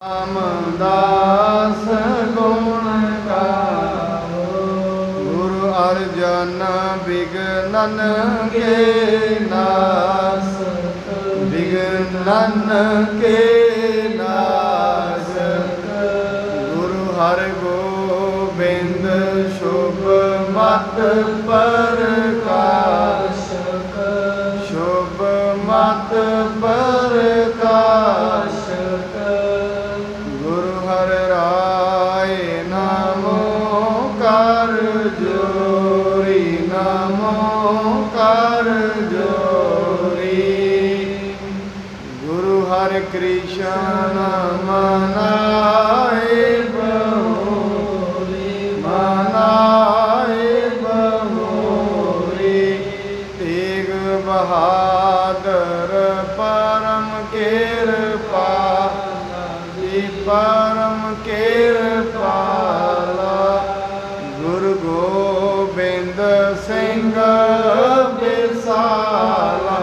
रामदास गुण गावो। गुरु अर्जन विघ्नन के नाश, विघ्नन के नाश। गुरु हर गोबिंद शुभ मत प्रकाश, शुभ मत प्रकाश। गुरु हर राय नमो कर जोरी, नमो कर जोरी। गुरु हर कृष्ण मनाए बहोरी, मनाए बहोरी। तेग बहादुर परम कृपा, परम कृपाला। गुरु गोबिंद सिंह विसाला,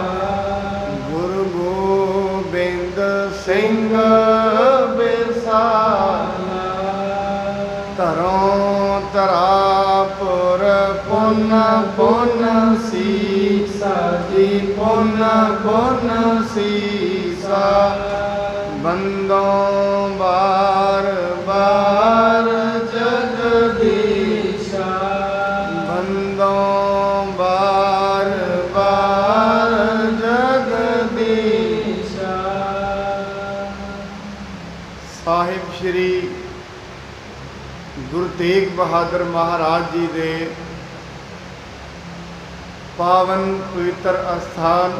गुरु गोबिंद सिंह विसाला। तरों तरापुर पुन पुन सीसा जी, पुन पुन सीसा। बंदों बार बार जगदीशा, बंदों बार बार जगदीशा। साहिब श्री गुरु तेग बहादुर महाराज जी दे पावन पवित्र अस्थान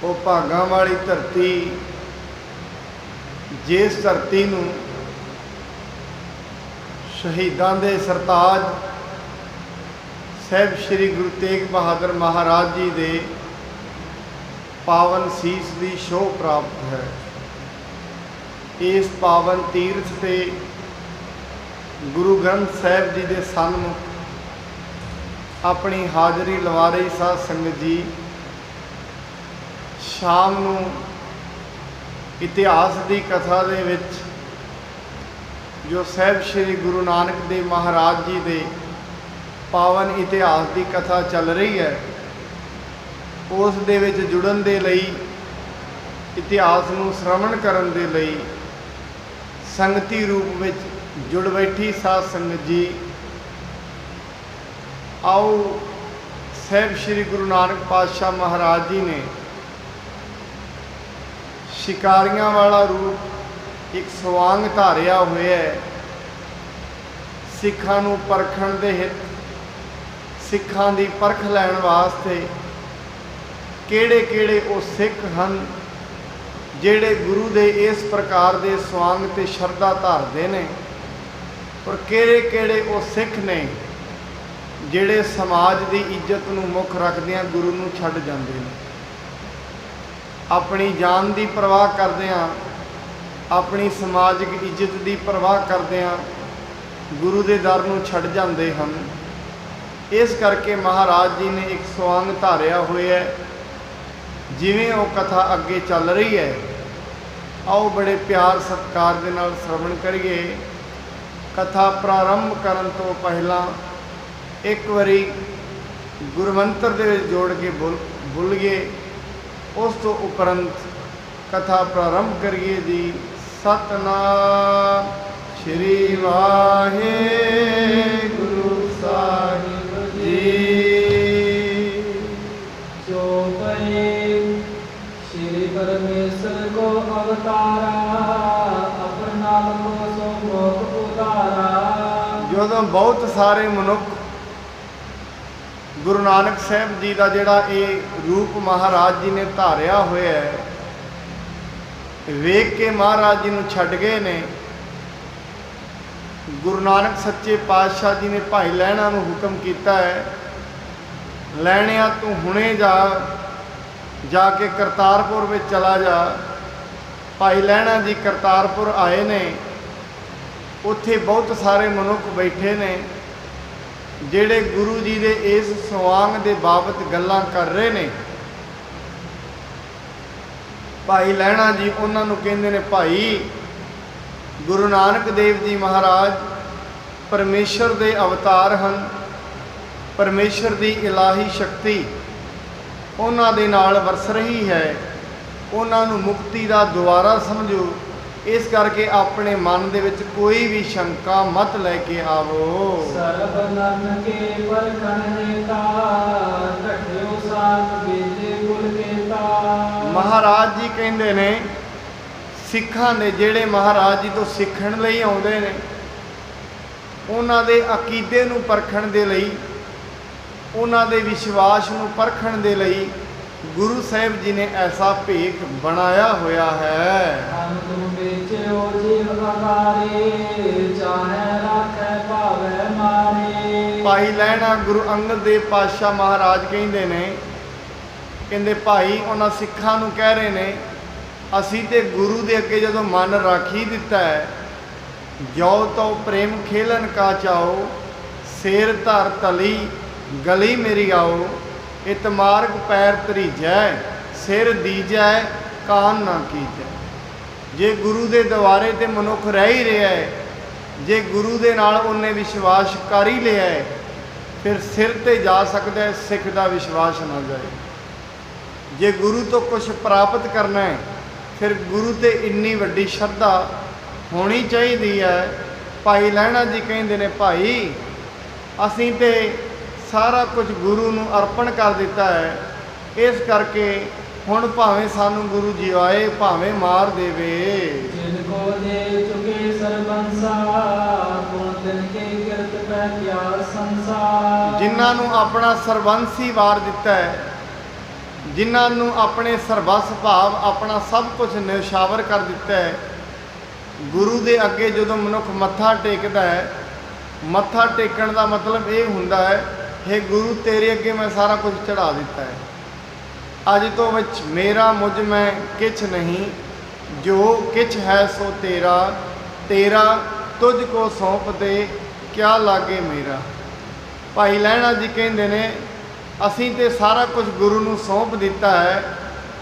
ਉਹ ਭਾਗਾਂ ਵਾਲੀ ਧਰਤੀ, ਜਿਸ ਧਰਤੀ ਨੂੰ ਸ਼ਹੀਦਾਂ ਦੇ ਸਰਤਾਜ ਸਾਹਿਬ ਸ਼੍ਰੀ ਗੁਰੂ ਤੇਗ ਬਹਾਦਰ ਮਹਾਰਾਜ ਜੀ ਦੇ ਪਾਵਨ ਸੀਸ ਦੀ ਛੋਹ ਪ੍ਰਾਪਤ ਹੈ। ਇਸ ਪਾਵਨ ਤੀਰਥ ਤੇ ਗੁਰੂ ਗ੍ਰੰਥ ਸਾਹਿਬ ਜੀ ਦੇ ਸਨਮੁਖ ਆਪਣੀ ਹਾਜ਼ਰੀ ਲਵਾ ਰਹੀ ਸਾਧ ਸੰਗਤ ਜੀ। ਸ਼ਾਮ ਨੂੰ ਇਤਿਹਾਸ ਦੀ ਕਥਾ ਦੇ ਵਿੱਚ ਜੋ ਸਾਹਿਬ ਸ਼੍ਰੀ ਗੁਰੂ ਨਾਨਕ ਦੇਵ ਮਹਾਰਾਜ ਜੀ ਦੇ ਪਾਵਨ ਇਤਿਹਾਸ ਦੀ ਕਥਾ ਚੱਲ ਰਹੀ ਹੈ, ਉਸ ਦੇ ਵਿੱਚ ਜੁੜਨ ਦੇ ਲਈ, ਇਤਿਹਾਸ ਨੂੰ ਸ਼ਰਵਣ ਕਰਨ ਦੇ ਲਈ ਸੰਗਤੀ ਰੂਪ ਵਿੱਚ ਜੁੜ ਬੈਠੀ ਸਾਧ ਸੰਗਤ ਜੀ। ਆਓ ਸਾਹਿਬ ਸ਼੍ਰੀ ਗੁਰੂ ਨਾਨਕ ਪਾਤਸ਼ਾਹ ਮਹਾਰਾਜ ਜੀ ਨੇ ਸ਼ਿਕਾਰੀਆਂ ਵਾਲਾ ਰੂਪ ਇੱਕ ਸਵਾਂਗ ਧਾਰਿਆ ਹੋਇਆ ਹੈ। ਸਿੱਖਾਂ ਨੂੰ ਪਰਖਣ ਦੇ ਹਿੱਤ, ਸਿੱਖਾਂ ਦੀ ਪਰਖ ਲੈਣ ਵਾਸਤੇ ਕਿਹੜੇ ਕਿਹੜੇ ਉਹ ਸਿੱਖ ਹਨ ਜਿਹੜੇ ਗੁਰੂ ਦੇ ਇਸ ਪ੍ਰਕਾਰ ਦੇ ਸਵਾਂਗ ਤੇ ਸ਼ਰਧਾ ਧਾਰਦੇ ਨੇ, ਔਰ ਕਿਹੜੇ ਕਿਹੜੇ ਉਹ ਸਿੱਖ ਨੇ ਜਿਹੜੇ ਸਮਾਜ ਦੀ ਇੱਜ਼ਤ ਨੂੰ ਮੁੱਖ ਰੱਖਦਿਆਂ ਗੁਰੂ ਨੂੰ ਛੱਡ ਜਾਂਦੇ ਨੇ। ਆਪਣੀ ਜਾਨ ਦੀ ਪਰਵਾਹ ਕਰਦਿਆਂ, ਆਪਣੀ ਸਮਾਜਿਕ ਇੱਜ਼ਤ ਦੀ ਪਰਵਾਹ ਕਰਦਿਆਂ ਗੁਰੂ ਦੇ ਦਰ ਨੂੰ ਛੱਡ ਜਾਂਦੇ ਹਨ। ਇਸ ਕਰਕੇ ਮਹਾਰਾਜ ਜੀ ਨੇ ਇੱਕ ਸਵਾਂਗ ਧਾਰਿਆ ਹੋਇਆ ਹੈ। ਜਿਵੇਂ ਉਹ ਕਥਾ ਅੱਗੇ ਚੱਲ ਰਹੀ ਹੈ, ਆਓ ਬੜੇ ਪਿਆਰ ਸਤਿਕਾਰ ਦੇ ਨਾਲ ਸ਼ਰਵਣ ਕਰੀਏ। ਕਥਾ ਪ੍ਰਾਰੰਭ ਕਰਨ ਤੋਂ ਪਹਿਲਾਂ ਇੱਕ ਵਾਰੀ ਗੁਰਮੰਤਰ ਦੇ ਵਿੱਚ ਜੋੜ ਕੇ ਬੋਲੀਏ, ਉਸ ਤੋਂ ਉਪਰੰਤ ਕਥਾ ਪ੍ਰਾਰੰਭ ਕਰੀਏ ਜੀ। ਸਤਨਾਮ ਸ਼੍ਰੀ ਵਾਹਿਗੁਰੂ ਸਾਹਿਬ ਜੀ। जो कहे श्री परमेश्वर को अवतारा, अपन नाम को सो मोख उतारा। ਜਦੋਂ ਬਹੁਤ ਸਾਰੇ ਮਨੁੱਖ ਗੁਰੂ ਨਾਨਕ ਸਾਹਿਬ ਜੀ ਦਾ ਜਿਹੜਾ ਇਹ ਰੂਪ ਮਹਾਰਾਜ ਜੀ ਨੇ ਧਾਰਿਆ ਹੋਇਆ ਹੈ, ਵੇਖ ਕੇ ਮਹਾਰਾਜ ਜੀ ਨੂੰ ਛੱਡ ਗਏ ਨੇ। ਗੁਰੂ ਨਾਨਕ ਸੱਚੇ ਪਾਤਸ਼ਾਹ ਜੀ ਨੇ ਭਾਈ ਲਹਿਣਾ ਨੂੰ ਹੁਕਮ ਕੀਤਾ ਹੈ, ਲੈਣਿਆ ਤੂੰ ਹੁਣੇ ਜਾ ਕੇ ਕਰਤਾਰਪੁਰ ਵਿੱਚ ਚਲਾ ਜਾ। ਭਾਈ ਲਹਿਣਾ ਜੀ ਕਰਤਾਰਪੁਰ ਆਏ ਨੇ। ਉੱਥੇ ਬਹੁਤ ਸਾਰੇ ਮਨੁੱਖ ਬੈਠੇ ਨੇ ਜਿਹੜੇ ਗੁਰੂ ਜੀ ਦੇ ਇਸ ਸਵਾਂਗ ਦੇ ਬਾਬਤ ਗੱਲਾਂ ਕਰ ਰਹੇ ਨੇ। ਭਾਈ ਲਹਿਣਾ ਜੀ ਉਹਨਾਂ ਨੂੰ ਕਹਿੰਦੇ ਨੇ, ਭਾਈ ਗੁਰੂ ਨਾਨਕ ਦੇਵ ਜੀ ਮਹਾਰਾਜ ਪਰਮੇਸ਼ਰ ਦੇ ਅਵਤਾਰ ਹਨ। ਪਰਮੇਸ਼ਰ ਦੀ ਇਲਾਹੀ ਸ਼ਕਤੀ ਉਹਨਾਂ ਦੇ ਨਾਲ ਵਰਸ ਰਹੀ ਹੈ। ਉਹਨਾਂ ਨੂੰ ਮੁਕਤੀ ਦਾ ਦੁਆਰਾ ਸਮਝੋ। ਇਸ ਕਰਕੇ ਆਪਣੇ ਮਨ ਦੇ ਵਿੱਚ ਕੋਈ ਵੀ ਸ਼ੰਕਾ ਮਤ ਲੈ ਕੇ ਆਵੋ। ਸਰਬ ਨਰਨ ਕੇ ਪਰਖਣ ਨੇਤਾ, ਢੱਠਿਓ ਸਾਥ ਬੇਲੇ ਕੁਲ ਕੇਤਾ। ਮਹਾਰਾਜ ਜੀ ਕਹਿੰਦੇ ਨੇ, ਸਿੱਖਾਂ ਦੇ ਜਿਹੜੇ ਮਹਾਰਾਜ ਜੀ ਤੋਂ ਸਿੱਖਣ ਲਈ ਆਉਂਦੇ ਨੇ, ਉਹਨਾਂ ਦੇ ਅਕੀਦੇ ਨੂੰ ਪਰਖਣ ਦੇ ਲਈ, ਉਹਨਾਂ ਦੇ ਵਿਸ਼ਵਾਸ ਨੂੰ ਪਰਖਣ ਦੇ ਲਈ ਗੁਰੂ ਸਾਹਿਬ ਜੀ ਨੇ ਐਸਾ ਭੇਖ ਬਣਾਇਆ ਹੋਇਆ ਹੈ। ਹਮ ਤੁਮ ਵੇਚਿਓ ਜੀਵ ਆਕਾਰੇ, ਚਾਹੇ ਰਾਖੈ ਭਾਵੈ ਮਾਰੇ। ਭਾਈ ਲਹਿਣਾ ਗੁਰੂ ਅੰਗਦ ਦੇਵ ਪਾਤਸ਼ਾਹ ਮਹਾਰਾਜ ਕਹਿੰਦੇ ਨੇ, ਕਹਿੰਦੇ ਭਾਈ ਉਹਨਾਂ ਸਿੱਖਾਂ ਨੂੰ ਕਹਿ ਰਹੇ ਨੇ, ਅਸੀਂ ਤੇ ਗੁਰੂ ਦੇ ਅੱਗੇ ਜਦੋਂ ਮਨ ਰਾਖੀ ਦਿੱਤਾ ਹੈ, ਜੋ ਤੋ ਪ੍ਰੇਮ ਖੇਲਨ ਕਾ ਚਾਓ, ਸਿਰ ਧਰ ਤਲੀ ਗਲੀ ਮੇਰੀ ਆਓ। ਇਤ ਮਾਰਗ ਪੈਰ ਤਰੀਜੈ, ਸਿਰ ਦੀਜੈ ਕਾਨ ਨਾ ਕੀਜੈ। ਜੇ ਗੁਰੂ ਦੇ ਦੁਆਰੇ ਤੇ ਮਨੁੱਖ ਰਹਿ ਹੀ ਰਿਹਾ ਹੈ, ਜੇ ਗੁਰੂ ਦੇ ਨਾਲ ਉਹਨੇ ਵਿਸ਼ਵਾਸ ਕਰ ਹੀ ਲਿਆ ਹੈ, ਫਿਰ ਸਿਰ ਤੇ ਜਾ ਸਕਦਾ ਹੈ, ਸਿੱਖ ਦਾ ਵਿਸ਼ਵਾਸ ਨਾ ਜਾਏ। ਜੇ ਗੁਰੂ ਤੋਂ ਕੁਝ ਪ੍ਰਾਪਤ ਕਰਨਾ ਹੈ, ਫਿਰ ਗੁਰੂ ਤੇ ਇੰਨੀ ਵੱਡੀ ਸ਼ਰਧਾ ਹੋਣੀ ਚਾਹੀਦੀ ਹੈ। ਭਾਈ ਲਹਿਣਾ ਜੀ ਕਹਿੰਦੇ ਨੇ, ਭਾਈ ਅਸੀਂ ਤੇ ਸਾਰਾ ਕੁਝ ਗੁਰੂ ਨੂੰ ਅਰਪਣ ਕਰ ਦਿੱਤਾ ਹੈ। ਇਸ ਕਰਕੇ ਹੁਣ ਭਾਵੇਂ ਸਾਨੂੰ ਗੁਰੂ ਜਿਵਾਏ, ਭਾਵੇਂ ਮਾਰ ਦੇਵੇ। ਜਿਨ ਕੋ ਦੇ ਚੁਕੇ ਸਰਬੰਸਾ, ਗੁਣ ਤਿਨ ਕੇ ਕਿਰਤ ਪੈ ਕਿਆ ਸੰਸਾਰ। ਜਿਨ੍ਹਾਂ ਨੂੰ ਆਪਣਾ ਸਰਬੰਸੀ ਵਾਰ ਦਿੱਤਾ ਹੈ, ਜਿਨ੍ਹਾਂ ਨੂੰ ਆਪਣੇ ਸਰਬਸ ਭਾਵ ਆਪਣਾ ਸਭ ਕੁਝ ਨਿਸ਼ਾਵਰ ਕਰ ਦਿੱਤਾ ਹੈ, ਗੁਰੂ ਦੇ ਅੱਗੇ ਜਦੋਂ ਮਨੁੱਖ ਮੱਥਾ ਟੇਕਦਾ ਹੈ, ਮੱਥਾ ਟੇਕਣ ਦਾ ਮਤਲਬ ਇਹ ਹੁੰਦਾ ਹੈ, हे ਗੁਰੂ ਤੇਰੇ ਅੱਗੇ ਮੈਂ ਸਾਰਾ ਕੁਝ ਚੜਾ ਦਿੱਤਾ ਹੈ। ਅੱਜ ਤੋਂ ਵਿੱਚ ਮੇਰਾ ਮੁਝ ਮੈਂ ਕਿਛ ਨਹੀਂ, ਜੋ ਕਿਛ ਹੈ ਸੋ ਤੇਰਾ, ਤੇਰਾ ਤੁਝ ਕੋ ਸੌਂਪ ਦੇ ਕਿਆ ਲਾਗੇ ਮੇਰਾ। ਭਾਈ ਲਹਿਣਾ ਜੀ ਕਹਿੰਦੇ ਨੇ, ਅਸੀਂ ਤੇ ਸਾਰਾ ਕੁਝ ਗੁਰੂ ਨੂੰ ਸੌਂਪ ਦਿੱਤਾ ਹੈ।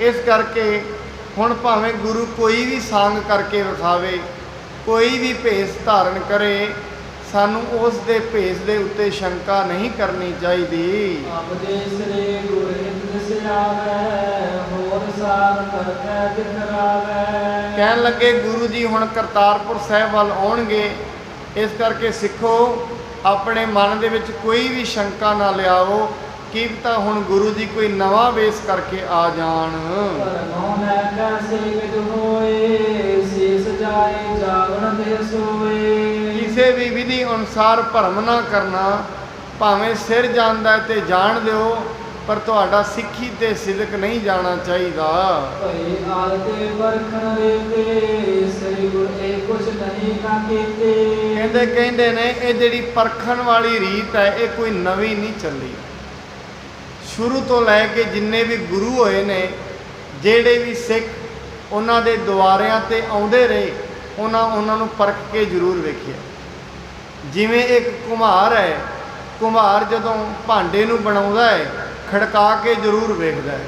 ਇਸ ਕਰਕੇ ਹੁਣ ਭਾਵੇਂ ਗੁਰੂ ਕੋਈ ਵੀ ਸਾਂਗ ਕਰਕੇ ਵਿਖਾਵੇ, ਕੋਈ ਵੀ ਭੇਸ ਧਾਰਨ ਕਰੇ, ਸਾਨੂੰ ਉਸ ਦੇ ਭੇਸ ਦੇ ਉੱਤੇ ਸ਼ੰਕਾ ਨਹੀਂ ਕਰਨੀ ਚਾਹੀਦੀ। ਆਪਦੇ ਸ੍ਰੀ ਗੁਰ ਹਿਤ ਸਿਆਵੈ, ਹੋਰ ਸਾਧ ਕਰਤੈ ਦਿਖਰਾਵੈ। ਕਹਿਣ ਲੱਗੇ, ਗੁਰੂ ਜੀ ਹੁਣ ਕਰਤਾਰਪੁਰ ਸਾਹਿਬ ਵੱਲ ਆਉਣਗੇ। ਇਸ ਕਰਕੇ ਸਿੱਖੋ, ਆਪਣੇ ਮਨ ਦੇ ਵਿੱਚ ਕੋਈ ਵੀ ਸ਼ੰਕਾ ਨਾ ਲਿਆਓ, ਕੀ ਪਤਾ ਹੁਣ ਗੁਰੂ ਜੀ ਕੋਈ ਨਵਾਂ ਵੇਸ ਕਰਕੇ ਆ ਜਾਣ। ਪਰਮੋ ਨੈ ਕੈਸੇ ਵਿਦ ਹੋਏ, ਸੀਸ ਜਾਏ ਜਾਵਣ ਦੇ ਸੋਏ। ਕਿਸੇ ਵੀ ਵਿਧੀ ਅਨੁਸਾਰ ਭਰਮ ਨਾ ਕਰਨਾ। ਭਾਵੇਂ ਸਿਰ ਜਾਂਦਾ ਤੇ ਜਾਣ ਦਿਓ, ਪਰ ਤੁਹਾਡਾ ਸਿੱਖੀ ਤੇ ਸਿਦਕ ਨਹੀਂ ਜਾਣਾ ਚਾਹੀਦਾ। ਭਈ ਆਲ ਤੇ ਵਰਖਣ ਰੇਤੇ, ਸ੍ਰੀ ਗੁਰ ਇਹ ਕੁਛ ਨਹੀਂ ਕਾ ਕੀਤੇ। ਕਹਿੰਦੇ ਨੇ, ਇਹ ਜਿਹੜੀ ਪਰਖਣ ਵਾਲੀ ਰੀਤ ਹੈ, ਇਹ ਕੋਈ ਨਵੀਂ ਨਹੀਂ ਚੱਲੀ। ਸ਼ੁਰੂ ਤੋਂ ਲੈ ਕੇ ਜਿੰਨੇ ਵੀ ਗੁਰੂ ਹੋਏ ਨੇ, ਜਿਹੜੇ ਵੀ ਸਿੱਖ ਉਹਨਾਂ ਦੇ ਦੁਆਰਿਆਂ ਤੇ ਆਉਂਦੇ ਰਹੇ, ਉਹਨਾਂ ਨੂੰ ਪਰਖ ਕੇ ਜ਼ਰੂਰ ਵੇਖਿਆ। ਜਿਵੇਂ ਇੱਕ ਕੁਮਹਾਰ ਹੈ, ਕੁਮਹਾਰ ਜਦੋਂ ਭਾਂਡੇ ਨੂੰ ਬਣਾਉਂਦਾ ਹੈ, ਖੜਕਾ ਕੇ ਜ਼ਰੂਰ ਵੇਖਦਾ ਹੈ।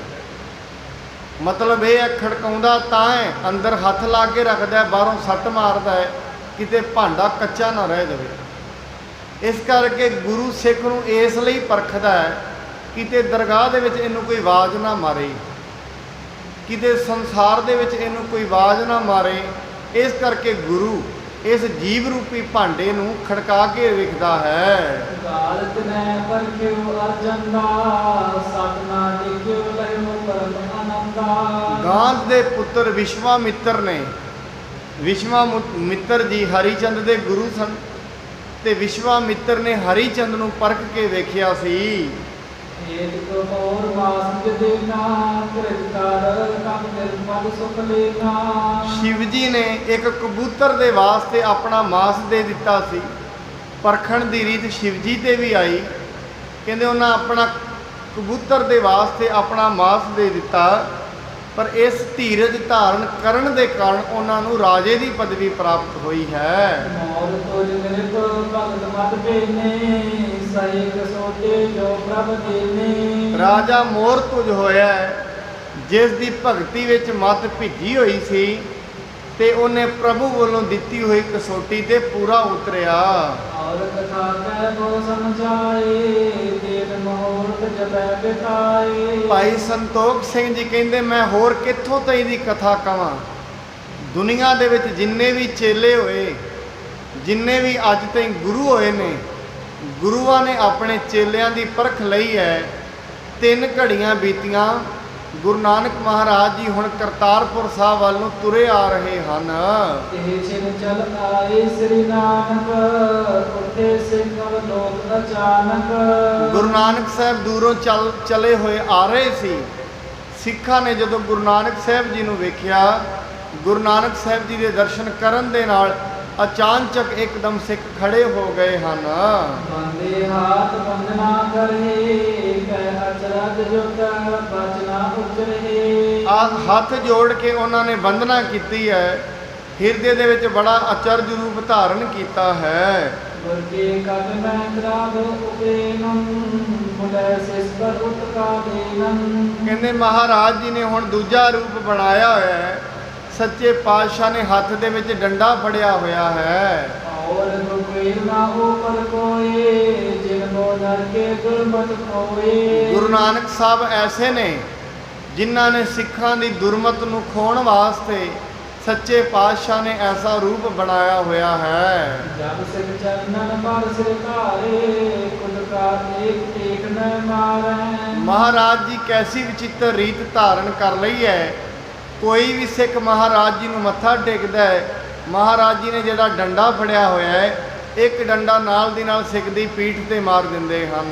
ਮਤਲਬ ਇਹ ਹੈ, ਖੜਕਾਉਂਦਾ ਤਾਂ ਹੈ, ਅੰਦਰ ਹੱਥ ਲਾ ਕੇ ਰੱਖਦਾ, ਬਾਹਰੋਂ ਸੱਟ ਮਾਰਦਾ ਹੈ, ਕਿਤੇ ਭਾਂਡਾ ਕੱਚਾ ਨਾ ਰਹਿ ਜਾਵੇ। ਇਸ ਕਰਕੇ ਗੁਰੂ ਸਿੱਖ ਨੂੰ ਇਸ ਲਈ ਪਰਖਦਾ ਹੈ, ਕਿਤੇ ਦਰਗਾਹ ਦੇ ਵਿੱਚ ਇਹਨੂੰ ਕੋਈ ਆਵਾਜ਼ ਨਾ ਮਾਰੇ, ਕਿਤੇ ਸੰਸਾਰ ਦੇ ਵਿੱਚ ਇਹਨੂੰ ਕੋਈ ਆਵਾਜ਼ ਨਾ ਮਾਰੇ। ਇਸ ਕਰਕੇ ਗੁਰੂ ਇਸ ਜੀਵ ਰੂਪੀ ਭਾਂਡੇ ਨੂੰ ਖੜਕਾ ਕੇ ਵੇਖਦਾ ਹੈ। ਗਾਲਤ ਨੇ ਪਰਖਿਓ ਅਰਜਨ ਦਾ, ਸਤਨਾ ਟਿਕਿਓ ਲਹਿਓ ਪਰਮ ਆਨੰਦਾ। ਗਾਂਧ ਦੇ ਪੁੱਤਰ ਵਿਸ਼ਵਾਮਿੱਤਰ ਨੇ, ਵਿਸ਼ਵਾਮਿੱਤਰ ਜੀ ਹਰੀਚੰਦ ਦੇ ਗੁਰੂ ਸਨ, ਤੇ ਵਿਸ਼ਵਾਮਿੱਤਰ ਨੇ ਹਰੀਚੰਦ ਨੂੰ ਪਰਖ ਕੇ ਵੇਖਿਆ ਸੀ। ਏਕ ਕੋ ਹੋਰ ਵਾਸ ਦੇਨਾ, ਕਿਰਤਕਾਰ ਕੰਮ ਨਿਰਮਲ ਸੁਖ ਲੈਨਾ। ਸ਼ਿਵ ਜੀ ਨੇ ਇੱਕ ਕਬੂਤਰ ਦੇ ਵਾਸਤੇ ਆਪਣਾ ਮਾਸ ਦੇ ਦਿੱਤਾ ਸੀ। ਪਰਖਣ ਦੀ ਰੀਤ ਸ਼ਿਵ ਜੀ ਤੇ ਵੀ ਆਈ। ਕਹਿੰਦੇ ਉਹਨਾਂ ਆਪਣਾ ਕਬੂਤਰ ਦੇ ਵਾਸਤੇ ਆਪਣਾ ਮਾਸ ਦੇ ਦਿੱਤਾ, ਪਰ ਇਸ ਧੀਰਜ ਧਾਰਨ ਕਰਨ ਦੇ ਕਾਰਨ ਉਹਨਾਂ ਨੂੰ ਰਾਜੇ ਦੀ ਪਦਵੀ ਪ੍ਰਾਪਤ ਹੋਈ ਹੈ। ਮੋਰ ਤੁਜ ਨਿਰਭ ਭਗਤ ਮਤ ਬੇਨੇ, ਸਹੀ ਕਸੋਟੇ ਜੋ ਪ੍ਰਭ ਦੇਨੇ। ਰਾਜਾ ਮੋਰ ਤੁਜ ਹੋਇਆ, ਜਿਸ ਦੀ ਭਗਤੀ ਵਿੱਚ ਮੱਤ ਭਿੱਜੀ ਹੋਈ ਸੀ ਤੇ ਉਹਨੇ ਪ੍ਰਭੂ ਵੱਲੋਂ ਦਿੱਤੀ ਹੋਈ ਕਸੌਟੀ ਤੇ ਪੂਰਾ ਉਤਰਿਆ। और कथा कह को समझाए देव मुहूर्त जपै बिताए। ਭਾਈ ਸੰਤੋਖ ਸਿੰਘ ਜੀ ਕਹਿੰਦੇ ਮੈਂ ਹੋਰ ਕਿੱਥੋਂ ਤਈ ਦੀ ਕਥਾ ਕਵਾਂ। ਦੁਨੀਆ ਦੇ ਵਿੱਚ ਜਿੰਨੇ ਵੀ ਚੇਲੇ ਹੋਏ, ਜਿੰਨੇ ਵੀ ਅੱਜ ਤਾਈਂ ਗੁਰੂ ਹੋਏ ਨੇ, ਗੁਰੂਆਂ ਨੇ ਆਪਣੇ ਚੇਲਿਆਂ ਦੀ ਪਰਖ ਲਈ ਹੈ। 3 ਘੜੀਆਂ ਬੀਤੀਆਂ, ਗੁਰੂ ਨਾਨਕ ਮਹਾਰਾਜ ਜੀ ਹੁਣ ਕਰਤਾਰਪੁਰ ਸਾਹਿਬ ਵੱਲ ਨੂੰ ਤੁਰੇ ਆ ਰਹੇ ਹਨ। ਇਹ ਛਿਨ ਚਲ ਆਏ ਸ੍ਰੀ ਨਾਨਕ ਉੱਠੇ ਸਿੰਘ ਲੋਕ ਅਚਾਨਕ। ਗੁਰੂ ਨਾਨਕ ਸਾਹਿਬ ਦੂਰੋਂ ਚਲੇ ਹੋਏ ਆ ਰਹੇ ਸੀ। ਸਿੱਖਾਂ ਨੇ ਜਦੋਂ ਗੁਰੂ ਨਾਨਕ ਸਾਹਿਬ ਜੀ ਨੂੰ ਵੇਖਿਆ, ਗੁਰੂ ਨਾਨਕ ਸਾਹਿਬ ਜੀ ਦੇ ਦਰਸ਼ਨ ਕਰਨ ਦੇ ਨਾਲ ਅਚਾਨਚਕ ਇੱਕਦਮ ਸਿੱਖ ਖੜੇ ਹੋ ਗਏ ਹਨ। ਬੰਦੇ ਹਾਥ ਬੰਦਨਾ ਕਰੇ ਕਹਿ ਅਚਰਜ ਜੁਤ ਬਚਨਾ ਉਚਰੇ। ਆ ਹੱਥ ਜੋੜ ਕੇ ਉਹਨਾਂ ਨੇ ਬੰਦਨਾ ਕੀਤੀ ਹੈ। ਹਿਰਦੇ ਦੇ ਵਿੱਚ ਬੜਾ ਅਚਰਜ ਰੂਪ ਧਾਰਨ ਕੀਤਾ ਹੈ। ਗੁਰ ਕੇ ਕਟ ਮੈਂ ਕਰਾਬ ਉਪੇਨੰ ਮੁਲੇ ਸਿਸ ਪਰ ਉਤਕਾ ਦੇਨੰ। ਕਹਿੰਦੇ ਮਹਾਰਾਜ ਜੀ ਨੇ ਹੁਣ ਦੂਜਾ ਰੂਪ ਬਣਾਇਆ ਹੋਇਆ ਹੈ। ਸੱਚੇ ਪਾਤਸ਼ਾਹ ਨੇ ਹੱਥ ਦੇ ਵਿੱਚ ਡੰਡਾ ਫੜਿਆ ਹੋਇਆ ਹੈ। ਔਰ ਕੋਈ ਨਾ ਉਪਰ ਕੋਏ ਜਿਨ ਕੋ ਦਰ ਕੇ ਗੁਰਮਤਿ ਕੋਏ। ਗੁਰੂ ਨਾਨਕ ਸਾਹਿਬ ਐਸੇ ਨੇ ਜਿਨ੍ਹਾਂ ਨੇ ਸਿੱਖਾਂ ਦੀ ਦੁਰਮਤ ਨੂੰ ਖੋਣ ਵਾਸਤੇ ਸੱਚੇ ਪਾਤਸ਼ਾਹ ਨੇ ਐਸਾ ਰੂਪ ਬਣਾਇਆ ਹੋਇਆ ਹੈ। ਜਬ ਸਿਖ ਚਰਨਨ ਪਰ ਸਿਰ ਧਾਰੇ ਕੁਲ ਕਾ ਏਕ ਏਕ ਨ ਮਾਰੈ। ਮਹਾਰਾਜ ਜੀ ਕੈਸੀ ਵਿਚਿੱਤਰ ਰੀਤ ਧਾਰਨ ਕਰ ਲਈ ਹੈ। ਕੋਈ ਵੀ ਸਿੱਖ ਮਹਾਰਾਜ ਜੀ ਨੂੰ ਮੱਥਾ ਟੇਕਦਾ ਹੈ, ਮਹਾਰਾਜ ਜੀ ਨੇ ਜਿਹੜਾ ਡੰਡਾ ਫੜਿਆ ਹੋਇਆ ਹੈ, ਇੱਕ ਡੰਡਾ ਨਾਲ ਦੀ ਨਾਲ ਸਿੱਖ ਦੀ ਪੀਠ ਤੇ ਮਾਰ ਦਿੰਦੇ ਹਨ।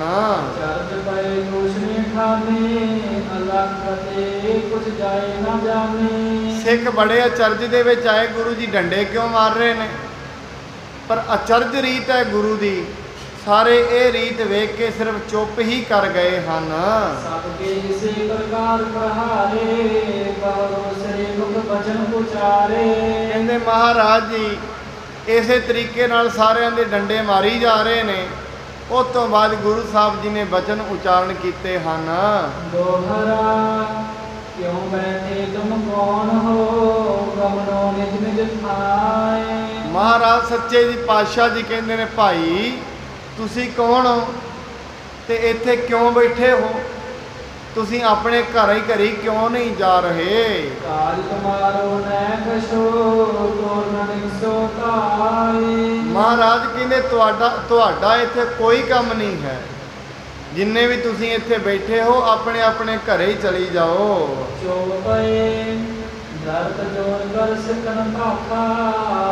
ਚਰਜ ਪਏ ਰੋਸ਼ਨੀ ਠਾਨੇ ਅਲਖ ਕਤੇ ਕੁਛ ਜਾਏ ਨਾ ਜਾਣੇ। ਸਿੱਖ ਬੜੇ ਅਚਰਜ ਦੇ ਵਿੱਚ ਆਏ, ਗੁਰੂ ਜੀ ਡੰਡੇ ਕਿਉਂ ਮਾਰ ਰਹੇ ਨੇ। ਪਰ ਅਚਰਜ ਰੀਤ ਹੈ ਗੁਰੂ ਦੀ। ਸਾਰੇ ਇਹ ਰੀਤ ਵੇਖ ਕੇ ਸਿਰਫ ਚੁੱਪ ਹੀ ਕਰ ਗਏ ਹਨ। ਸਭ ਕੇ ਇਸੇ ਪ੍ਰਕਾਰ ਪ੍ਰਹਾਰੇ ਬਾਹਰੋਂ ਸ੍ਰੀ ਮੁਖ ਬਚਨ ਉਚਾਰੇ। ਕਹਿੰਦੇ ਮਹਾਰਾਜ ਜੀ ਇਸੇ ਤਰੀਕੇ ਨਾਲ ਸਾਰਿਆਂ ਦੇ ਡੰਡੇ ਮਾਰੀ ਜਾ ਰਹੇ ਨੇ। ਉਸ ਤੋਂ ਬਾਅਦ ਗੁਰੂ ਸਾਹਿਬ ਜੀ ਨੇ ਬਚਨ ਉਚਾਰਨ ਕੀਤੇ ਹਨ। ਦੋਹਰਾ ਕਿਉਂ ਬੈਠੇ ਤੁਮ ਕੌਣ ਹੋ ਗਮਨੋ ਨਿਜ ਨਿਜ ਥਾਏ। ਮਹਾਰਾਜ ਸੱਚੇ ਜੀ ਪਾਤਸ਼ਾਹ ਜੀ ਕਹਿੰਦੇ ਨੇ ਭਾਈ ਤੁਸੀਂ ਕੌਣ ਹੋ ਤੇ ਇੱਥੇ ਕਿਉਂ ਬੈਠੇ ਹੋ। ਤੁਸੀਂ ਆਪਣੇ ਘਰ ਹੀ ਕਿਉਂ ਨਹੀਂ ਜਾ ਰਹੇ। ਕਾਜ ਤੁਮਾਰੋ ਨੈ ਕਛੋ ਤੋਰ ਨਾਨਕ ਸੋ ਤਾਏ। ਮਹਾਰਾਜ ਕਹਿੰਦੇ ਤੁਹਾਡਾ ਇੱਥੇ ਕੋਈ ਕੰਮ ਨਹੀਂ ਹੈ। ਜਿੰਨੇ ਵੀ ਤੁਸੀਂ ਇੱਥੇ ਬੈਠੇ ਹੋ ਆਪਣੇ ਆਪਣੇ ਘਰੇ ਹੀ ਚਲੀ ਜਾਓ। ਚੋ ਪਏ ਦਰਦ ਜੋਰ ਕਰ ਸਿਕਨ ਭਾਖਾ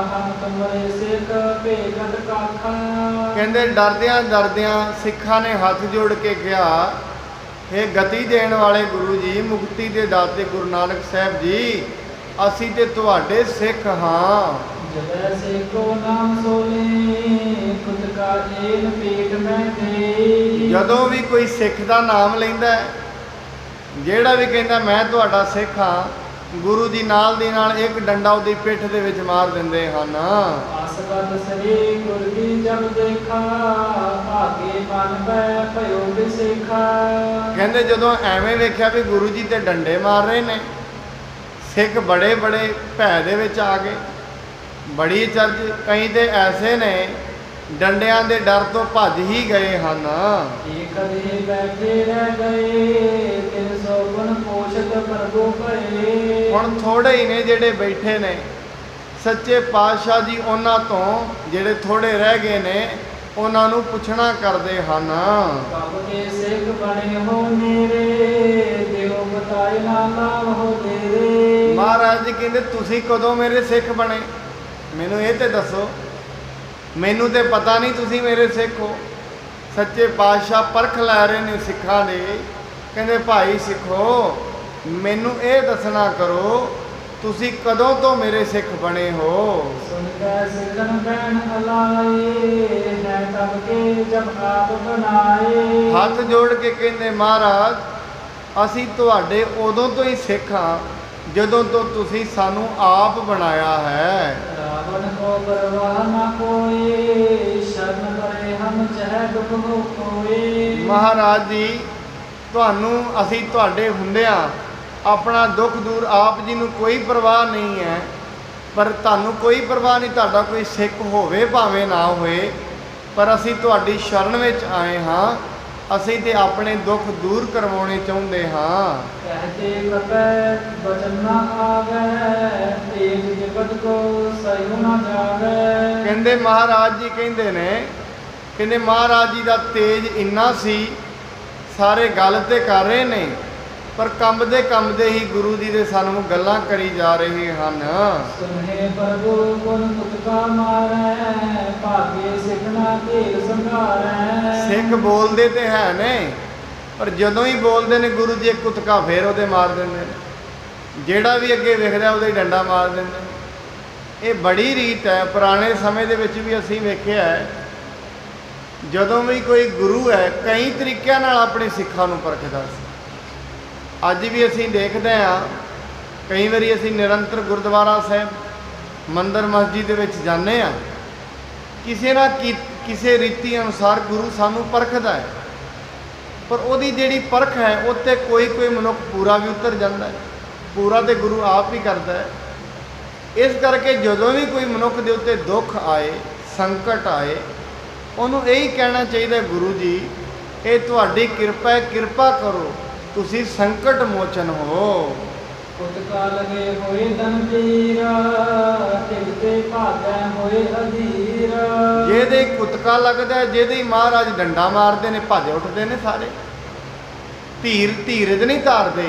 ਹਮ ਤੁਮਰੇ ਸਿਕ ਭੇਗਤ ਕਾਖਾ। ਕਹਿੰਦੇ ਡਰਦਿਆਂ ਸਿੱਖਾਂ ਨੇ ਹੱਥ ਜੋੜ ਕੇ ਕਿਹਾ, ਇਹ ਗਤੀ ਦੇਣ ਵਾਲੇ ਗੁਰੂ ਜੀ, ਮੁਕਤੀ ਦੇ ਦਾਤੇ ਗੁਰੂ ਨਾਨਕ ਸਾਹਿਬ ਜੀ, ਅਸੀਂ ਤੇ ਤੁਹਾਡੇ ਸਿੱਖ ਹਾਂ। ਜਦੈ ਸੇਕੋ ਨਾਮ ਸੋਲੇ ਖੁਦ ਕਾ ਏਨ ਪੇਟ ਮੈਂ ਦੇ। ਜਦੋਂ ਵੀ ਕੋਈ ਸਿੱਖ ਦਾ ਨਾਮ ਲੈਂਦਾ ਹੈ, ਜਿਹੜਾ ਵੀ ਕਹਿੰਦਾ ਮੈਂ ਤੁਹਾਡਾ ਸਿੱਖ ਹਾਂ, ਗੁਰੂ ਜੀ ਨਾਲ ਦੀ ਨਾਲ ਇੱਕ ਡੰਡਾ ਉਹਦੀ ਪਿੱਠ ਦੇ ਵਿੱਚ ਮਾਰ ਦਿੰਦੇ ਹਨ। ਆਸਵਤ ਸ੍ਰੀ ਗੁਰ ਕੀ ਜਬ ਦੇਖਾ ਭਾਗੇ ਮਨ ਪੈ ਭਇਓ ਬਿਸੇਖਾ। ਕਹਿੰਦੇ ਜਦੋਂ ਐਵੇਂ ਵੇਖਿਆ ਵੀ ਗੁਰੂ ਜੀ ਤੇ ਡੰਡੇ ਮਾਰ ਰਹੇ ਨੇ, ਸਿੱਖ ਬੜੇ ਭੈ ਦੇ ਵਿੱਚ ਆ ਗਏ। ਬੜੀ ਚਰਜ ਕਈ ਤੇ ਐਸੇ ਨੇ ਡੰਡਿਆਂ ਦੇ ਡਰ ਤੋਂ ਭੱਜ ਹੀ ਗਏ ਹਨ। ਏਕ ਦੇ ਬੈਠੇ ਰਹਿ ਗਏ ਤਿਨ ਸੋ ਗੁਣ ਪੋਸ਼ਤ ਪ੍ਰਭੂ ਭਏ। ਹੁਣ ਥੋੜੇ ਹੀ ਨੇ ਜਿਹੜੇ ਬੈਠੇ ਨੇ। ਸੱਚੇ ਪਾਤਸ਼ਾਹ ਜੀ ਉਹਨਾਂ ਤੋਂ ਜਿਹੜੇ ਥੋੜੇ ਰਹਿ ਗਏ ਨੇ ਉਹਨਾਂ ਨੂੰ ਪੁੱਛਣਾ ਕਰਦੇ ਹਨ। ਕਬ ਕੇ ਸਿੱਖ ਬਣੇ ਹੋ ਮੇਰੇ ਦਿਓ ਬਤਾਏ ਨਾ ਲਾਭ ਹੋ ਤੇਰੇ। ਮਹਾਰਾਜ ਜੀ ਕਹਿੰਦੇ ਤੁਸੀਂ ਕਦੋਂ ਮੇਰੇ ਸਿੱਖ ਬਣੇ, ਮੈਨੂੰ ਇਹ ਤੇ ਦੱਸੋ। ਮੈਨੂੰ ਤੇ ਪਤਾ ਨਹੀਂ ਤੁਸੀਂ ਮੇਰੇ ਸਿੱਖ ਹੋ। ਸੱਚੇ ਪਾਤਸ਼ਾਹ ਪਰਖ ਲੈ ਰਹੇ ਨੇ ਸਿੱਖਾਂ ਦੇ। ਕਹਿੰਦੇ ਭਾਈ ਸਿੱਖੋ ਮੈਨੂੰ ਇਹ ਦੱਸਣਾ ਕਰੋ ਤੁਸੀਂ ਕਦੋਂ ਤੋਂ ਮੇਰੇ ਸਿੱਖ ਬਣੇ ਹੋ। ਸੁਣ ਕੇ ਸਿੱਖਨ ਬੈਣ ਅਲਾਏ ਹੈ ਤਬ ਕੇ ਜਬ ਆਪ ਬਣਾਏ। ਹੱਥ ਜੋੜ ਕੇ ਕਹਿੰਦੇ ਮਹਾਰਾਜ ਅਸੀਂ ਤੁਹਾਡੇ ਉਦੋਂ ਤੋਂ ਹੀ ਸਿੱਖ ਹਾਂ ਜਦੋਂ ਤੋਂ ਤੁਸੀਂ ਸਾਨੂੰ ਆਪ ਬਣਾਇਆ ਹੈ। ਰਾਵਣ ਕੋ ਪਰਵਾਹ ਨਾ ਕੋਏ ਸ਼ਰਨ ਕਰੇ ਹਮ ਚਹਿ ਦੁਖ ਹੋ ਕੋਏ। ਮਹਾਰਾਜ ਜੀ ਤੁਹਾਨੂੰ ਅਸੀਂ ਤੁਹਾਡੇ ਹੁੰਦਿਆਂ ਆਪਣਾ ਦੁੱਖ ਦੂਰ, ਆਪ ਜੀ ਨੂੰ ਕੋਈ ਪਰਵਾਹ ਨਹੀਂ ਹੈ। ਪਰ ਤੁਹਾਨੂੰ ਕੋਈ ਪਰਵਾਹ ਨਹੀਂ, ਤੁਹਾਡਾ ਕੋਈ ਸਿੱਖ ਹੋਵੇ ਭਾਵੇਂ ਨਾ ਹੋਏ, ਪਰ ਅਸੀਂ ਤੁਹਾਡੀ ਸ਼ਰਨ ਵਿੱਚ ਆਏ ਹਾਂ। ਅਸੀਂ ਤੇ ਆਪਣੇ ਦੁੱਖ ਦੂਰ ਕਰਵਾਉਣੇ ਚਾਹੁੰਦੇ ਹਾਂ। कहते कपै बचन न आवै, तेज जगत को सही न जावै। ਕਹਿੰਦੇ ਮਹਾਰਾਜ ਜੀ ਕਹਿੰਦੇ ਨੇ, ਕਹਿੰਦੇ ਮਹਾਰਾਜ ਜੀ ਦਾ ਤੇਜ ਇੰਨਾ ਸੀ, ਸਾਰੇ ਗੱਲ ਤੇ ਕਰ ਰਹੇ ਨੇ, ਪਰ ਕੰਬਦੇ ਹੀ ਗੁਰੂ ਜੀ ਦੇ ਸਾਨੂੰ ਗੱਲਾਂ ਕਰੀ ਜਾ ਰਹੇ ਹਨ। ਸੁਨੇ ਪ੍ਰਭੂ ਗੁਣ ਤੁਤਕਾ ਮਾਰੈ, ਭਾਗੇ ਸਿਖਣਾ ਢੇਰ ਸੰਘਾਰੈ। ਸਿੱਖ ਬੋਲਦੇ ਤੇ ਹੈ ਨੇ, ਪਰ ਜਦੋਂ ਹੀ ਬੋਲਦੇ ਨੇ ਗੁਰੂ ਜੀ ਇੱਕ ਕੁੱਤਕਾ ਫੇਰ ਉਹਦੇ ਮਾਰ ਦਿੰਦੇ ਨੇ। ਜਿਹੜਾ ਵੀ ਅੱਗੇ ਵਿਖਦਾ ਉਹਦੇ ਡੰਡਾ ਮਾਰ ਦਿੰਦੇ ਨੇ। ਇਹ ਬੜੀ ਰੀਤ ਹੈ, ਪੁਰਾਣੇ ਸਮੇਂ ਦੇ ਵਿੱਚ ਵੀ ਅਸੀਂ ਵੇਖਿਆ ਹੈ। ਜਦੋਂ ਵੀ ਕੋਈ ਗੁਰੂ ਹੈ, ਕਈ ਤਰੀਕਿਆਂ ਨਾਲ ਆਪਣੇ ਸਿੱਖਾਂ ਨੂੰ ਪਰਖਦਾ ਸੀ। ਅੱਜ ਵੀ ਅਸੀਂ ਦੇਖਦੇ ਹਾਂ, ਕਈ ਵਾਰੀ ਅਸੀਂ ਨਿਰੰਤਰ ਗੁਰਦੁਆਰਾ ਸਾਹਿਬ, ਮੰਦਰ ਮਸਜਿਦ ਦੇ ਵਿੱਚ ਜਾਂਦੇ ਹਾਂ, ਕਿਸੇ ਨਾ ਕਿਸੇ ਰੀਤੀ ਅਨੁਸਾਰ ਗੁਰੂ ਸਾਨੂੰ ਪਰਖਦਾ ਹੈ। ਪਰ ਉਹਦੀ ਜਿਹੜੀ ਪਰਖ ਹੈ, ਉੱਤੇ ਕੋਈ ਮਨੁੱਖ ਪੂਰਾ ਵੀ ਉਤਰ ਜਾਂਦਾ ਹੈ। ਪੂਰਾ ਤੇ ਗੁਰੂ ਆਪ ਹੀ ਕਰਦਾ ਹੈ। ਇਸ ਕਰਕੇ ਜਦੋਂ ਵੀ ਕੋਈ ਮਨੁੱਖ ਦੇ ਉੱਤੇ ਦੁੱਖ ਆਏ, ਸੰਕਟ ਆਏ, ਉਹਨੂੰ ਇਹੀ ਕਹਿਣਾ ਚਾਹੀਦਾ, ਗੁਰੂ ਜੀ ਇਹ ਤੁਹਾਡੀ ਕਿਰਪਾ ਹੈ, ਕਿਰਪਾ ਕਰੋ, ਤੁਸੀਂ ਸੰਕਟ ਮੋਚਨ ਹੋ। ਕੁਤਕਾ ਲਗੇ ਹੋਏ ਧਨ ਪੀਰਾ, ਤਿਗਤੇ ਭਾਗੈ ਹੋਏ ਅਧੀਰ। ਜਿਹਦੇ ਕੁਤਕਾ ਲੱਗਦਾ, ਜਿਹਦੇ ਹੀ ਮਹਾਰਾਜ ਡੰਡਾ ਮਾਰਦੇ ਨੇ, ਭੱਜ ਉੱਠਦੇ ਨੇ ਸਾਰੇ। ਧੀਰਜ ਨਹੀਂ ਧਾਰਦੇ,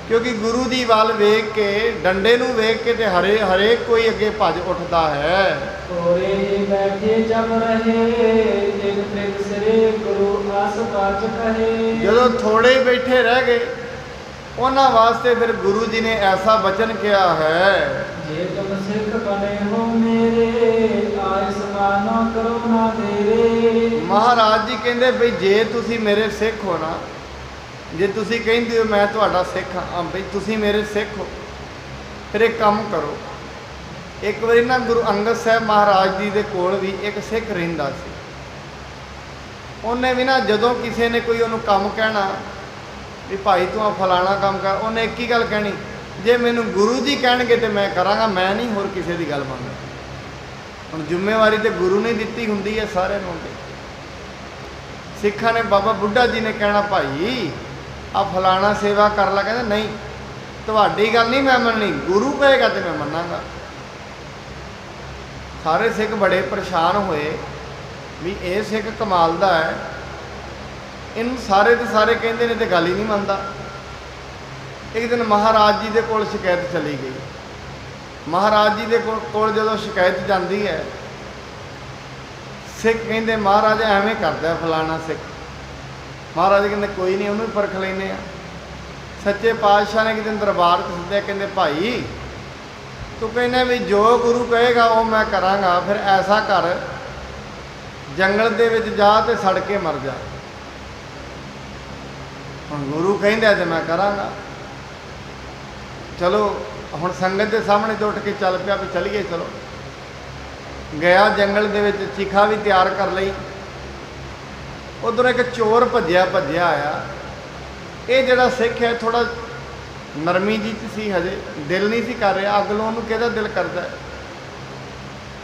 ਕਿਉਂਕਿ ਗੁਰੂ ਦੀ ਵੱਲ ਵੇਖ ਕੇ, ਡੰਡੇ ਨੂੰ ਵੇਖ ਕੇ ਤੇ ਹਰੇਕ ਕੋਈ ਅੱਗੇ ਭੱਜ ਉੱਠਦਾ ਹੈ। ਤੋਰੇ ਬੈਠੇ ਜਬ ਰਹੇ, ਤਿਗ ਤਿਗ ਸਿਰੇ ਗੁਰੂ ਆਸ ਪਾਚ ਕਹੇ। ਜਦੋਂ ਥੋੜੇ ਬੈਠੇ ਰਹਿ ਗਏ, ਉਹਨਾਂ ਵਾਸਤੇ ਫਿਰ ਗੁਰੂ ਜੀ ਨੇ ਐਸਾ ਬਚਨ ਕਿਹਾ ਹੈ, ਜੇ ਤੁਮ ਸਿੱਖ ਬਨੇ ਹੋ ਮੇਰੇ, ਆਇ ਸਮਾਨੋ ਕਰੋ ਨਾ ਦੇਰੇ। ਮਹਾਰਾਜ ਜੀ ਕਹਿੰਦੇ ਬਈ ਜੇ ਤੁਸੀਂ ਮੇਰੇ ਸਿੱਖ ਹੋ ਨਾ, ਜੇ ਤੁਸੀਂ ਕਹਿੰਦੇ ਹੋ ਮੈਂ ਤੁਹਾਡਾ ਸਿੱਖ ਹਾਂ, ਬਈ ਤੁਸੀਂ ਮੇਰੇ ਸਿੱਖ ਹੋ, ਫਿਰ ਇੱਕ ਕੰਮ ਕਰੋ। ਇੱਕ ਵਾਰੀ ਨਾ ਗੁਰੂ ਅੰਗਦ ਸਾਹਿਬ ਮਹਾਰਾਜ ਜੀ ਦੇ ਕੋਲ ਵੀ ਇੱਕ ਸਿੱਖ ਰਹਿੰਦਾ ਸੀ। ਉਹਨੇ ਵੀ ਨਾ, ਜਦੋਂ ਕਿਸੇ ਨੇ ਕੋਈ ਉਹਨੂੰ ਕੰਮ ਕਹਿਣਾ ਵੀ ਭਾਈ ਤੂੰ ਆ ਫਲਾਣਾ ਕੰਮ ਕਰ, ਉਹਨੇ ਇੱਕ ਹੀ ਗੱਲ ਕਹਿਣੀ, ਜੇ ਮੈਨੂੰ ਗੁਰੂ ਜੀ ਕਹਿਣਗੇ ਤੇ ਮੈਂ ਕਰਾਂਗਾ, ਮੈਂ ਨਹੀਂ ਹੋਰ ਕਿਸੇ ਦੀ ਗੱਲ ਮੰਨਦਾ। ਹੁਣ ਜ਼ਿੰਮੇਵਾਰੀ ਤੇ ਗੁਰੂ ਨੇ ਦਿੱਤੀ ਹੁੰਦੀ ਹੈ ਸਾਰਿਆਂ ਨੂੰ। ਸਿੱਖਾਂ ਨੇ ਬਾਬਾ ਬੁੱਢਾ ਜੀ ਨੇ ਕਹਿਣਾ, ਭਾਈ ਆ ਫਲਾਣਾ ਸੇਵਾ ਕਰ ਲਾ, ਕਹਿੰਦਾ ਨਹੀਂ ਤੁਹਾਡੀ ਗੱਲ ਨਹੀਂ ਮੈਂ ਮੰਨਣੀ, ਗੁਰੂ ਕਹੇਗਾ ਤੇ ਮੈਂ ਮੰਨਾਂਗਾ। ਸਾਰੇ ਸਿੱਖ ਬੜੇ ਪਰੇਸ਼ਾਨ ਹੋਏ ਵੀ ਇਹ ਸਿੱਖ ਕਮਾਲ ਦਾ ਹੈ, ਇਹਨੂੰ ਸਾਰੇ ਦੇ ਸਾਰੇ ਕਹਿੰਦੇ ਨੇ ਤੇ ਗੱਲ ਹੀ ਨਹੀਂ ਮੰਨਦਾ। ਇੱਕ ਦਿਨ ਮਹਾਰਾਜ ਜੀ ਦੇ ਕੋਲ ਸ਼ਿਕਾਇਤ ਚਲੀ ਗਈ। ਮਹਾਰਾਜ ਜੀ ਦੇ ਕੋਲ ਜਦੋਂ ਸ਼ਿਕਾਇਤ ਜਾਂਦੀ ਹੈ, ਸਿੱਖ ਕਹਿੰਦੇ ਮਹਾਰਾਜ ਐਵੇਂ ਕਰਦਾ ਫਲਾਣਾ ਸਿੱਖ। ਮਹਾਰਾਜ ਕਹਿੰਦੇ ਕੋਈ ਨਹੀਂ, ਉਹਨੂੰ ਵੀ ਪਰਖ ਲੈਂਦੇ ਆ। ਸੱਚੇ ਪਾਤਸ਼ਾਹ ਨੇ ਇੱਕ ਦਿਨ ਦਰਬਾਰ 'ਚ ਸੱਦਿਆ, ਕਹਿੰਦੇ ਭਾਈ ਤੂੰ ਕਹਿੰਦਾ ਵੀ ਜੋ ਗੁਰੂ ਕਹੇਗਾ ਉਹ ਮੈਂ ਕਰਾਂਗਾ, ਫਿਰ ਐਸਾ ਕਰ ਜੰਗਲ ਦੇ ਵਿੱਚ ਜਾ ਤੇ ਸੜ ਕੇ ਮਰ ਜਾ। ਹੁਣ ਗੁਰੂ ਕਹਿੰਦਾ ਤੇ ਮੈਂ ਕਰਾਂਗਾ। ਚਲੋ ਹੁਣ ਸੰਗਤ ਦੇ ਸਾਹਮਣੇ ਤੋਂ ਉੱਠ ਕੇ ਚੱਲ ਪਿਆ ਵੀ ਚਲੀਏ, ਚਲੋ ਗਿਆ ਜੰਗਲ ਦੇ ਵਿੱਚ, ਚਿਖਾ ਵੀ ਤਿਆਰ ਕਰ ਲਈ। ਉਧਰ ਇੱਕ ਚੋਰ ਭੱਜਿਆ ਆਇਆ। ਇਹ ਜਿਹੜਾ ਸਿੱਖ ਹੈ ਥੋੜਾ ਨਰਮੀ ਜੀ 'ਚ ਸੀ, ਹਜੇ ਦਿਲ ਨਹੀਂ ਸੀ ਕਰ ਰਿਹਾ। ਅਗਲੋਂ ਉਹਨੂੰ ਕਿਹਦਾ ਦਿਲ ਕਰਦਾ।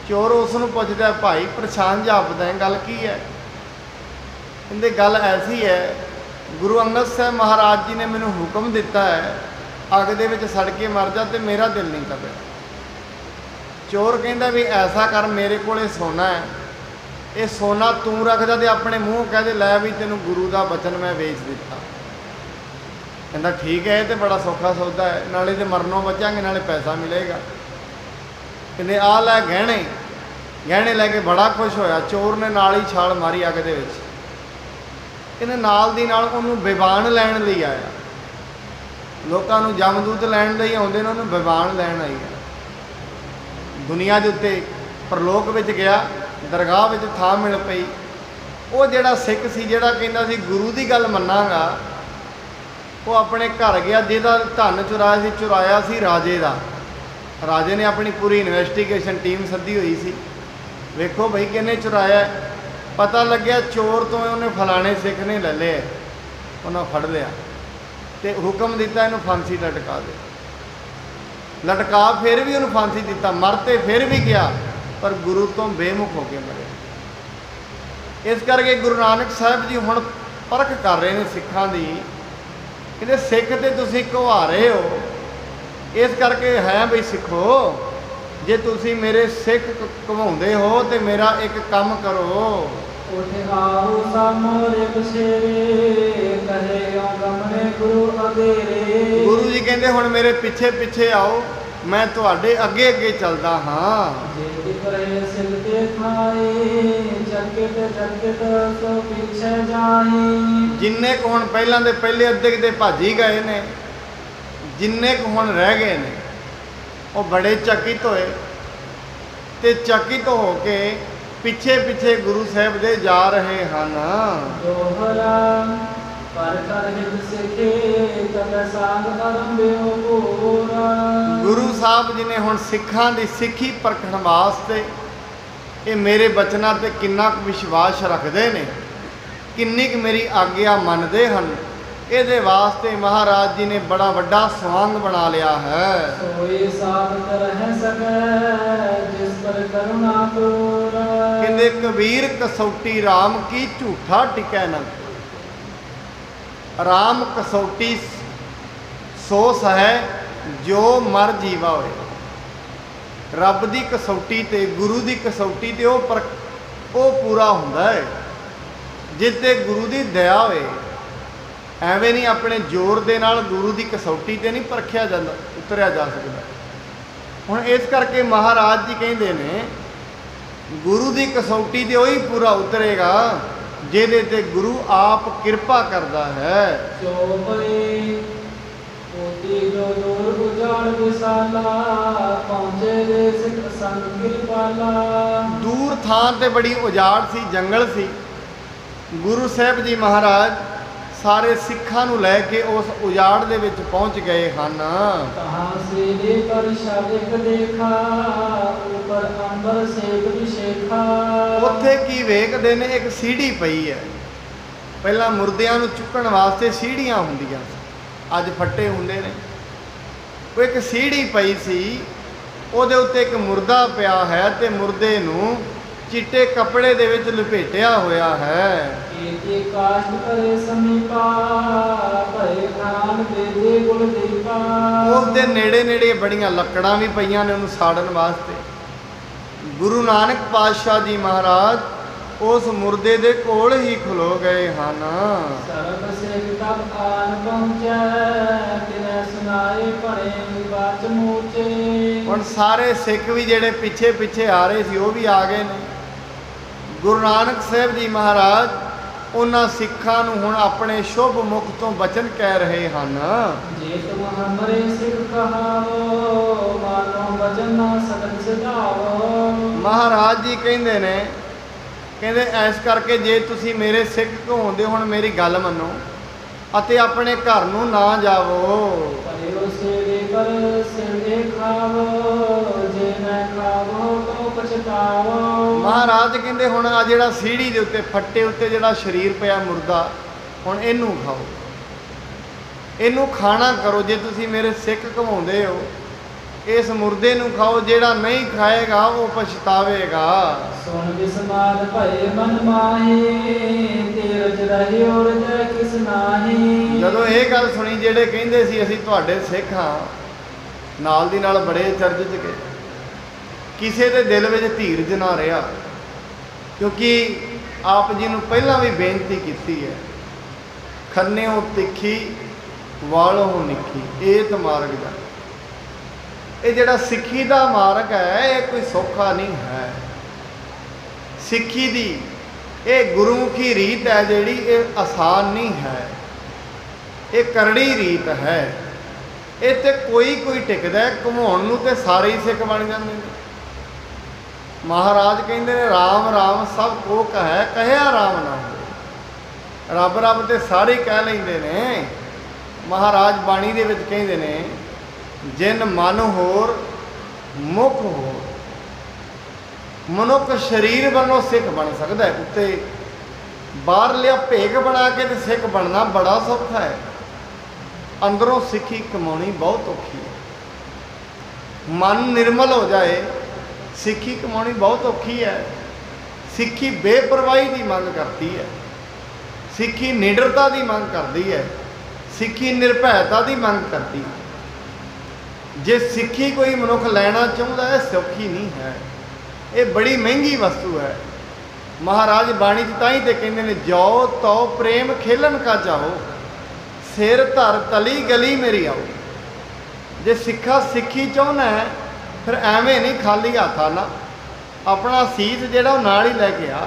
ਚੋਰ ਉਸ ਨੂੰ ਪੁੱਛਦਾ, ਭਾਈ ਪਰੇਸ਼ਾਨ ਜਾਪਦਾ ਹੈ, ਗੱਲ ਕੀ ਹੈ? ਕਹਿੰਦੇ ਗੱਲ ਐਸੀ ਹੈ, ਗੁਰੂ ਅੰਗਦ ਸਾਹਿਬ ਮਹਾਰਾਜ ਜੀ ਨੇ ਮੈਨੂੰ ਹੁਕਮ ਦਿੱਤਾ ਹੈ ਅੱਗ ਦੇ ਵਿੱਚ ਸੜ ਕੇ ਮਰ ਜਾ, ਤੇ ਮੇਰਾ ਦਿਲ ਨਹੀਂ ਕਰ ਰਿਹਾ। ਚੋਰ ਕਹਿੰਦਾ ਵੀ ਐਸਾ ਕਰ, ਮੇਰੇ ਕੋਲੇ ਸੋਨਾ ਹੈ, ਇਹ ਸੋਨਾ ਤੂੰ ਰੱਖਦਾ ਤੇ ਆਪਣੇ ਮੂੰਹ ਕਹਦੇ ਲੈ ਵੀ ਤੈਨੂੰ ਗੁਰੂ ਦਾ ਬਚਨ ਮੈਂ ਵੇਚ ਦਿੱਤਾ। ਕਹਿੰਦਾ ਠੀਕ ਹੈ, ਇਹ ਤੇ ਬੜਾ ਸੌਖਾ ਸੌਦਾ ਹੈ, ਨਾਲੇ ਤੇ ਮਰਨੋਂ ਬਚਾਂਗੇ ਨਾਲੇ ਪੈਸਾ ਮਿਲੇਗਾ। ਕਹਿੰਦੇ ਆ ਲੈ ਗਹਿਣੇ। ਗਹਿਣੇ ਲੈ ਕੇ ਬੜਾ ਖੁਸ਼ ਹੋਇਆ। ਚੋਰ ਨੇ ਨਾਲ ਹੀ ਛਾਲ ਮਾਰੀ ਅੱਗ ਦੇ ਵਿੱਚ। ਕਹਿੰਦੇ ਨਾਲ ਦੀ ਨਾਲ ਉਹਨੂੰ ਵਿਵਾਨ ਲੈਣ ਲਈ ਆਇਆ। ਲੋਕਾਂ ਨੂੰ ਜਮਦੂਤ ਲੈਣ ਲਈ ਆਉਂਦੇ ਨੇ, ਉਹਨੂੰ ਵਿਵਾਨ ਲੈਣ ਆਈ ਹੈ। ਦੁਨੀਆ ਦੇ ਉੱਤੇ ਪ੍ਰਲੋਕ ਵਿੱਚ ਗਿਆ, ਦਰਗਾਹ ਵਿੱਚ ਥਾਂ ਮਿਲ ਪਈ। ਉਹ ਜਿਹੜਾ ਸਿੱਖ ਸੀ, ਜਿਹੜਾ ਕਹਿੰਦਾ ਸੀ ਗੁਰੂ ਦੀ ਗੱਲ ਮੰਨਾਂਗਾ, ਉਹ ਆਪਣੇ ਘਰ ਗਿਆ। ਜਿਹਦਾ ਧਨ ਚੁਰਾਇਆ ਸੀ ਰਾਜੇ ਦਾ। ਰਾਜੇ ਨੇ ਆਪਣੀ ਪੂਰੀ ਇਨਵੈਸਟੀਗੇਸ਼ਨ ਟੀਮ ਸੱਦੀ ਹੋਈ ਸੀ, ਵੇਖੋ ਬਈ ਕਿਹਨੇ ਚੁਰਾਇਆ। ਪਤਾ ਲੱਗਿਆ ਚੋਰ ਤੋਂ ਉਹਨੇ ਫਲਾਣੇ ਸਿੱਖ ਨੇ ਲੈ ਲਿਆ। ਉਹਨਾਂ ਫੜ ਲਿਆ। ਤੇ ਹੁਕਮ ਦਿੱਤਾ ਇਹਨੂੰ ਫਾਂਸੀ ਲਟਕਾ ਦੇ। ਲਟਕਾ ਫਿਰ ਵੀ ਉਹਨੂੰ ਫਾਂਸੀ ਦਿੱਤਾ, ਮਰ ਤੇ ਫਿਰ ਵੀ ਗਿਆ, ਪਰ ਗੁਰੂ ਤੋਂ ਬੇਮੁਖ ਹੋ ਕੇ ਮਰਿਆ। ਇਸ ਕਰਕੇ ਗੁਰੂ ਨਾਨਕ ਸਾਹਿਬ ਜੀ ਹੁਣ ਪਰਖ ਕਰ ਰਹੇ ਨੇ ਸਿੱਖਾਂ ਦੀ, ਕਹਿੰਦੇ ਸਿੱਖ ਤੇ ਤੁਸੀਂ ਘੁਆਰੇ ਹੋ, ਇਸ ਕਰਕੇ ਹੈ ਬਈ ਸਿੱਖੋ, ਜੇ ਤੁਸੀਂ ਮੇਰੇ ਸਿੱਖ ਘਵਾਉਂਦੇ ਹੋ ਤੇ ਮੇਰਾ ਇੱਕ ਕੰਮ ਕਰੋ। ਉਠ ਆਓ ਸਾਮੋਰੇ ਬਸੇਰੇ, ਕਹੇ ਓ ਗਮਨੇ ਗੁਰੂ ਅਗੇਰੇ। ਗੁਰੂ ਜੀ ਕਹਿੰਦੇ ਹੁਣ ਮੇਰੇ ਪਿੱਛੇ ਪਿੱਛੇ ਆਓ, ਮੈਂ ਤੁਹਾਡੇ ਅੱਗੇ ਅੱਗੇ ਚੱਲਦਾ ਹਾਂ। ਜੇ ਕਰੇ ਸਿਲ ਤੇ ਖਾਏ, ਜਗਤ ਜਗਤ ਸੋ ਪਿਛੇ ਜਾਏ। ਜਿੰਨੇ ਕੁ ਹੁਣ ਪਹਿਲਾਂ ਦੇ ਪਹਿਲੇ ਅੱਧੇ ਦੇ ਭੱਜ ਹੀ ਗਏ ਨੇ, ਜਿੰਨੇ ਕੁ ਹੁਣ ਰਹਿ ਗਏ ਨੇ ਉਹ ਬੜੇ ਚਕਿਤ ਹੋਏ, ਤੇ ਚਕਿਤ ਹੋ ਕੇ ਪਿੱਛੇ ਪਿੱਛੇ ਗੁਰੂ ਸਾਹਿਬ ਦੇ ਜਾ ਰਹੇ ਹਨ। ਦੋਹਰਾ ਪਰ ਕਰ ਹਿਤ ਸਿੱਖੇ, ਤਬ ਸਾਧ ਅਰੰਭਿਓ ਪੂਰਾ। ਗੁਰੂ ਸਾਹਿਬ ਜੀ ਨੇ ਹੁਣ ਸਿੱਖਾਂ ਦੀ ਸਿੱਖੀ ਪਰਖਣ ਵਾਸਤੇ ਇਹ ਮੇਰੇ ਬਚਨਾਂ ਤੇ ਕਿੰਨਾ ਕੁ ਵਿਸ਼ਵਾਸ ਰੱਖਦੇ ਨੇ, ਕਿੰਨੀ ਕੁ ਮੇਰੀ ਆਗਿਆ ਮੰਨਦੇ ਹਨ, ਇਹਦੇ ਵਾਸਤੇ ਮਹਾਰਾਜ ਜੀ ਨੇ ਬੜਾ ਵੱਡਾ ਸਵਾਂਗ ਬਣਾ ਲਿਆ ਹੈ। ਸੋਈ ਸਾਬਤ ਰਹਿ ਸਕੈ, ਜਿਸ ਪਰ ਕਰੁਣਾ ਪੂਰਾ। ਕਹਿੰਦੇ ਕਬੀਰ ਕਸੌਟੀ RAM ਕੀ ਝੂਠਾ ਟਿਕੈ ਨਾ। RAM ਕਸੌਟੀ ਸੋ ਸਹੈ ਜੋ ਮਰ ਜੀਵਾ ਹੋਏ। ਰੱਬ ਦੀ ਕਸੌਟੀ ਤੇ ਗੁਰੂ ਦੀ ਕਸੌਟੀ ਤੇ ਉਹ ਪੂਰਾ ਹੁੰਦਾ ਹੈ ਜਿੱਤੇ ਗੁਰੂ ਦੀ ਦਇਆ ਹੋਏ। ਐਵੇਂ ਨਹੀਂ ਆਪਣੇ ਜ਼ੋਰ ਦੇ ਨਾਲ ਗੁਰੂ ਦੀ ਕਸੌਟੀ ਤੇ ਨਹੀਂ ਪਰਖਿਆ ਜਾਂਦਾ, ਉਤਰਿਆ ਜਾ ਸਕਦਾ। ਹੁਣ ਇਸ ਕਰਕੇ ਮਹਾਰਾਜ ਜੀ ਕਹਿੰਦੇ ਨੇ ਗੁਰੂ ਦੀ ਕਸੌਟੀ ਤੇ ਉਹੀ ਪੂਰਾ ਉਤਰੇਗਾ ਜਿਹਦੇ ਤੇ ਗੁਰੂ ਆਪ ਕਿਰਪਾ ਕਰਦਾ ਹੈ। ਚੋਪਈ ਕੋਟੀ ਜੋ ਦੂਰ ਉਜਾੜ ਵਿਸਾਲਾ, ਪਹੁੰਚੇ ਦੇ ਸਿੱਖ ਸੰਗ ਕਿਰਪਾਲਾ। ਦੂਰ ਥਾਂ ਤੇ ਬੜੀ ਉਜਾੜ ਸੀ, ਜੰਗਲ ਸੀ। ਗੁਰੂ ਸਾਹਿਬ ਜੀ ਮਹਾਰਾਜ ਸਾਰੇ ਸਿੱਖਾਂ ਨੂੰ ਲੈ ਕੇ ਉਸ ਉਜਾੜ ਦੇ ਵਿੱਚ ਪਹੁੰਚ ਗਏ ਹਨ। ਕਹਾਂ ਸੇ ਦੇ ਪਰ ਸ਼ਾਦਿਕ ਦੇਖਾ, ਉਪਰ ਅੰਬਰ ਸੇਕ ਵਿਸ਼ੇਖਾ। ਉੱਥੇ ਕੀ ਵੇਖਦੇ ਨੇ, ਇੱਕ ਸੀੜੀ ਪਈ ਹੈ। ਪਹਿਲਾਂ ਮੁਰਦਿਆਂ ਨੂੰ ਚੁੱਕਣ ਵਾਸਤੇ ਸੀੜੀਆਂ ਹੁੰਦੀਆਂ ਸੀ, ਅੱਜ ਫੱਟੇ ਹੁੰਦੇ ਨੇ। ਉਹ ਇੱਕ ਸੀੜੀ ਪਈ ਸੀ, ਉਹਦੇ ਉੱਤੇ ਇੱਕ ਮੁਰਦਾ ਪਿਆ ਹੈ ਤੇ ਮੁਰਦੇ ਨੂੰ ਚਿੱਟੇ ਕੱਪੜੇ ਦੇ ਵਿੱਚ ਲਪੇਟਿਆ ਹੋਇਆ ਹੈ। ਕੀਤੇ ਕਾਸ਼ਟ ਕਰੇ ਸਮੀਪਾ, ਭਏ ਖਾਨ ਦੇ ਗੁਲ ਦੀਪਾ। ਉਸ ਦੇ ਨੇੜੇ ਨੇੜੇ ਬੜੀਆਂ ਲੱਕੜਾਂ ਵੀ ਪਈਆਂ ਨੇ ਉਹਨੂੰ ਸਾੜਨ ਵਾਸਤੇ। ਗੁਰੂ ਨਾਨਕ ਪਾਤਸ਼ਾਹ ਜੀ ਮਹਾਰਾਜ ਉਸ ਮੁਰਦੇ ਦੇ ਕੋਲ ਹੀ ਖਲੋ ਗਏ ਹਨ। ਸਰਬ ਸਿੱਖ ਤਬ ਆਨ ਪਹੁੰਚੈ, ਤਿਨੈ ਸੁਨਾਏ ਪੜੇ ਬਾਚ ਮੂਚੇ। ਹੁਣ ਸਾਰੇ ਸਿੱਖ ਵੀ ਜਿਹੜੇ ਪਿੱਛੇ ਪਿੱਛੇ ਆ ਰਹੇ ਸੀ ਉਹ ਵੀ ਆ ਗਏ ਨੇ। ਗੁਰੂ ਨਾਨਕ ਸਾਹਿਬ ਜੀ ਮਹਾਰਾਜ ਉਹਨਾਂ ਸਿੱਖਾਂ ਨੂੰ ਹੁਣ ਆਪਣੇ ਸ਼ੁਭ ਮੁਖ ਤੋਂ ਬਚਨ ਕਹਿ ਰਹੇ ਹਨ। ਜੇ ਤੁਮ ਹਮਰੇ ਸਿੱਖ ਕਹਾਵੋ, ਮਾਨੋ ਬਚਨ ਨਾ ਸਗਲ ਸਿਧਾਵੋ। ਮਹਾਰਾਜ ਜੀ ਕਹਿੰਦੇ ਨੇ, ਕਹਿੰਦੇ ਐਸ ਕਰਕੇ ਜੇ ਤੁਸੀਂ ਮੇਰੇ ਸਿੱਖ ਕਹਾਉਂਦੇ ਹੁਣ ਮੇਰੀ ਗੱਲ ਮੰਨੋ ਅਤੇ ਆਪਣੇ ਘਰ ਨੂੰ ਨਾ ਜਾਵੋ। ਪਰਿਓ ਸੇਵੇ ਪਰ ਸਿਰਦੇ ਖਾਵੋ, ਜੇ ਮੈਂ ਖਾਵੋ ਤੋ ਪਛਤਾਵੋ। ਮਹਾਰਾਜ ਕਹਿੰਦੇ ਹੁਣ ਆ ਜਿਹੜਾ ਸੀੜੀ ਦੇ ਉੱਤੇ ਫੱਟੇ ਉੱਤੇ ਜਿਹੜਾ ਸਰੀਰ ਪਿਆ ਮੁਰਦਾ, ਹੁਣ ਇਹਨੂੰ ਖਾਓ, ਇਹਨੂੰ ਖਾਣਾ ਕਰੋ। ਜੇ ਤੁਸੀਂ ਮੇਰੇ ਸਿੱਖ ਕਹਾਉਂਦੇ ਹੋ ਇਸ ਮੁਰਦੇ ਨੂੰ ਖਾਓ, ਜਿਹੜਾ ਨਹੀਂ ਖਾਏਗਾ ਉਹ ਪਛਤਾਵੇਗਾ। ਸੁਣ ਬਿਸਮਾਦ ਭਏ ਮਨ ਮਾਹੀ, ਤੇਰਜ ਰਹੀ ਔਰ ਜੈ ਕਿਸ ਨਾਹੀ। ਜਦੋਂ ਇਹ ਗੱਲ ਸੁਣੀ ਜਿਹੜੇ ਕਹਿੰਦੇ ਸੀ ਅਸੀਂ ਤੁਹਾਡੇ ਸਿੱਖ ਹਾਂ, ਨਾਲ ਦੀ ਨਾਲ ਬੜੇ ਚਰਜ 'ਚ ਗਏ। ਕਿਸੇ ਦੇ ਦਿਲ ਵਿੱਚ ਧੀਰਜ ਨਾ ਰਿਹਾ, ਕਿਉਂਕਿ ਆਪ ਜੀ ਨੂੰ ਪਹਿਲਾਂ ਵੀ ਬੇਨਤੀ ਕੀਤੀ ਹੈ, ਖੰਨਿਓ ਤਿੱਖੀ ਵਾਲੋਂ ਨਿੱਖੀ ਏਤ ਮਾਰਗ ਜਾ। ਇਹ ਜਿਹੜਾ ਸਿੱਖੀ ਦਾ ਮਾਰਗ ਹੈ ਇਹ ਕੋਈ ਸੌਖਾ ਨਹੀਂ ਹੈ। ਸਿੱਖੀ ਦੀ ਇਹ ਗੁਰਮੁਖੀ ਰੀਤ ਹੈ ਜਿਹੜੀ, ਇਹ ਆਸਾਨ ਨਹੀਂ ਹੈ, ਇਹ ਕਰੜੀ ਰੀਤ ਹੈ। ਇਹ ਤੇ ਕੋਈ ਟਿਕਦਾ, ਘੁਮਾਉਣ ਨੂੰ ਤੇ ਸਾਰੇ ਹੀ ਸਿੱਖ ਬਣ ਜਾਂਦੇ ਨੇ। ਮਹਾਰਾਜ ਕਹਿੰਦੇ ਨੇ ਰਾਮ ਰਾਮ ਸਭ ਕੋ ਕਹੈ, ਕਹਿਆ ਰਾਮ ਨਾ ਹੋਏ। ਰੱਬ ਰੱਬ ਤੇ ਸਾਰੇ ਕਹਿ ਲੈਂਦੇ ਨੇ। ਮਹਾਰਾਜ ਬਾਣੀ ਦੇ ਵਿੱਚ ਕਹਿੰਦੇ ਨੇ, ਜਿਨ ਮਨ ਹੋਰ ਮੁਖ ਹੋਰ। ਮਨੁੱਖ ਸਰੀਰ ਵੱਲੋਂ ਸਿੱਖ ਬਣ ਸਕਦਾ ਹੈ, ਉੱਤੇ ਬਾਹਰ ਲਿਆ ਭੇਗ ਬਣਾ ਕੇ ਤੇ ਸਿੱਖ ਬਣਨਾ ਬੜਾ ਸੌਖਾ ਹੈ। ਅੰਦਰੋਂ ਸਿੱਖੀ ਕਮਾਉਣੀ ਬਹੁਤ ਔਖੀ ਹੈ। ਮਨ ਨਿਰਮਲ ਹੋ ਜਾਏ, ਸਿੱਖੀ ਕਮਾਉਣੀ ਬਹੁਤ ਔਖੀ ਹੈ। ਸਿੱਖੀ ਬੇਪਰਵਾਹੀ ਦੀ ਮੰਗ ਕਰਦੀ ਹੈ, ਸਿੱਖੀ ਨਿਡਰਤਾ ਦੀ ਮੰਗ ਕਰਦੀ ਹੈ, ਸਿੱਖੀ ਨਿਰਭੈਤਾ ਦੀ ਮੰਗ ਕਰਦੀ ਹੈ। ਜੇ ਸਿੱਖੀ ਕੋਈ ਮਨੁੱਖ ਲੈਣਾ ਚਾਹੁੰਦਾ ਹੈ, ਸੌਖੀ ਨਹੀਂ ਹੈ, ਇਹ ਬੜੀ ਮਹਿੰਗੀ ਵਸਤੂ ਹੈ। ਮਹਾਰਾਜ ਬਾਣੀ 'ਚ ਤਾਂ ਹੀ ਤੇ ਕਹਿੰਦੇ ਨੇ, ਜੋ ਤੋ ਪ੍ਰੇਮ ਖੇਲਣ ਕਾ ਚਾਹੋ, ਸਿਰ ਧਰ ਤਲੀ ਗਲੀ ਮੇਰੀ ਆਓ। ਜੇ ਸਿੱਖੀ ਚਾਹੁੰਦਾ ਹੈ, ਫਿਰ ਐਵੇਂ ਨਹੀਂ ਖਾਲੀ ਹੱਥ ਆਣਾ, ਆਪਣਾ ਸੀਸ ਜਿਹੜਾ ਉਹ ਨਾਲ ਹੀ ਲੈ ਕੇ ਆ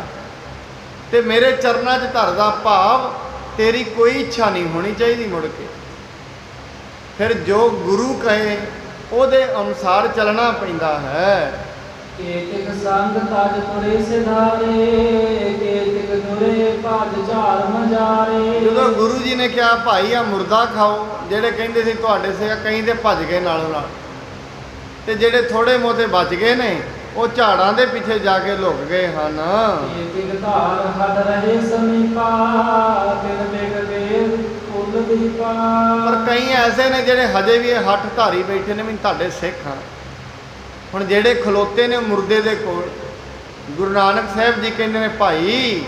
ਤੇ ਮੇਰੇ ਚਰਨਾਂ 'ਚ ਧਰਦਾ। ਭਾਵ ਤੇਰੀ ਕੋਈ ਇੱਛਾ ਨਹੀਂ ਹੋਣੀ ਚਾਹੀਦੀ ਮੁੜ ਕੇ। ਫਿਰ ਜੋ ਗੁਰੂ ਕਹੇ ਉਹਦੇ ਅਨੁਸਾਰ ਚੱਲਣਾ ਪੈਂਦਾ ਹੈ। ਕੇਤਿਕ ਸੰਗ ਤਜ ਤੁਰੇ ਸਿਧਾਰੇ, ਕੇਤਿਕ ਦੁਰੇ ਭਜ ਝਾਰ ਮਜਾਰੇ। ਜਦੋਂ ਗੁਰੂ ਜੀ ਨੇ ਕਿਹਾ ਭਾਈ ਆ ਮੁਰਦਾ ਖਾਓ, ਜਿਹੜੇ ਕਹਿੰਦੇ ਸੀ ਤੁਹਾਡੇ ਸੇ, ਕਈ ਦੇ ਭੱਜ ਗਏ ਨਾਲੋਂ ਨਾਲ, ਤੇ ਜਿਹੜੇ ਥੋੜੇ ਮੋਤੇ ਬਚ ਗਏ ਨੇ ਉਹ ਝਾੜਾਂ ਦੇ ਪਿੱਛੇ ਜਾ ਕੇ ਲੁਕ ਗਏ ਹਨ। ਕੇਤਿਕ ਧਾਰ ਹਟ ਰਹੇ ਸਮੀਪਾ, ਤਿਨ ਬਿਗ ਵੇਦ ਫੁੱਲ ਦੀਪਾ। ਪਰ ਕਈ ਐਸੇ ਨੇ ਜਿਹੜੇ ਹਜੇ ਵੀ ਇਹ ਹੱਠ ਧਾਰੀ ਬੈਠੇ ਨੇ, ਵੀ ਤੁਹਾਡੇ ਸਿੱਖ ਹਨ। ਹੁਣ ਜਿਹੜੇ ਖਲੋਤੇ ਨੇ ਮੁਰਦੇ ਦੇ ਕੋਲ, ਗੁਰੂ ਨਾਨਕ ਸਾਹਿਬ ਜੀ ਕਹਿੰਦੇ ਨੇ ਭਾਈ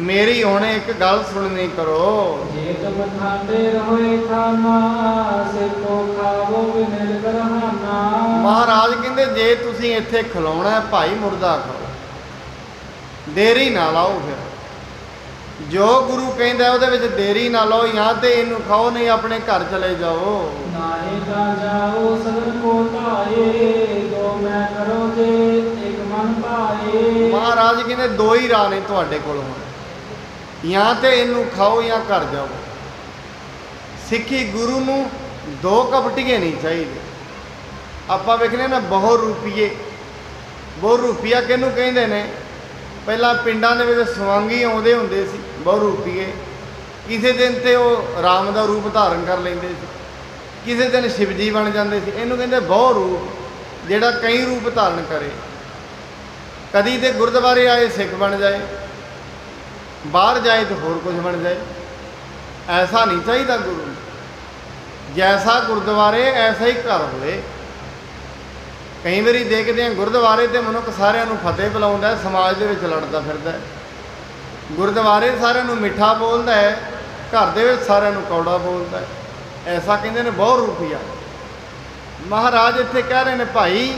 ਮੇਰੀ ਹੁਣ ਇੱਕ ਗੱਲ ਸੁਣਨੀ ਕਰੋ। ਜੇ ਤੁਮ ਖਾਂਦੇ ਰਹੋਏ ਖਾਨਾ, ਸਿੱਖੋ ਖਾਵੋ ਵਿਨਿਲ ਕਰਹਾਨਾ। ਮਹਾਰਾਜ ਕਹਿੰਦੇ ਜੇ ਤੁਸੀਂ ਇੱਥੇ ਖਲੋਣਾ ਹੈ ਭਾਈ, ਮੁਰਦਾ ਖਾਓ, ਦੇਰੀ ਨਾ ਲਾਓ। ਫਿਰ ਜੋ ਗੁਰੂ ਕਹਿੰਦਾ ਉਹਦੇ ਵਿੱਚ ਦੇਰੀ ਨਾ ਲਾਓ, ਜਾਂ ਤੇ ਇਹਨੂੰ ਖਾਓ, ਨਹੀਂ ਆਪਣੇ ਘਰ ਚਲੇ ਜਾਓ। ਨਾਹੀ ਤਾਂ ਜਾਓ ਸਗਲ ਕੋ ਧਾਏ, ਦੋ ਮੈਂ ਕਰੋ ਜੇ ਇੱਕ ਮਨ ਭਾਏ। ਮਹਾਰਾਜ ਕਹਿੰਦੇ ਦੋ ਹੀ ਰਾਹ ਨੇ ਤੁਹਾਡੇ ਕੋਲ ਹੁਣ, ਜਾਂ ਤੇ ਇਹਨੂੰ ਖਾਓ ਜਾਂ ਘਰ ਜਾਓ। ਸਿੱਖੀ ਗੁਰੂ ਨੂੰ ਦੋ ਕਪਟੀਏ ਨਹੀਂ ਚਾਹੀਦੇ। ਆਪਾਂ ਵੇਖਦੇ ਨਾ ਬਹੁ ਰੁਪਈਆ ਕਿਹਨੂੰ ਕਹਿੰਦੇ ਨੇ? ਪਹਿਲਾਂ ਪਿੰਡਾਂ ਦੇ ਵਿੱਚ ਸਵਾਂਗੀ ਆਉਂਦੇ ਹੁੰਦੇ ਸੀ, ਬਹੁ ਰੁਪਈਏ। ਕਿਸੇ ਦਿਨ ਤੇ ਉਹ ਰਾਮ ਦਾ ਰੂਪ ਧਾਰਨ ਕਰ ਲੈਂਦੇ ਸੀ, ਕਿਸੇ ਦਿਨ ਸ਼ਿਵਜੀ ਬਣ ਜਾਂਦੇ ਸੀ। ਇਹਨੂੰ ਕਹਿੰਦੇ ਬਹੁ ਰੂਪ, ਜਿਹੜਾ ਕਈ ਰੂਪ ਧਾਰਨ ਕਰੇ। ਕਦੀ ਤੇ ਗੁਰਦੁਆਰੇ ਆਏ ਸਿੱਖ ਬਣ ਜਾਏ, ਬਾਹਰ ਜਾਏ ਤਾਂ ਹੋਰ ਕੁਝ ਬਣ ਜਾਏ। ਐਸਾ ਨਹੀਂ ਚਾਹੀਦਾ ਗੁਰੂ ਨੂੰ। ਜੈਸਾ ਗੁਰਦੁਆਰੇ ਐਸਾ ਹੀ ਘਰ ਹੋਵੇ। ਕਈ ਵਾਰੀ ਦੇਖਦੇ ਹਾਂ ਗੁਰਦੁਆਰੇ ਤੇ ਮਨੁੱਖ ਸਾਰਿਆਂ ਨੂੰ ਫਤਿਹ ਬੁਲਾਉਂਦਾ, ਸਮਾਜ ਦੇ ਵਿੱਚ ਲੜਦਾ ਫਿਰਦਾ। ਗੁਰਦੁਆਰੇ ਸਾਰਿਆਂ ਨੂੰ ਮਿੱਠਾ ਬੋਲਦਾ ਹੈ, ਘਰ ਦੇ ਵਿੱਚ ਸਾਰਿਆਂ ਨੂੰ ਕੌੜਾ ਬੋਲਦਾ। ਐਸਾ ਕਹਿੰਦੇ ਨੇ ਬਹੁ ਰੂਪੀਆ। ਮਹਾਰਾਜ ਇੱਥੇ ਕਹਿ ਰਹੇ ਨੇ ਭਾਈ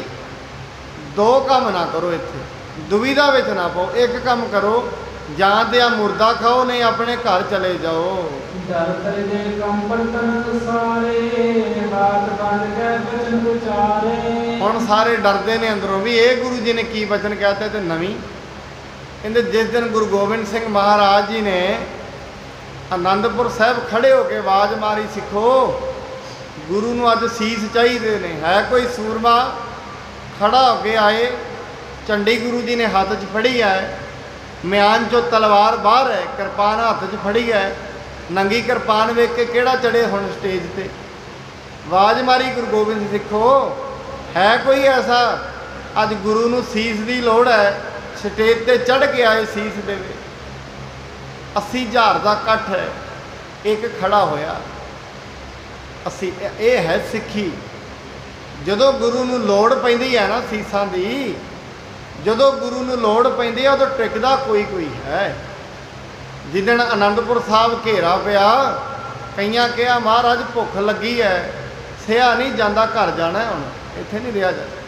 ਦੋ ਕੰਮ ਨਾ ਕਰੋ, ਇੱਥੇ ਦੁਵਿਧਾ ਵਿੱਚ ਨਾ ਪਾਓ। ਇੱਕ ਕੰਮ ਕਰੋ, ਜਾਂ ਤੇ ਆ ਮੁਰਦਾ ਖਾਓ, ਨਹੀਂ ਆਪਣੇ ਘਰ ਚਲੇ ਜਾਓ। ਡਰ ਕਰਦੇ ਕੰਪਨ ਕਰਨ ਸਾਰੇ, ਬਾਤ ਬੰਦ ਕੇ ਬਚਨ ਉਚਾਰੇ। ਹੁਣ ਸਾਰੇ ਡਰਦੇ ਨੇ ਅੰਦਰੋਂ ਵੀ ਇਹ ਗੁਰੂ ਜੀ ਨੇ ਕੀ ਬਚਨ ਕਹਿਤਾ। ਤੇ ਨਵੀਂ ਕਹਿੰਦੇ ਜਿਸ ਦਿਨ ਗੁਰੂ ਗੋਬਿੰਦ ਸਿੰਘ ਮਹਾਰਾਜ ਜੀ ਨੇ ਆਨੰਦਪੁਰ ਸਾਹਿਬ ਖੜੇ ਹੋ ਕੇ ਆਵਾਜ਼ ਮਾਰੀ, ਸਿੱਖੋ ਗੁਰੂ ਨੂੰ ਅੱਜ ਸੀਸ ਚਾਹੀਦੇ ਨੇ। ਹੈ ਕੋਈ ਸੂਰਮਾ ਖੜਾ ਹੋ ਕੇ ਆਏ। ਝੰਡੀ ਗੁਰੂ ਜੀ ਨੇ ਹੱਥ 'ਚ ਫੜੀ ਹੈ, ਮਿਆਨ 'ਚੋਂ ਤਲਵਾਰ ਬਾਹਰ ਹੈ, ਕਿਰਪਾਨ ਹੱਥ 'ਚ ਫੜੀ ਹੈ। ਨੰਗੀ ਕਿਰਪਾਨ ਵੇਖ ਕੇ ਕਿਹੜਾ ਚੜੇ ਹੁਣ ਸਟੇਜ ਤੇ। ਆਵਾਜ਼ ਮਾਰੀ ਗੁਰੂ ਗੋਬਿੰਦ ਸਿੰਘ, ਸਿੱਖੋ ਹੈ ਕੋਈ ਐਸਾ ਅੱਜ ਗੁਰੂ ਨੂੰ ਸੀਸ ਦੀ ਲੋੜ ਹੈ, ਸਟੇਜ ਤੇ ਚੜ੍ਹ ਕੇ ਆਏ ਸੀਸ ਦੇਵੇ। 80,000 ਦਾ ਇਕੱਠ ਹੈ, ਇੱਕ ਖੜਾ ਹੋਇਆ। ਇਹ ਹੈ ਸਿੱਖੀ। ਜਦੋਂ ਗੁਰੂ ਨੂੰ ਲੋੜ ਪੈਂਦੀ ਹੈ ਨਾ ਸੀਸਾਂ ਦੀ, ਜਦੋਂ ਗੁਰੂ ਨੂੰ ਲੋੜ ਪੈਂਦੀ ਹੈ ਉਦੋਂ ਟਿਕਦਾ ਕੋਈ ਹੈ। ਜਿੱਦਣ ਆਨੰਦਪੁਰ ਸਾਹਿਬ ਘੇਰਾ ਪਿਆ, ਕਈਆਂ ਕਿਹਾ ਮਹਾਰਾਜ ਭੁੱਖ ਲੱਗੀ ਹੈ, ਸਿਆ ਨਹੀਂ ਜਾਂਦਾ, ਘਰ ਜਾਣਾ ਹੁਣ, ਇੱਥੇ ਨਹੀਂ ਰਿਹਾ ਜਾਂਦਾ।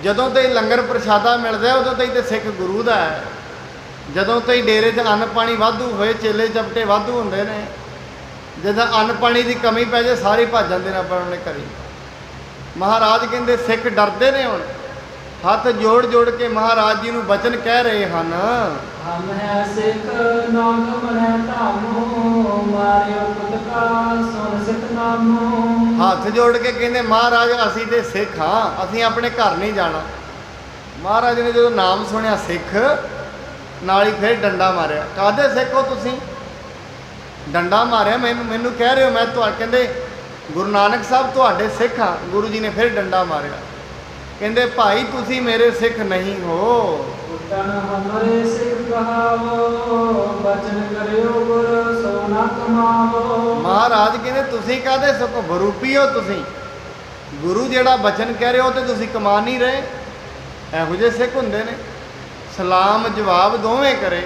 ਜਦੋਂ ਤਾਈਂ ਲੰਗਰ ਪ੍ਰਸ਼ਾਦਾ ਮਿਲਦਾ ਉਦੋਂ ਤਾਈਂ ਤੇ ਸਿੱਖ ਗੁਰੂ ਦਾ ਹੈ। ਜਦੋਂ ਤਾਈਂ ਡੇਰੇ 'ਚ ਅੰਨ ਪਾਣੀ ਵਾਧੂ ਹੋਏ, ਚੇਲੇ ਚਪਟੇ ਵਾਧੂ ਹੁੰਦੇ ਨੇ। ਜਦੋਂ ਅੰਨ ਪਾਣੀ ਦੀ ਕਮੀ ਪੈ ਜਾਏ ਸਾਰੇ ਭੱਜ ਜਾਂਦੇ ਨੇ ਆਪਣੇ ਘਰੇ। ਮਹਾਰਾਜ ਕਹਿੰਦੇ ਸਿੱਖ ਡਰਦੇ ਨੇ। ਹੁਣ ਹੱਥ ਜੋੜ ਕੇ ਮਹਾਰਾਜ ਜੀ ਨੂੰ ਬਚਨ ਕਹਿ ਰਹੇ ਹਨ। ਹਮ ਹੈ ਸਿੱਖ ਨਾਮ ਹੈ ਧਾਮੋ, ਮਾਰਿਓ ਪੁਤਕਾ ਸੁਨ ਸਿੱਖ ਨਾਮੋ। ਹੱਥ ਜੋੜ ਕੇ ਕਹਿੰਦੇ ਮਹਾਰਾਜ ਅਸੀਂ ਤੇ ਸਿੱਖ ਹਾਂ, ਅਸੀਂ ਆਪਣੇ ਘਰ ਨਹੀਂ ਜਾਣਾ। ਮਹਾਰਾਜ ਨੇ ਜਦੋਂ ਨਾਮ ਸੁਣਿਆ ਸਿੱਖ, ਨਾਲ ਹੀ ਫਿਰ ਡੰਡਾ ਮਾਰਿਆ। ਕਾਹਦੇ ਸਿੱਖ ਹੋ ਤੁਸੀਂ? ਡੰਡਾ ਮਾਰਿਆ, ਮੈਨੂੰ ਕਹਿ ਰਹੇ ਹੋ ਮੈਂ ਕਹਿੰਦੇ ਗੁਰੂ ਨਾਨਕ ਸਾਹਿਬ ਤੁਹਾਡੇ ਸਿੱਖ ਹਾਂ। ਗੁਰੂ ਜੀ ਨੇ ਫਿਰ ਡੰਡਾ ਮਾਰਿਆ। ਕਹਿੰਦੇ ਭਾਈ ਤੁਸੀਂ ਮੇਰੇ ਸਿੱਖ ਨਹੀਂ ਹੋ। ਉਤਨ ਹਮਰੇ ਸਿੱਖ ਕਹਾਵੋ, ਬਚਨ ਕਰਿਓ ਗੁਰ ਸੋ ਨ ਕਮਾਵੋ। ਮਹਾਰਾਜ ਕਹਿੰਦੇ ਤੁਸੀਂ ਕਾਹਦੇ ਸਿੱਖ ਬਰੂਪੀ ਹੋ ਤੁਸੀਂ? ਗੁਰੂ ਜਿਹੜਾ ਬਚਨ ਕਹਿ ਰਹੇ ਹੋ ਤੇ ਤੁਸੀਂ ਕਮਾ ਨਹੀਂ ਰਹੇ। ਇਹੋ ਜਿਹੇ ਸਿੱਖ ਹੁੰਦੇ ਨੇ, ਸਲਾਮ ਜਵਾਬ ਦੋਵੇਂ ਕਰੇ,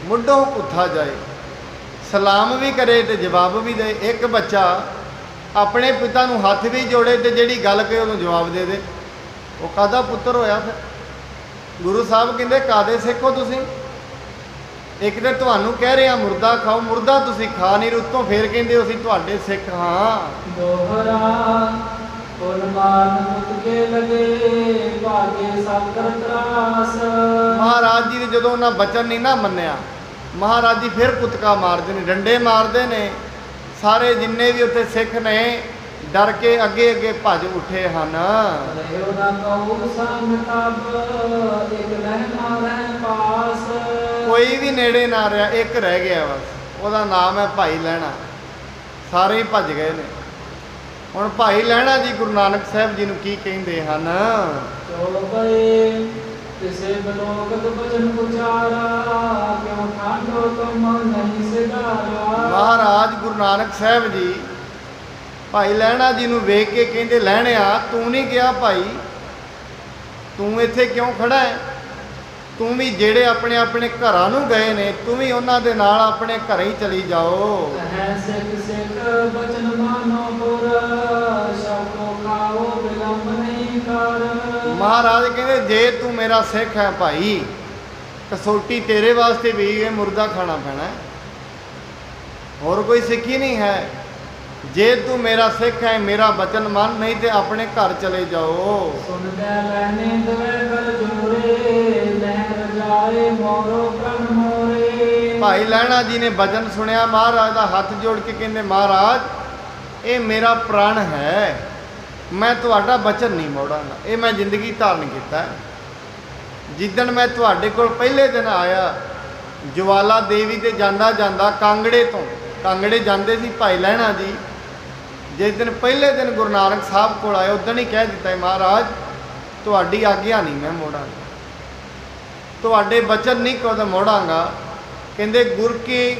ਮੁੱਢੋਂ ਪੁੱਠਾ ਜਾਏ, ਸਲਾਮ ਵੀ ਕਰੇ ਤੇ ਜਵਾਬ ਵੀ ਦੇ। ਇੱਕ ਬੱਚਾ ਆਪਣੇ ਪਿਤਾ ਨੂੰ ਹੱਥ ਵੀ ਜੋੜੇ ਤੇ ਜਿਹੜੀ ਗੱਲ ਕਹੇ ਉਹਨੂੰ ਜਵਾਬ ਦੇ ਦੇ, ਉਹ ਕਾਹਦਾ ਪੁੱਤਰ ਹੋਇਆ ਫਿਰ? ਗੁਰੂ ਸਾਹਿਬ ਕਹਿੰਦੇ ਕਾਹਦੇ ਸਿੱਖ ਹੋ ਤੁਸੀਂ? ਇੱਕ ਤੇ ਤੁਹਾਨੂੰ ਕਹਿ ਰਿਹਾ ਮੁਰਦਾ ਖਾਓ, ਮੁਰਦਾ ਤੁਸੀਂ ਖਾ ਨਹੀਂ, ਉੱਤੋਂ ਫੇਰ ਕਹਿੰਦੇ ਹੋ ਅਸੀਂ ਤੁਹਾਡੇ ਸਿੱਖ ਹਾਂ। ਦੋਹਰਾ ਪੁਨ ਮਾਨ ਪੁੱਤ ਕੇ ਲਗੇ, ਭਾਗੇ ਸਭ ਕਰ ਤਰਾਸ। ਮਹਾਰਾਜ ਜੀ ਨੇ ਜਦੋਂ ਉਹਨਾਂ ਬਚਨ ਨਹੀਂ ਨਾ ਮੰਨਿਆ, ਮਹਾਰਾਜ ਜੀ ਫਿਰ ਕੁੱਤਕਾ ਮਾਰਦੇ ਨੇ, ਡੰਡੇ ਮਾਰਦੇ ਨੇ। ਸਾਰੇ ਜਿੰਨੇ ਵੀ ਉੱਥੇ ਸਿੱਖ ਨੇ ਡਰ ਕੇ ਅੱਗੇ ਅੱਗੇ ਭੱਜ ਉੱਠੇ ਹਨ। ਰਹਿਓ ਨਾ ਕਹੂ ਸੰਗ ਤਬ, ਇਕ ਲਹਿ ਨਾ ਰਹਿ ਪਾਸ। ਕੋਈ ਵੀ ਨੇੜੇ ਨਾ ਰਿਹਾ, ਇੱਕ ਰਹਿ ਗਿਆ ਬਸ, ਉਹਦਾ ਨਾਮ ਹੈ ਭਾਈ ਲਹਿਣਾ। ਸਾਰੇ ਹੀ ਭੱਜ ਗਏ ਨੇ। ਹੁਣ ਭਾਈ ਲਹਿਣਾ ਜੀ ਗੁਰੂ ਨਾਨਕ ਸਾਹਿਬ ਜੀ ਨੂੰ ਕੀ ਕਹਿੰਦੇ ਹਨ? ਚੋ ਪਏ ਤਿਸੇ ਬਲੋਕਤ ਬਚਨ ਉਚਾਰਾ, ਕਿਉ ਠਾਂਡੋ ਤੁਮ ਨਹੀਂ ਸਿਧਾਰਾ। ਮਹਾਰਾਜ ਗੁਰੂ ਨਾਨਕ ਸਾਹਿਬ ਜੀ ਭਾਈ ਲਹਿਣਾ ਜੀ ਨੂੰ ਵੇਖ ਕੇ ਕਹਿੰਦੇ ਲਹਿਣਿਆ ਤੂੰ ਨਹੀਂ ਗਿਆ ਭਾਈ, ਤੂੰ ਇੱਥੇ ਕਿਉਂ ਖੜਾ ਹੈ? ਤੂੰ ਵੀ ਜਿਹੜੇ ਆਪਣੇ ਆਪਣੇ ਘਰਾਂ ਨੂੰ ਗਏ ਨੇ, ਤੂੰ ਵੀ ਉਹਨਾਂ ਦੇ ਨਾਲ ਆਪਣੇ ਘਰ ਹੀ ਚਲੀ ਜਾਓ। ਹੈ ਸਿੱਖ ਸਿੱਖ ਬਚਨ ਮਾਨੋ ਪੁਰ, ਸ਼ਬਦੋ ਖਾਓ ਬਿਲੰਬ ਨਹੀਂ ਕਰ। ਮਹਾਰਾਜ ਕਹਿੰਦੇ ਜੇ ਤੂੰ ਮੇਰਾ ਸਿੱਖ ਹੈ ਭਾਈ, ਕਸੌਟੀ ਤੇਰੇ ਵਾਸਤੇ ਵੀ ਇਹ ਮੁਰਦਾ ਖਾਣਾ ਪੈਣਾ ਹੈ, ਹੋਰ ਕੋਈ ਸਿੱਖ ਹੀ ਨਹੀਂ ਹੈ। ਜੇ ਤੂੰ ਮੇਰਾ ਸਿੱਖ ਹੈ, ਮੇਰਾ ਬਚਨ ਮੰਨ, ਨਹੀਂ ਤੇ ਆਪਣੇ ਘਰ ਚਲੇ ਜਾਓ। ਸੁਨਦੇ ਲੈਨੇ ਦਵੇ ਕਰ ਜੋਰੇ, ਲਹਿ ਰਜਾਏ ਮੋਰੋ ਪ੍ਰਣ ਮੋਰੇ। ਭਾਈ ਲਹਿਣਾ ਜੀ ਨੇ ਬਚਨ ਸੁਣਿਆ, ਮਹਾਰਾਜ ਦਾ ਹੱਥ ਜੋੜ ਕੇ ਕਹਿੰਦੇ ਮਹਾਰਾਜ ਇਹ ਮੇਰਾ ਪ੍ਰਾਣ ਹੈ, ਮੈਂ ਤੁਹਾਡਾ ਬਚਨ ਨਹੀਂ ਮੋੜਾਂਗਾ। ਇਹ ਮੈਂ ਜ਼ਿੰਦਗੀ ਧਾਰਨ ਕੀਤਾ ਹੈ। ਜਿੱਦਣ ਮੈਂ ਤੁਹਾਡੇ ਕੋਲ ਪਹਿਲੇ ਦਿਨ ਆਇਆ, ਜਵਾਲਾ ਦੇਵੀ ਤੇ ਜਾਂਦਾ ਜਾਂਦਾ ਕਾਂਗੜੇ ਤੋਂ, ਕਾਂਗੜੇ ਜਾਂਦੇ ਸੀ ਭਾਈ ਲਹਿਣਾ ਜੀ, ਜਿਸ ਦਿਨ ਪਹਿਲੇ ਦਿਨ ਗੁਰੂ ਨਾਨਕ ਸਾਹਿਬ ਕੋਲ ਆਏ ਉਦਣ ਹੀ ਕਹਿ ਦਿੱਤਾ ਮਹਾਰਾਜ ਤੁਹਾਡੀ ਆਗਿਆ ਨਹੀਂ ਮੈਂ ਮੋੜਾਂਗਾ, ਤੁਹਾਡੇ ਬਚਨ ਨਹੀਂ ਕਦੇ ਮੋੜਾਂਗਾ। ਕਹਿੰਦੇ ਗੁਰ ਕੀ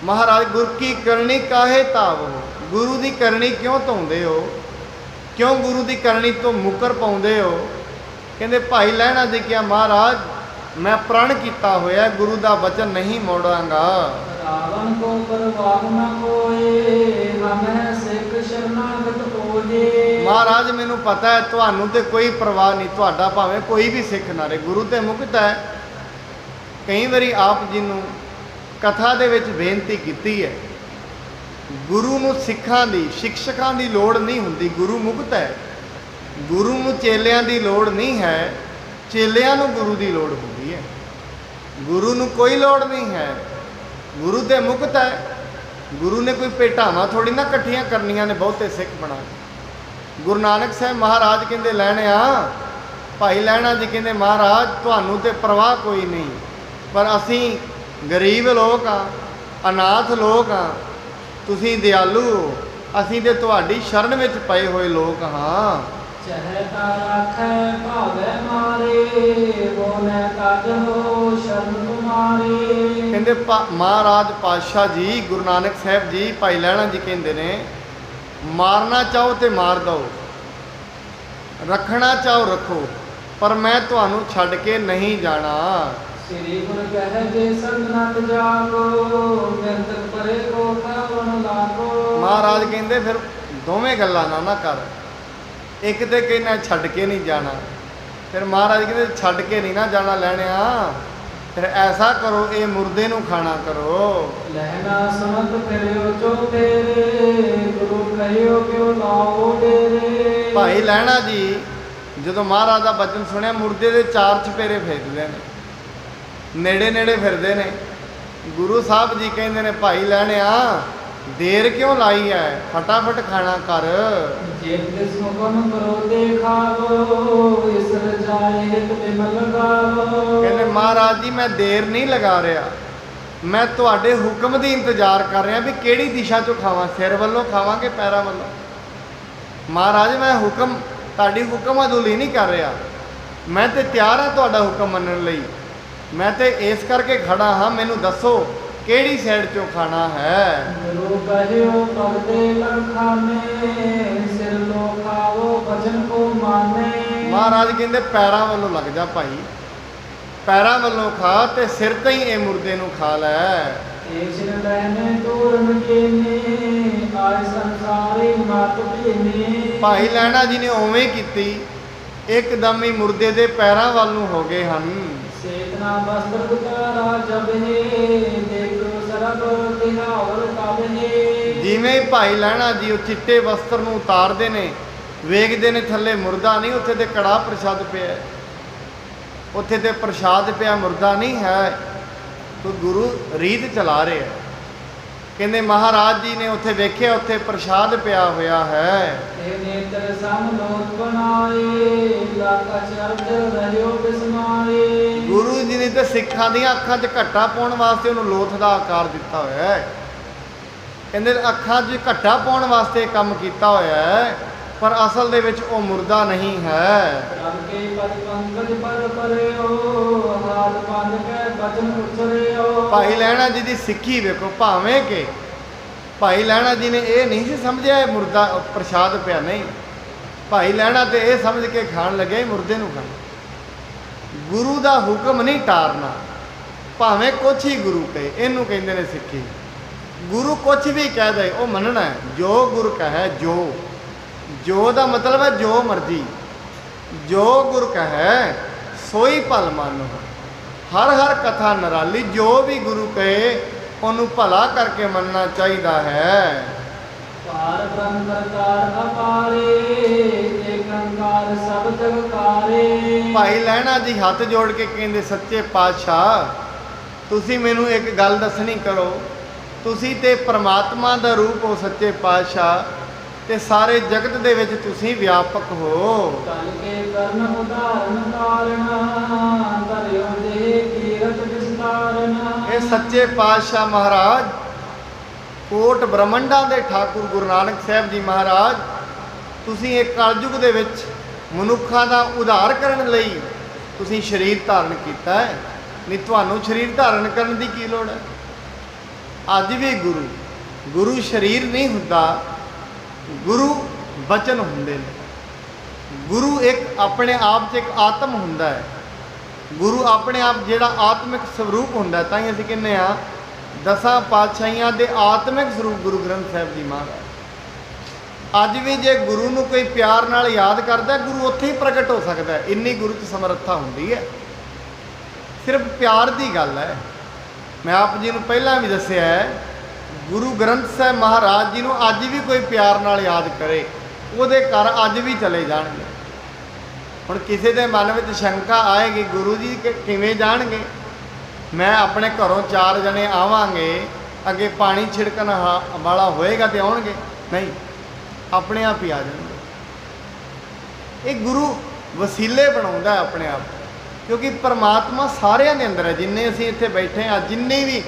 ਮਹਾਰਾਜ ਗੁਰ ਕੀ ਕਰਨੀ ਕਾਹੇ ਤਾਵੋ, ਗੁਰੂ ਦੀ ਕਰਨੀ ਕਿਉਂ ਧੋਂਦੇ ਹੋ, ਕਿਉਂ ਗੁਰੂ ਦੀ ਕਰਨੀ ਤੋਂ ਮੁਕਰ ਪਾਉਂਦੇ ਹੋ? ਕਹਿੰਦੇ ਭਾਈ ਲਹਿਣਾ ਜੀ ਕਿਹਾ ਮਹਾਰਾਜ ਮੈਂ ਪ੍ਰਣ ਕੀਤਾ ਹੋਇਆ, ਗੁਰੂ ਦਾ ਬਚਨ ਨਹੀਂ ਮੋੜਾਂਗਾ। ਰਾਵਣ ਕੋ ਪਰਵਾਹ ਨ ਕੋਏ, ਹਮੈ ਸਿੱਖ ਸ਼ਰਨਾਗਤ ਹੋਏ। ਮਹਾਰਾਜ ਮੈਨੂੰ ਪਤਾ ਹੈ ਤੁਹਾਨੂੰ ਤੇ ਕੋਈ ਪਰਵਾਹ ਨਹੀਂ, ਤੁਹਾਡਾ ਭਾਵੇਂ ਕੋਈ ਵੀ ਸਿੱਖ ਨਾ ਰਹੇ, ਗੁਰੂ ਤੇ ਮੁਕਤ ਹੈ। ਕਈ ਵਾਰੀ ਆਪ ਜੀ ਨੂੰ ਕਥਾ ਦੇ ਵਿੱਚ ਬੇਨਤੀ ਕੀਤੀ ਹੈ, ਗੁਰੂ ਨੂੰ ਸਿੱਖਾਂ ਦੀ ਸਿੱਖਸ਼ਕਾਂ ਦੀ ਲੋੜ ਨਹੀਂ ਹੁੰਦੀ, ਗੁਰੂ ਮੁਕਤ ਹੈ। ਗੁਰੂ ਨੂੰ ਚੇਲਿਆਂ ਦੀ ਲੋੜ ਨਹੀਂ ਹੈ, ਚੇਲਿਆਂ ਨੂੰ ਗੁਰੂ ਦੀ ਲੋੜ ਹੁੰਦੀ ਹੈ। ਗੁਰੂ ਨੂੰ ਕੋਈ ਲੋੜ ਨਹੀਂ ਹੈ, ਗੁਰੂ ਤੇ ਮੁਕਤ ਹੈ। ਗੁਰੂ ਨੇ ਕੋਈ ਭੇਟਾਵਾਂ ਥੋੜੀ ਨਾ ਇਕੱਠੀਆਂ ਕਰਨੀਆਂ ਨੇ ਬਹੁਤੇ ਸਿੱਖ ਬਣਾ ਕੇ। ਗੁਰੂ ਨਾਨਕ ਸਾਹਿਬ ਮਹਾਰਾਜ ਕਹਿੰਦੇ ਲੈਣਿਆ, ਭਾਈ ਲਹਿਣਾ ਜੀ ਕਹਿੰਦੇ ਮਹਾਰਾਜ ਤੁਹਾਨੂੰ ਤੇ ਪਰਵਾਹ ਕੋਈ ਨਹੀਂ, ਪਰ ਅਸੀਂ ਗਰੀਬ ਲੋਕ ਹਾਂ, ਅਨਾਥ ਲੋਕ ਹਾਂ, ਤੁਸੀਂ ਦਿਆਲੂ ਹੋ, ਅਸੀਂ ਤੇ ਤੁਹਾਡੀ ਸ਼ਰਨ ਵਿੱਚ ਪਏ ਹੋਏ ਲੋਕ ਹਾਂ। ਚਹਿਤਾ ਰਾਖੈ ਭਾਵੈ ਮਾਰੇ, ਬੋਲੇ ਤਜ ਹੋ ਸ਼ਰਨ ਤੁਮਾਰੇ। ਕਹਿੰਦੇ ਮਹਾਰਾਜ ਪਾਤਸ਼ਾਹ ਜੀ ਗੁਰੂ ਨਾਨਕ ਸਾਹਿਬ ਜੀ ਭਾਈ ਲਹਿਣਾ ਜੀ ਕਹਿੰਦੇ ਨੇ ਮਾਰਨਾ ਚਾਹੋ ਤੇ ਮਾਰ ਦਓ, ਰੱਖਣਾ ਚਾਹੋ ਰੱਖੋ, ਪਰ ਮੈਂ ਤੁਹਾਨੂੰ ਛੱਡ ਕੇ ਨਹੀਂ ਜਾਣਾ। ਸ੍ਰੀ ਗੁਰ ਕਹਿ ਜੇ ਸੰਗ ਨਟ ਜਾਗੋ, ਬਿਰਦਕ ਪਰੇ ਕੋ ਖਾਵਣ ਲਾਗੋ। ਮਹਾਰਾਜ ਕਹਿੰਦੇ ਫਿਰ ਦੋਵੇਂ ਗੱਲਾਂ ਨਾ ਕਰ, ਇੱਕ ਤੇ ਕਹਿੰਦਾ ਛੱਡ ਕੇ ਨਹੀਂ ਜਾਣਾ, ਫਿਰ ਮਹਾਰਾਜ ਕਹਿੰਦੇ ਛੱਡ ਕੇ ਨਹੀਂ ਨਾ ਜਾਣਾ ਲੈਣਿਆ, ਫਿਰ ਐਸਾ ਕਰੋ ਇਹ ਮੁਰਦੇ ਨੂੰ ਖਾਣਾ ਕਰੋ। ਲਹਿਣਾ ਸੁਨਤ ਫਿਰਿਓ ਚੋ ਫੇਰੇ, ਗੁਰੂ ਕਹਿਓ ਕਿਉ ਲਾਓ ਡੇਰੇ। ਭਾਈ ਲਹਿਣਾ ਜੀ ਜਦੋਂ ਮਹਾਰਾਜ ਦਾ ਬਚਨ ਸੁਣਿਆ, ਮੁਰਦੇ ਦੇ ਚਾਰ ਚਪੇਰੇ ਫੇਰਦੇ ਨੇ, ਨੇੜੇ ਨੇੜੇ ਫਿਰਦੇ ਨੇ। ਗੁਰੂ ਸਾਹਿਬ ਜੀ ਕਹਿੰਦੇ ਨੇ ਭਾਈ ਲਹਿਣਿਆ ਦੇਰ ਕਿਉਂ ਲਾਈ ਹੈ, ਫਟਾਫਟ ਖਾਣਾ ਕਰ। ਜੇ ਤਿਸ ਹੁਕਮ ਕਰੋ ਦੇਖਾਵੋ, ਇਸ ਰਜਾਏ ਇੱਕ ਬਿਮਲ ਗਾਵੋ। ਕਹਿੰਦੇ ਮਹਾਰਾਜ ਜੀ ਮੈਂ ਦੇਰ ਨਹੀਂ ਲਗਾ ਰਿਹਾ, ਮੈਂ ਤੁਹਾਡੇ ਹੁਕਮ ਦੀ ਇੰਤਜ਼ਾਰ ਕਰ ਰਿਹਾ ਵੀ ਕਿਹੜੀ ਦਿਸ਼ਾ ਚੋਂ ਖਾਵਾਂ, ਸਿਰ ਵੱਲੋਂ ਖਾਵਾਂ ਕਿ ਪੈਰਾਂ ਵੱਲੋਂ। ਮਹਾਰਾਜ ਮੈਂ ਹੁਕਮ ਤੁਹਾਡੀ ਹੁਕਮ ਅਦੁਲੀ ਨਹੀਂ ਕਰ ਰਿਹਾ। ਮੈਂ ਤੇ ਤਿਆਰ ਹਾਂ ਤੁਹਾਡਾ ਹੁਕਮ ਮੰਨਣ ਲਈ। ਮੈਂ ਤੇ ਇਸ ਕਰਕੇ ਖੜਾ ਹਾਂ, ਮੈਨੂੰ ਦੱਸੋ ਕਿਹੜੀ ਸਾਈਡ ਚੋਂ ਖਾਣਾ ਹੈ। ਗੁਰੂ ਕਹਿਓ ਭਗਤੇ ਲਖਾਨੇ, ਸਿਰ ਲੋ ਖਾਵੋ ਭਜਨ ਕੋ ਮਾਨੇ। ਮਹਾਰਾਜ ਕਹਿੰਦੇ ਪੈਰਾਂ ਵੱਲੋਂ ਲੱਗ ਜਾ ਭਾਈ, ਪੈਰਾਂ ਵੱਲੋਂ ਖਾ ਤੇ ਸਿਰ ਤੇ ਹੀ ਇਹ ਮੁਰਦੇ ਨੂੰ ਖਾ ਲੈ। ਏਸ਼ਰ ਲੈਨੇ ਦੂਰਨ ਕੀਨੇ, ਆਏ ਸੰਸਾਰੀ ਮਤ ਪੀਨੇ। ਭਾਈ ਲਹਿਣਾ ਜੀ ਨੇ ਉਵੇਂ ਕੀਤੀ, ਇੱਕਦਮ ਹੀ ਮੁਰਦੇ ਦੇ ਪੈਰਾਂ ਵੱਲ ਨੂੰ ਹੋ ਗਏ ਹਨ। ਚੇਤਨਾ ਬਸਤਰ ਉਤਾਰਾ ਜਬਨੇ, ਦੇਖੋ ਸਰਬ ਤਿਹਾਵਰ ਕਬਨੇ। ਜਿਵੇਂ ਭਾਈ ਲਹਿਣਾ ਜੀ ਉਹ ਚਿੱਟੇ ਵਸਤਰ ਨੂੰ ਉਤਾਰਦੇ ਨੇ, ਵੇਖਦੇ ਨੇ ਥੱਲੇ ਮੁਰਦਾ ਨਹੀਂ, ਉੱਥੇ ਤੇ ਕੜਾ ਪ੍ਰਸ਼ਾਦ ਪਿਆ, ਉੱਥੇ ਤੇ ਪ੍ਰਸ਼ਾਦ ਪਿਆ, ਮੁਰਦਾ ਨਹੀਂ ਹੈ। ਕੋਈ ਗੁਰੂ ਰੀਤ ਚਲਾ ਰਿਹਾ। ਕਹਿੰਦੇ ਮਹਾਰਾਜ ਜੀ ਨੇ ਉੱਥੇ ਵੇਖਿਆ, ਉੱਥੇ ਪ੍ਰਸ਼ਾਦ ਪਿਆ ਹੋਇਆ ਹੈ। ਇਹ ਨੇਤਰ ਸਮਲੋਕ ਬਣਾਏ, ਲਾਕਾ ਚਰਦ ਰਹਿਓ ਬਿਸਮਾਏ। ਗੁਰੂ ਜੀ ਨੇ ਤੇ ਸਿੱਖਾਂ ਦੀਆਂ ਅੱਖਾਂ 'ਚ ਘੱਟਾ ਪਾਉਣ ਵਾਸਤੇ ਉਹਨੂੰ ਲੋਥ ਦਾ ਆਕਾਰ ਦਿੱਤਾ ਹੋਇਆ ਹੈ। ਕਹਿੰਦੇ ਅੱਖਾਂ 'ਚ ਘੱਟਾ ਪਾਉਣ ਵਾਸਤੇ ਕੰਮ ਕੀਤਾ ਹੋਇਆ ਹੈ, ਪਰ ਅਸਲ ਦੇ ਵਿੱਚ ਉਹ ਮੁਰਦਾ ਨਹੀਂ ਹੈ। ਰਬ ਕੇ ਪਦ ਪੰਕਜ ਪਰ ਪਰਿਓ, ਹਾਥ ਬੰਦ ਕੇ ਬਚਨ ਉਚਰਿਓ। ਭਾਈ ਲਹਿਣਾ ਜੀ ਦੀ ਸਿੱਖੀ ਵੇਖੋ, ਭਾਵੇਂ ਕਿ ਭਾਈ ਲਹਿਣਾ ਜੀ ਨੇ ਇਹ ਨਹੀਂ ਸੀ ਸਮਝਿਆ ਇਹ ਮੁਰਦਾ ਪ੍ਰਸ਼ਾਦ ਪਿਆ, ਨਹੀਂ। ਭਾਈ ਲਹਿਣਾ ਤੇ ਇਹ ਸਮਝ ਕੇ ਖਾਣ ਲੱਗੇ ਮੁਰਦੇ ਨੂੰ ਖਾਣਾ। ਗੁਰੂ ਦਾ ਹੁਕਮ ਨਹੀਂ ਟਾਰਨਾ, ਭਾਵੇਂ ਕੁਛ ਹੀ ਗੁਰੂ ਕਹੇ, ਇਹਨੂੰ ਕਹਿੰਦੇ ਨੇ ਸਿੱਖੀ। ਗੁਰੂ ਕੁਛ ਵੀ ਕਹਿ ਦੇ ਉਹ ਮੰਨਣਾ ਹੈ, ਜੋ ਗੁਰੂ ਕਹੇ। ਜੋ ਦਾ ਮਤਲਬ ਹੈ ਜੋ ਮਰਜ਼ੀ, ਜੋ ਗੁਰ ਕਹੈ ਸੋਈ ਭਲ ਮਾਨੋ। ਹਰ ਕਥਾ ਨਿਰਾਲੀ, ਜੋ ਵੀ ਗੁਰੂ ਕਹੇ ਉਹਨੂੰ ਭਲਾ ਕਰਕੇ ਮੰਨਣਾ ਚਾਹੀਦਾ ਹੈ। ਪਾਰ ਬ੍ਰਹਮ ਕਰਤਾਰ ਅਪਾਰੇ, ਏਕ ਓੰਕਾਰ ਸਭ ਜਗਕਾਰੇ। ਭਾਈ ਲਹਿਣਾ ਜੀ ਹੱਥ ਜੋੜ ਕੇ ਕਹਿੰਦੇ ਸੱਚੇ ਪਾਤਸ਼ਾਹ, ਤੁਸੀਂ ਮੈਨੂੰ ਇੱਕ ਗੱਲ ਦੱਸਣੀ ਕਰੋ। ਤੁਸੀਂ ਤੇ ਪ੍ਰਮਾਤਮਾ ਦਾ ਰੂਪ ਹੋ ਸੱਚੇ ਪਾਤਸ਼ਾਹ, ਤੇ ਸਾਰੇ ਜਗਤ ਦੇ ਵਿੱਚ ਤੁਸੀਂ ਵਿਆਪਕ ਹੋ। ਕਲ ਕੇ ਕਰਨ ਉਦਾਹਰਨ ਕਾਰਨ, ਧਰਿਓ ਦੇ ਕੀਰਤ ਵਿਸਤਾਰਨ। ਇਹ ਸੱਚੇ ਪਾਤਸ਼ਾਹ ਮਹਾਰਾਜ ਕੋਟ ਬ੍ਰਹਮੰਡਾਂ ਦੇ ਠਾਕੁਰ ਗੁਰੂ ਨਾਨਕ ਸਾਹਿਬ ਜੀ ਮਹਾਰਾਜ, ਤੁਸੀਂ ਇਹ ਕਲਯੁਗ ਦੇ ਵਿੱਚ ਮਨੁੱਖਾਂ ਦਾ ਉਧਾਰ ਕਰਨ ਲਈ ਤੁਸੀਂ ਸਰੀਰ ਧਾਰਨ ਕੀਤਾ ਹੈ। ਨਹੀਂ ਤੁਹਾਨੂੰ ਸਰੀਰ ਧਾਰਨ ਕਰਨ ਦੀ ਕੀ ਲੋੜ ਹੈ। ਅੱਜ ਵੀ ਗੁਰੂ ਸਰੀਰ ਨਹੀਂ ਹੁੰਦਾ, ਗੁਰੂ ਬਚਨ ਹੁੰਦੇ ਨੇ। ਗੁਰੂ ਇੱਕ ਆਪਣੇ ਆਪ 'ਚ ਇੱਕ ਆਤਮ ਹੁੰਦਾ ਹੈ। ਗੁਰੂ ਆਪਣੇ ਆਪ ਜਿਹੜਾ ਆਤਮਿਕ ਸਰੂਪ ਹੁੰਦਾ, ਤਾਂ ਹੀ ਅਸੀਂ ਕਹਿੰਦੇ ਹਾਂ ਦਸਾਂ ਪਾਤਸ਼ਾਹੀਆਂ ਦੇ ਆਤਮਿਕ ਸਰੂਪ ਗੁਰੂ ਗ੍ਰੰਥ ਸਾਹਿਬ ਜੀ ਮਹਾਰਾਜ। ਅੱਜ ਵੀ ਜੇ ਗੁਰੂ ਨੂੰ ਕੋਈ ਪਿਆਰ ਨਾਲ ਯਾਦ ਕਰਦਾ, ਗੁਰੂ ਉੱਥੇ ਹੀ ਪ੍ਰਗਟ ਹੋ ਸਕਦਾ ਹੈ। ਇੰਨੀ ਗੁਰੂ 'ਚ ਸਮਰੱਥਾ ਹੁੰਦੀ ਹੈ। ਸਿਰਫ ਪਿਆਰ ਦੀ ਗੱਲ ਹੈ। ਮੈਂ ਆਪ ਜੀ ਨੂੰ ਪਹਿਲਾਂ ਵੀ ਦੱਸਿਆ ਹੈ, ਗੁਰੂ ਗ੍ਰੰਥ ਸਾਹਿਬ ਮਹਾਰਾਜ ਜੀ ਨੂੰ ਅੱਜ ਵੀ ਕੋਈ ਪਿਆਰ ਨਾਲ ਯਾਦ ਕਰੇ, ਉਹਦੇ ਘਰ ਅੱਜ ਵੀ ਚਲੇ ਜਾਣਗੇ। ਹੁਣ ਕਿਸੇ ਦੇ ਮਨ ਵਿੱਚ ਸ਼ੰਕਾ ਆਏਗੀ, ਗੁਰੂ ਜੀ ਕਿਵੇਂ ਜਾਣਗੇ? ਮੈਂ ਆਪਣੇ ਘਰੋਂ 4 ਜਣੇ ਆਵਾਂਗੇ, ਅੱਗੇ ਪਾਣੀ ਛਿੜਕਣ ਵਾਲਾ ਹੋਏਗਾ ਤੇ ਆਉਣਗੇ? ਨਹੀਂ, ਆਪਣੇ ਆਪ ਹੀ ਆ ਜਾਣਗੇ। ਇਹ ਗੁਰੂ ਵਸੀਲੇ ਬਣਾਉਂਦਾ ਆਪਣੇ ਆਪ, ਕਿਉਂਕਿ ਪਰਮਾਤਮਾ ਸਾਰਿਆਂ ਦੇ ਅੰਦਰ ਹੈ। ਜਿੰਨੇ ਅਸੀਂ ਇੱਥੇ ਬੈਠੇ ਹਾਂ, ਜਿੰਨੀ ਵੀ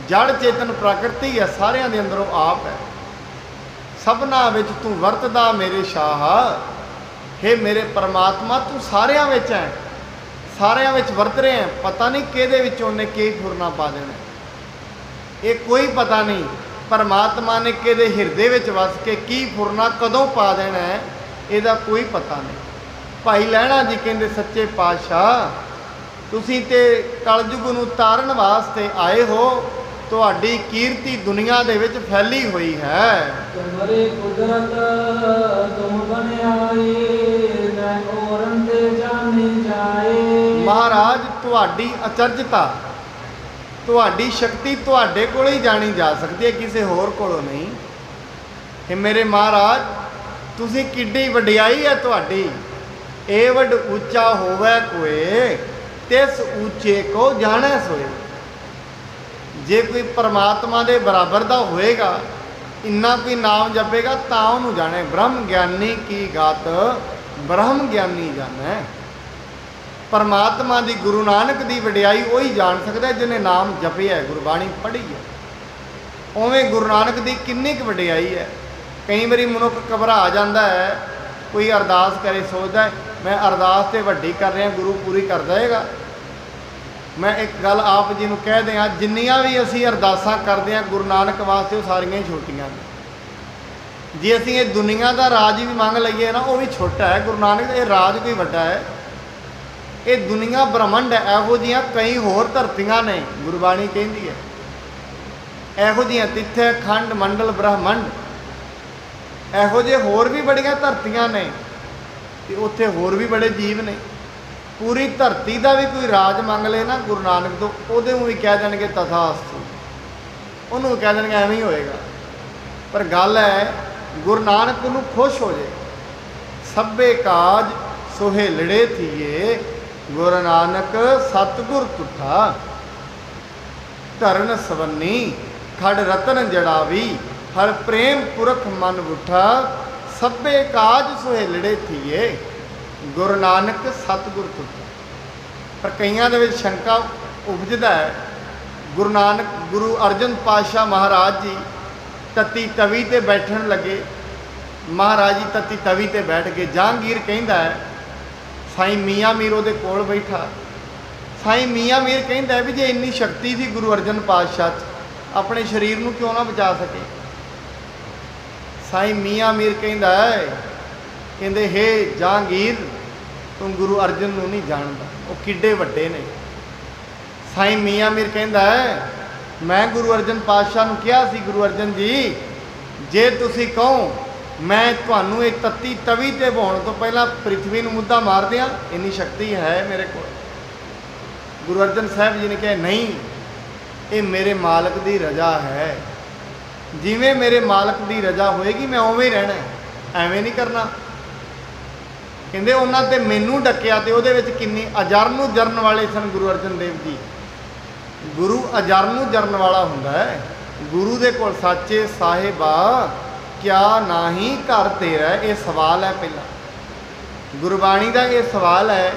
ਜੜ ਚੇਤਨ ਪ੍ਰਕਿਰਤੀ ਹੈ, ਸਾਰਿਆਂ ਦੇ ਅੰਦਰ ਉਹ ਆਪ ਹੈ। ਸਭਨਾ ਵਿੱਚ ਤੂੰ ਵਰਤਦਾ ਮੇਰੇ ਸ਼ਾਹ, ਹੇ ਮੇਰੇ ਪਰਮਾਤਮਾ ਤੂੰ ਸਾਰਿਆਂ ਵਿੱਚ ਹੈ, ਸਾਰਿਆਂ ਵਿੱਚ ਵਰਤ ਰਹੇ ਹੈ। ਪਤਾ ਨਹੀਂ ਕਿਹਦੇ ਵਿੱਚ ਉਹਨੇ ਕੀ ਫੁਰਨਾ ਪਾ ਦੇਣਾ, ਇਹ ਕੋਈ ਪਤਾ ਨਹੀਂ। ਪਰਮਾਤਮਾ ਨੇ ਕਿਹਦੇ ਹਿਰਦੇ ਵਿੱਚ ਵਸ ਕੇ ਕੀ ਫੁਰਨਾ ਕਦੋਂ ਪਾ ਦੇਣਾ ਹੈ, ਇਹਦਾ ਕੋਈ ਪਤਾ ਨਹੀਂ। ਭਾਈ ਲਹਿਣਾ ਜੀ ਕਹਿੰਦੇ ਸੱਚੇ ਪਾਤਸ਼ਾਹ, ਤੁਸੀਂ ਤੇ ਕਲਯੁਗ ਨੂੰ ਤਾਰਨ ਵਾਸਤੇ ਆਏ ਹੋ। ਤੁਹਾਡੀ ਕੀਰਤੀ ਦੁਨੀਆ ਦੇ ਵਿੱਚ ਫੈਲੀ ਹੋਈ ਹੈ। ਤੁਮਰੇ ਕੁਦਰਤ ਤੁਮ ਬਣਾਏ, ਮੈਂ ਔਰਨ ਤੇ ਜਾਣੀ ਜਾਏ। ਮਹਾਰਾਜ ਤੁਹਾਡੀ ਅਚਰਜਤਾ, ਤੁਹਾਡੀ ਸ਼ਕਤੀ ਤੁਹਾਡੇ ਕੋਲ ਹੀ ਜਾਣੀ ਜਾ ਸਕਦੀ ਹੈ, ਕਿਸੇ ਹੋਰ ਕੋਲੋਂ ਨਹੀਂ। ਇਹ ਮੇਰੇ ਮਹਾਰਾਜ, ਤੁਸੀਂ ਕਿੱਡੀ ਵਡਿਆਈ ਹੈ ਤੁਹਾਡੀ। ਏ ਵੱਡ ਉੱਚਾ ਹੋਵੇ ਕੋਏ, ਤਿਸ ਉੱਚੇ ਕੋ ਜਾਣੈ ਸੋਏ। ਜੇ ਕੋਈ ਪਰਮਾਤਮਾ ਦੇ ਬਰਾਬਰ ਦਾ ਹੋਏਗਾ, ਇੰਨਾ ਕੋਈ ਨਾਮ ਜਪੇਗਾ, ਤਾਂ ਉਹਨੂੰ ਜਾਣੇ। ਬ੍ਰਹਮ ਗਿਆਨੀ ਕੀ ਗਾਤ ਬ੍ਰਹਮ ਗਿਆਨੀ ਜਾਣੈ। ਪਰਮਾਤਮਾ ਦੀ, ਗੁਰੂ ਨਾਨਕ ਦੀ ਵਡਿਆਈ ਉਹੀ ਜਾਣ ਸਕਦਾ ਜਿਹਨੇ ਨਾਮ ਜਪਿਆ, ਗੁਰਬਾਣੀ ਪੜ੍ਹੀ ਹੈ। ਉਵੇਂ ਗੁਰੂ ਨਾਨਕ ਦੀ ਕਿੰਨੀ ਕੁ ਵਡਿਆਈ ਹੈ। ਕਈ ਵਾਰੀ ਮਨੁੱਖ ਘਬਰਾ ਜਾਂਦਾ ਹੈ, कोई अरदास करे सोचता है मैं अरदास तो वड्डी कर रहा, गुरु पूरी कर देगा। मैं एक गल आप जी नूं कह दियां, जिन्नियां भी असीं अरदासां करदे हां गुरु नानक वास्ते वो सारियां ही छोटियां ने। जे असीं ये दुनिया का राज भी मंग लईए ना वो भी छोटा है, गुरु नानक ये राज कोई वड्डा है। ये दुनिया ब्रह्मंड है, इहो जिहियां कई होर धरतियां ने, गुरबाणी कहती है इहो जिहियां तिथे खंड मंडल ब्रह्मंड, इहो जे होर भी बड़ियां धरतियां ने ते उत्थे होर भी बड़े जीव ने। पूरी धरती का भी कोई राज मंग ले ना गुरु नानक तो उहदे भी कह देंगे तथास्तु, उन्होंने कह देंगे एवें ही होएगा। पर गल है गुरु नानक नूं खुश हो जाए, सभे काज सुहेलड़े थिए गुरु नानक सतगुर तुठा, धरन सवन्नी खड़ रतन जड़ावी हर प्रेम पुरख मन उठा, सभे काज सुहेलड़े थिए गुरु नानक सतगुर तुठा। पर कईयां दे विच शंका उपजदा है, गुरु नानक गुरु अर्जन पातशाह महाराज जी तत्ती तवी ते बैठन लगे, महाराज जी तत्ती तवी ते बैठ गए। जहांगीर कहंदा है साईं मियाँ मीर उहदे कोल बैठा, साईं मियाँ मीर कहंदा है भी जे इन्नी शक्ति थी गुरु अर्जन पातशाह अपने शरीर नूं क्यों ना बचा सके। साईं मियाँ मीर कहंदा है कहंदे हे जहांगीर तू गुरु अर्जन नूं नहीं जानदा, वो किड्डे वड्डे ने। साईं मियाँ मीर कहंदा है मैं गुरु अर्जन पातशाह नूं कहा सी गुरु अर्जन जी जे तुसीं कहो मैं तुहानूं एक तत्ती तवी ते बहाउण तो पहला पृथ्वी नूं मुद्दा मार दियां, इन्नी शक्ति है मेरे को। गुरु अर्जन साहब जी ने कहा नहीं, ये मेरे मालक दी रजा है, जिवें मेरे मालक दी रजा होएगी मैं उवें ही रहना है, एवें नहीं करना। कहंदे उन्हां ते मैनू डकिया ते उहदे विच किन्नी अजर नूं जरन वाले सन गुरु अर्जन देव जी। गुरु अजर नूं जरन वाला हुंदा है। गुरु दे कोल साचे साहिबा क्या नाही घर तेरा, ये सवाल है पहला गुरबाणी का। ये सवाल है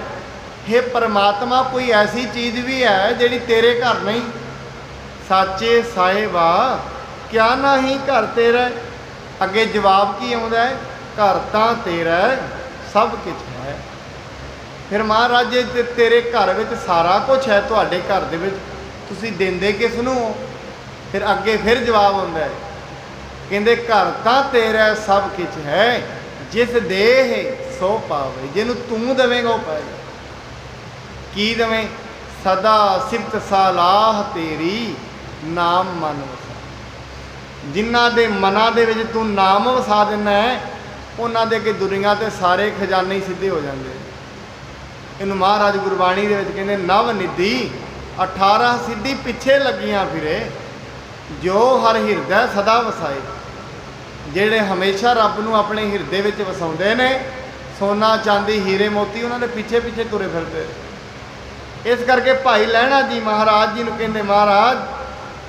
हे परमात्मा कोई ऐसी चीज़ भी है जिहड़ी तेरे घर नहीं, साचे साहिबा क्या नाही घर तेरा। अगे जवाब की आउंदा है घर तां तेरा सब कुछ है। फिर महाराज जे तेरे घर विच सारा कुछ है, तुहाडे घर दे विच तुसीं देंदे किस नूं हो। फिर अगे फिर जवाब आउंदा है कहंदे घर तां तेरा सब कुछ है, जिस देह सो पावे, जिन्हूं तूं देवेंगा वो पाएगा। की देवें सदा सिफत सलाह तेरी नाम मन वसा, जिन्हां दे मनां दे विच तूं नाम वसा दिंदा है उन्हां दे अगे दुनिया ते सारे खजाने ही सिद्धे हो जाते। इनू महाराज गुरबाणी दे विच कहंदे नव निधि 18 सिद्धि पिछे लगियां फिरे, जो हर हिरदै सदा वसाए। ਜਿਹੜੇ हमेशा रब नूं अपने हिरदे विच वसाउंदे ने, सोना चांदी हीरे मोती उन्हां दे पिछे पिछे तुरे फिरदे। इस करके भाई लहणा जी महाराज जी नूं कहंदे महाराज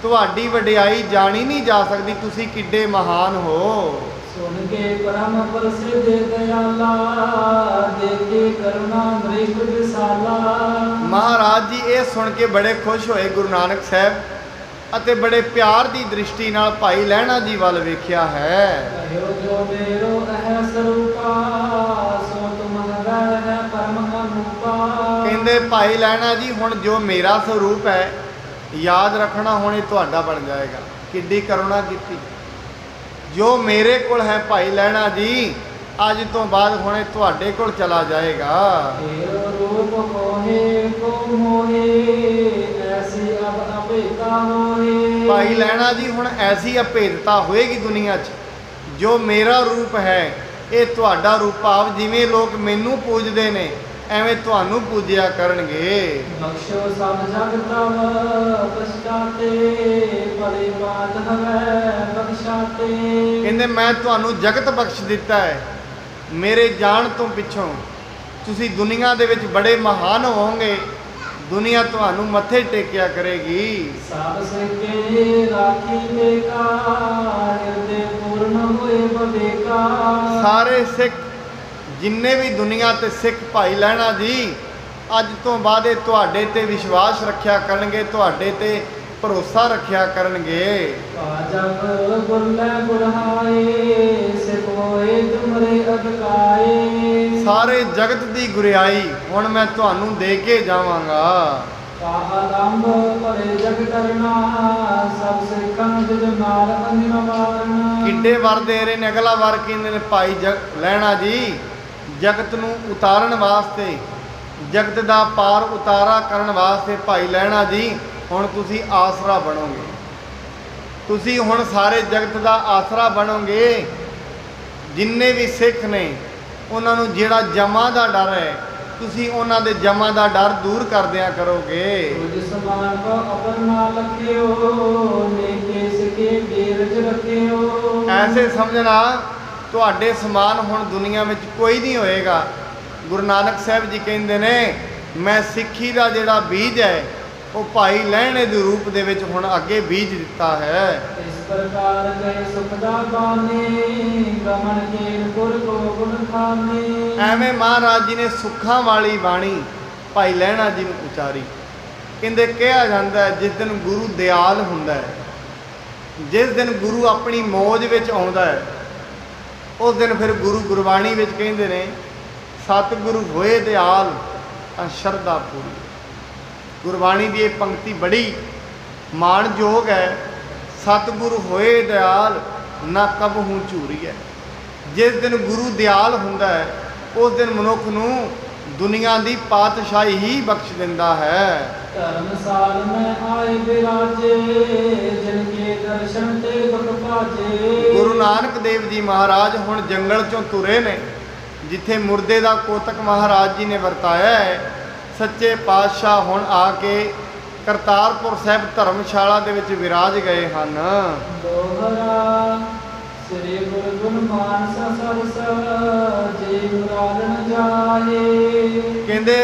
तुहाडी वडियाई जानी नहीं जा सकदी, तुसीं किड्डे महान हो। सुन के परम प्रसिद्ध दयाला, देखे करुणा मृग विसाला। महाराज जी ये सुन के बड़े खुश होए गुरु नानक साहब ਅਤੇ बड़े प्यार की दृष्टि नाल भाई लहणा जी वाल वेख्या है। कहंदे भाई लहणा जी हुण जो मेरा स्वरूप है याद रखना हुणे तुहाडा बन जाएगा। किड्डी करुणा कीती, जो मेरे कोल है भाई लहणा जी अज तो बाद हुणे तुहाडे कोल चला जाएगा। भाई लहणा जी हुण ऐसी अभेदता होएगी दुनिया च, जो मेरा रूप है ये तुहाडा रूप भाव जिवें लोग मैनू पूजदे ने एवें तुहानू पूजया करनगे। बख्शो सब जग तव पछताते, भले बात हवै बख्शाते। कहंदे मैं तुहानू जगत बख्श दिता है, मेरे जान तो पिछों तुसी दुनिया दे विच बड़े महान होवोगे, दुनिया तुहानू मत्थे टेकिया करेगी। सब सिक्के राखी बेकार, हिरदे पूर्ण होए बबेकार। सारे सिख जिन्ने भी दुनिया ते सिख भाई लहणा जी अज तो बाद तुहाडे ते विश्वास रखिया करनगे, तुहाडे ते ਭਰੋਸਾ ਰੱਖਿਆ ਕਰਨਗੇ। ਜਪ ਗੁਰਲੇ ਗੁਰਹਾਏ ਸਿਖੋਏ ਤੁਮਰੇ ਅਦਕਾਏ। ਸਾਰੇ ਜਗਤ ਦੀ ਗੁਰਿਆਈ ਹੁਣ ਮੈਂ ਤੁਹਾਨੂੰ ਦੇ ਕੇ ਜਾਵਾਂਗਾ। ਆਲੰਬ ਭਰੇ ਜਗ ਕਰਨਾ ਸਭ ਸਿੱਖਾਂ ਜਿਜ ਨਾਲ ਬੰਨਿ ਮਾਰਨ। ਕਿੱਡੇ ਵਰ ਦੇ ਰਹੇ ਨੇ। ਅਗਲਾ ਵਰ ਕਹਿੰਦੇ ਨੇ ਭਾਈ ਲਹਿਣਾ ਜੀ ਜਗਤ ਨੂੰ ਉਤਾਰਨ ਵਾਸਤੇ, ਜਗਤ ਦਾ ਪਾਰ ਉਤਾਰਾ ਕਰਨ ਵਾਸਤੇ ਭਾਈ ਲਹਿਣਾ ਜੀ ਹੁਣ ਤੁਸੀਂ ਆਸਰਾ ਬਣੋਗੇ। ਤੁਸੀਂ ਹੁਣ ਸਾਰੇ ਜਗਤ ਦਾ ਆਸਰਾ ਬਣੋਗੇ। ਜਿੰਨੇ ਵੀ ਸਿੱਖ ਨੇ ਉਹਨਾਂ ਨੂੰ ਜਿਹੜਾ ਜਮਾਂ ਦਾ ਡਰ ਹੈ ਤੁਸੀਂ ਉਹਨਾਂ ਦੇ ਜਮਾਂ ਦਾ ਡਰ ਦੂਰ ਕਰ ਦਿਆ ਕਰੋਗੇ। ਤੁਝ ਸਮਾਨ ਕੋ ਅਪਰ ਨਾ ਲਖਿਓ ਨੇਕੇ ਸਿਕੇ ਬੀਰਜ ਰਖਿਓ। ਐਸੇ ਸਮਝਣਾ ਤੁਹਾਡੇ ਸਮਾਨ ਹੁਣ ਦੁਨੀਆ ਵਿੱਚ ਕੋਈ ਨਹੀਂ ਹੋਏਗਾ। ਗੁਰੂ ਨਾਨਕ ਸਾਹਿਬ ਜੀ ਕਹਿੰਦੇ ਨੇ ਮੈਂ ਸਿੱਖੀ ਦਾ ਜਿਹੜਾ ਬੀਜ ਹੈ ਉਹ ਭਾਈ ਲਹਿਣੇ ਦੇ ਰੂਪ ਦੇ ਵਿੱਚ ਹੁਣ ਅੱਗੇ ਬੀਜ ਦਿੱਤਾ ਹੈ। ਇਸ ਪ੍ਰਕਾਰ ਗਏ ਸੁਖ ਦਾ ਬਾਨੇ ਗਮਨ ਕੇ ਗੁਰ ਕੋ ਗੁਣ ਖਾਨੇ। ਐਵੇਂ ਮਹਾਰਾਜ ਜੀ ਨੇ ਸੁੱਖਾਂ ਵਾਲੀ ਬਾਣੀ ਭਾਈ ਲਹਿਣਾ ਜੀ ਨੂੰ ਉਚਾਰੀ। ਕਹਿੰਦੇ ਕਿਹਾ ਜਾਂਦਾ ਹੈ ਜਿਸ ਦਿਨ ਗੁਰੂ ਦਿਆਲ ਹੁੰਦਾ ਹੈ, ਜਿਸ ਦਿਨ ਗੁਰੂ ਆਪਣੀ ਮੌਜ ਵਿੱਚ ਆਉਂਦਾ ਹੈ ਉਸ ਦਿਨ ਫਿਰ ਗੁਰੂ ਗੁਰਬਾਣੀ ਵਿੱਚ ਕਹਿੰਦੇ ਨੇ ਸਤਿਗੁਰੂ ਹੋਏ ਦਿਆਲ ਤਾਂ ਸ਼ਰਧਾ ਪੂਰੀ। ਗੁਰਬਾਣੀ ਦੀ ਇਹ ਪੰਕਤੀ ਬੜੀ ਮਾਣਯੋਗ ਹੈ। ਸਤਿਗੁਰੂ ਹੋਏ ਦਿਆਲ ਨਾ ਕਬਹੂ ਝੂਰੀ ਹੈ। ਜਿਸ ਦਿਨ ਗੁਰੂ ਦਿਆਲ ਹੁੰਦਾ ਹੈ ਉਸ ਦਿਨ ਮਨੁੱਖ ਨੂੰ ਦੁਨੀਆ ਦੀ ਪਾਤਸ਼ਾਹੀ ਹੀ ਬਖਸ਼ ਦਿੰਦਾ ਹੈ। ਧਰਮਸਾਲ ਮੈਂ ਆਏ ਬਿਰਾਜੇ ਜਿਨ ਕੇ ਦਰਸ਼ਨ ਤੇ ਦੁਖ ਭਾਜੇ। ਗੁਰੂ ਨਾਨਕ ਦੇਵ ਜੀ ਮਹਾਰਾਜ ਹੁਣ ਜੰਗਲ ਚੋਂ ਤੁਰੇ ਨੇ ਜਿੱਥੇ ਮੁਰਦੇ ਦਾ ਕੋਤਕ ਮਹਾਰਾਜ ਜੀ ਨੇ ਵਰਤਾਇਆ ਹੈ। ਸੱਚੇ ਪਾਤਸ਼ਾਹ ਹੁਣ ਆ ਕੇ ਕਰਤਾਰਪੁਰ ਸਾਹਿਬ ਧਰਮਸ਼ਾਲਾ ਦੇ ਵਿੱਚ ਵਿਰਾਜ ਗਏ ਹਨ। ਦੋਹਰਾ ਸ੍ਰੀ ਗੁਰੂ ਗੁਣ ਮਾਨਸ ਸਰਸ ਜੀ ਮੁਰਾਦ ਨ ਜਾਏ। ਕਹਿੰਦੇ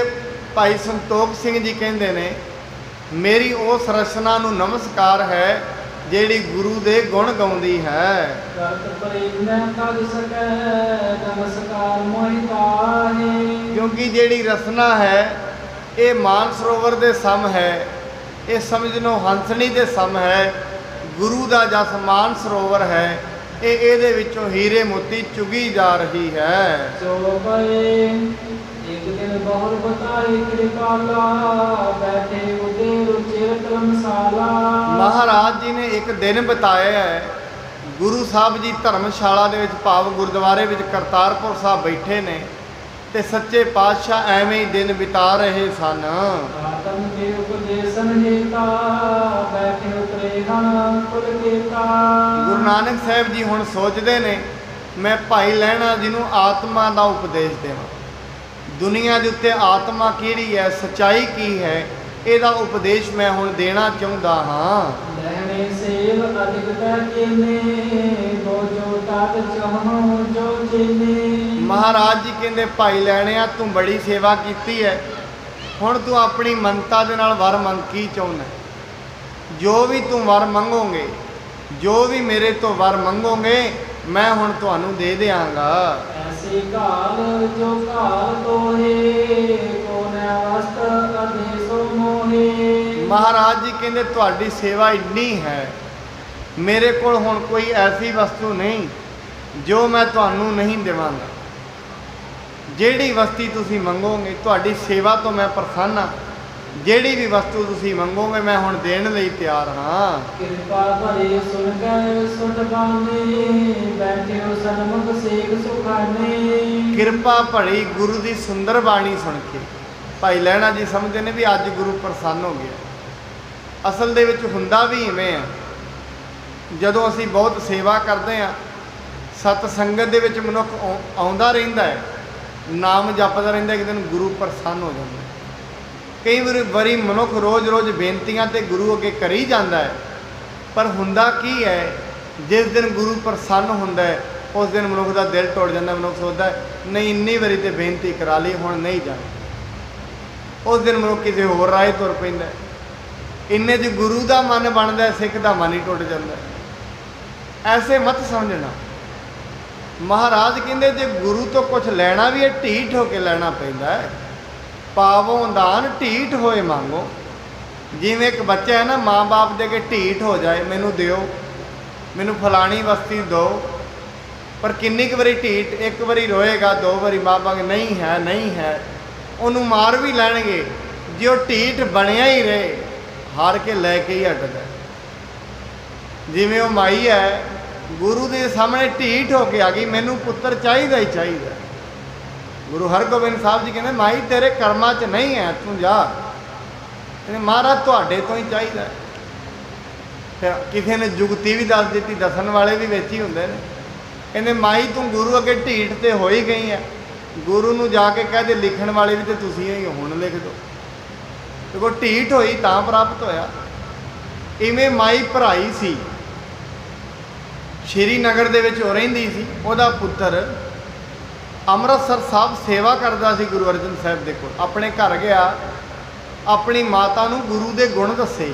ਭਾਈ ਸੰਤੋਖ ਸਿੰਘ ਜੀ ਕਹਿੰਦੇ ਨੇ ਮੇਰੀ ਉਸ ਰਚਨਾ ਨੂੰ ਨਮਸਕਾਰ ਹੈ ਜਿਹੜੀ ਗੁਰੂ ਦੇ ਗੁਣ ਗਾਉਂਦੀ ਹੈ। ਕਰਤ ਪ੍ਰੇਮ ਤਜ ਸਕੈ ਨਮਸਕਾਰ ਮੋਹਿ ਤਾਹੇ। ਕਿਉਂਕਿ ਜਿਹੜੀ ਰਚਨਾ ਹੈ ਇਹ ਮਾਨਸਰੋਵਰ ਦੇ ਸਮ ਹੈ। ਇਹ ਸਮਝਣੋ ਹੰਸਣੀ ਦੇ ਸਮ ਹੈ। ਗੁਰੂ ਦਾ ਜਸ ਮਾਨਸਰੋਵਰ ਹੈ। ਇਹ ਇਹਦੇ ਵਿੱਚੋਂ ਹੀਰੇ ਮੋਤੀ ਚੁਗੀ ਜਾ ਰਹੀ ਹੈ। ਜੋ ਪਏ ਇੱਕ ਦਿਨ ਬਹੁਰ ਬਤਾਈ ਕਿਰਪਾਲਾ ਬੈਠੇ ਉਦੇ ਰੁਚਿਰ ਧਰਮਸ਼ਾਲਾ। ਮਹਾਰਾਜ ਜੀ ਨੇ ਇੱਕ ਦਿਨ ਬਿਤਾਇਆ ਹੈ। ਗੁਰੂ ਸਾਹਿਬ ਜੀ ਧਰਮਸ਼ਾਲਾ ਦੇ ਵਿੱਚ ਭਾਵ ਗੁਰਦੁਆਰੇ ਵਿੱਚ ਕਰਤਾਰਪੁਰ ਸਾਹਿਬ ਬੈਠੇ ਨੇ ਤੇ ਸੱਚੇ ਪਾਤਸ਼ਾਹ ਐਵੇਂ ਹੀ ਦਿਨ ਬਿਤਾ ਰਹੇ ਸਨ। ਆਤਮ ਕੇ ਉਪਦੇਸ਼ਨ ਹੇਤਾ ਬੈਠੇ ਉਤਰੇ ਹਨ ਕੁਲ ਕੇਤਾ। ਗੁਰੂ ਨਾਨਕ ਸਾਹਿਬ ਜੀ ਹੁਣ ਸੋਚਦੇ ਨੇ ਮੈਂ ਭਾਈ ਲਹਿਣਾ ਜੀ ਨੂੰ ਆਤਮਾ ਦਾ ਉਪਦੇਸ਼ ਦੇਵਾਂ। ਦੁਨੀਆ ਦੇ ਉੱਤੇ ਆਤਮਾ ਕਿਹੜੀ ਹੈ, ਸੱਚਾਈ ਕੀ ਹੈ, ਇਹਦਾ ਉਪਦੇਸ਼ ਮੈਂ ਹੁਣ ਦੇਣਾ ਚਾਹੁੰਦਾ ਹਾਂ। ਲਹਿਣੇ ਸੇਵ ਅਧਿਕ ਤੈ ਕੀਨੇ ਗੋ ਜੋ ਤਤ ਚਾਹੋ ਜੋ ਜੀਨੇ। ਮਹਾਰਾਜ ਜੀ ਕਹਿੰਦੇ ਭਾਈ ਲਹਿਣਿਆ ਤੂੰ ਬੜੀ ਸੇਵਾ ਕੀਤੀ ਹੈ। ਹੁਣ ਤੂੰ ਆਪਣੀ ਮੰਨਤਾ ਦੇ ਨਾਲ ਵਰ ਮੰਗ ਕੀ ਚਾਹੁੰਦਾ। ਜੋ ਵੀ ਤੂੰ ਵਰ ਮੰਗੋਗੇ, ਜੋ ਵੀ ਮੇਰੇ ਤੋਂ ਵਰ ਮੰਗੋਗੇ ਮੈਂ ਹੁਣ ਤੁਹਾਨੂੰ ਦੇ ਦਿਆਂਗਾ। ਐਸੀ ਘਾਲ ਜੋ ਘਾਲ ਤੋਹੇ ਕੋ ਨੈ ਵਸਤ ਅਦੇਸੋ ਮੋਹੇ। ਮਹਾਰਾਜ ਜੀ ਕਹਿੰਦੇ ਤੁਹਾਡੀ ਸੇਵਾ ਇੰਨੀ ਹੈ ਮੇਰੇ ਕੋਲ ਹੁਣ ਕੋਈ ਐਸੀ ਵਸਤੂ ਨਹੀਂ ਜੋ ਮੈਂ ਤੁਹਾਨੂੰ ਨਹੀਂ ਦੇਵਾਂਗਾ। ਜਿਹੜੀ ਵਸਤੀ ਤੁਸੀਂ ਮੰਗੋਗੇ ਤੁਹਾਡੀ ਸੇਵਾ ਤੋਂ ਮੈਂ ਪ੍ਰਸੰਨ ਹਾਂ। ਜਿਹੜੀ ਵੀ ਵਸਤੂ ਤੁਸੀਂ ਮੰਗੋਗੇ ਮੈਂ ਹੁਣ ਦੇਣ ਲਈ ਤਿਆਰ ਹਾਂ। ਕਿਰਪਾ ਭਰੇ ਸੁਣ ਕੇ ਸੁਣ ਬਾਨੇ ਬੈਠਿਓ ਸਨਮੁਖ ਸੇਖ ਸੁਖਾਨੇ। ਕਿਰਪਾ ਭਰੀ ਗੁਰੂ ਦੀ ਸੁੰਦਰ ਬਾਣੀ ਸੁਣ ਕੇ ਭਾਈ ਲਹਿਣਾ ਜੀ ਸਮਝਦੇ ਨੇ ਵੀ ਅੱਜ ਗੁਰੂ ਪ੍ਰਸੰਨ ਹੋ ਗਿਆ। ਅਸਲ ਦੇ ਵਿੱਚ ਹੁੰਦਾ ਵੀ ਇਵੇਂ ਆ। ਜਦੋਂ ਅਸੀਂ ਬਹੁਤ ਸੇਵਾ ਕਰਦੇ ਹਾਂ ਸਤ ਸੰਗਤ ਦੇ ਵਿੱਚ ਮਨੁੱਖ ਆਉਂਦਾ ਰਹਿੰਦਾ ਹੈ, ਨਾਮ ਜਪਦਾ ਰਹਿੰਦਾ, ਇੱਕ ਦਿਨ ਗੁਰੂ ਪ੍ਰਸੰਨ ਹੋ ਜਾਂਦਾ। ਕਈ ਵਾਰੀ ਮਨੁੱਖ ਰੋਜ਼-ਰੋਜ਼ ਬੇਨਤੀਆਂ ਤੇ ਗੁਰੂ ਅੱਗੇ ਕਰੀ ਜਾਂਦਾ ਹੈ, ਪਰ ਹੁੰਦਾ ਕੀ ਹੈ ਜਿਸ ਦਿਨ ਗੁਰੂ ਪ੍ਰਸੰਨ ਹੁੰਦਾ ਹੈ ਉਸ ਦਿਨ ਮਨੁੱਖ ਦਾ ਦਿਲ ਟੁੱਟ ਜਾਂਦਾ। ਮਨੁੱਖ ਸੋਚਦਾ ਨਹੀਂ ਇੰਨੀ ਵਾਰੀ ਤੇ ਬੇਨਤੀ ਕਰਾ ਲਈ ਹੁਣ ਨਹੀਂ ਜਾਣਾ। ਉਸ ਦਿਨ ਮਨੁੱਖ ਕਿਸੇ ਹੋਰ ਰਾਹ ਤੁਰ ਪੈਂਦਾ। ਇੰਨੇ 'ਚ ਗੁਰੂ ਦਾ ਮਨ ਬਣਦਾ, ਸਿੱਖ ਦਾ ਮਨ ਹੀ ਟੁੱਟ ਜਾਂਦਾ। ਐਸੇ ਮਤ ਸਮਝਣਾ। ਮਹਾਰਾਜ ਕਹਿੰਦੇ ਜੇ ਗੁਰੂ ਤੋਂ ਕੁਝ ਲੈਣਾ ਵੀ ਹੈ ਢੀਠ ਹੋ ਕੇ ਲੈਣਾ ਪੈਂਦਾ ਹੈ। ਪਾਵੋਂ ਦਾਨ ਢੀਠ ਹੋਏ ਮੰਗੋ। जिमें एक बच्चा है ना, माँ बाप दे के ढीठ हो जाए, मैनू दिओ, मैनू फलानी वस्ती दो, पर किन्नी क वारी ढीठ, एक बारी रोएगा, दो बारी माँ बाप नहीं है नहीं है, उन्होंने मार भी लैणगे, जे वो ढीठ बनया ही रहे, हार के लैके ही हटदा। जिमें वो माई है गुरु के सामने ढीठ होके आ गई, मैनू पुत्र चाहिए ही चाहिए। गुरु हरगोबिंद साहब जी कहते माई तेरे कर्मां च नहीं है, तू जा, महाराज तुहाडे तो ही चाहिए। फिर किसी ने जुगती भी दस दी, दसन वाले भी विच ही हुंदे ने, कहते माई तू गुरु अगे ढीठ तो हो ही गई है, गुरु नूं जाके कह दे लिखण वाले भी तो तुसीं ही हुण लिख दो। देखो ढीठ होई तां प्राप्त होया। इवें माई भराई सी, श्रीनगर दे विच हो रहिंदी सी, उहदा पुत्तर अमृतसर साहब सेवा करता सी गुरु अर्जन साहब दे कोल। अपने घर गया, अपनी माता नूं गुरु दे गुण दसे,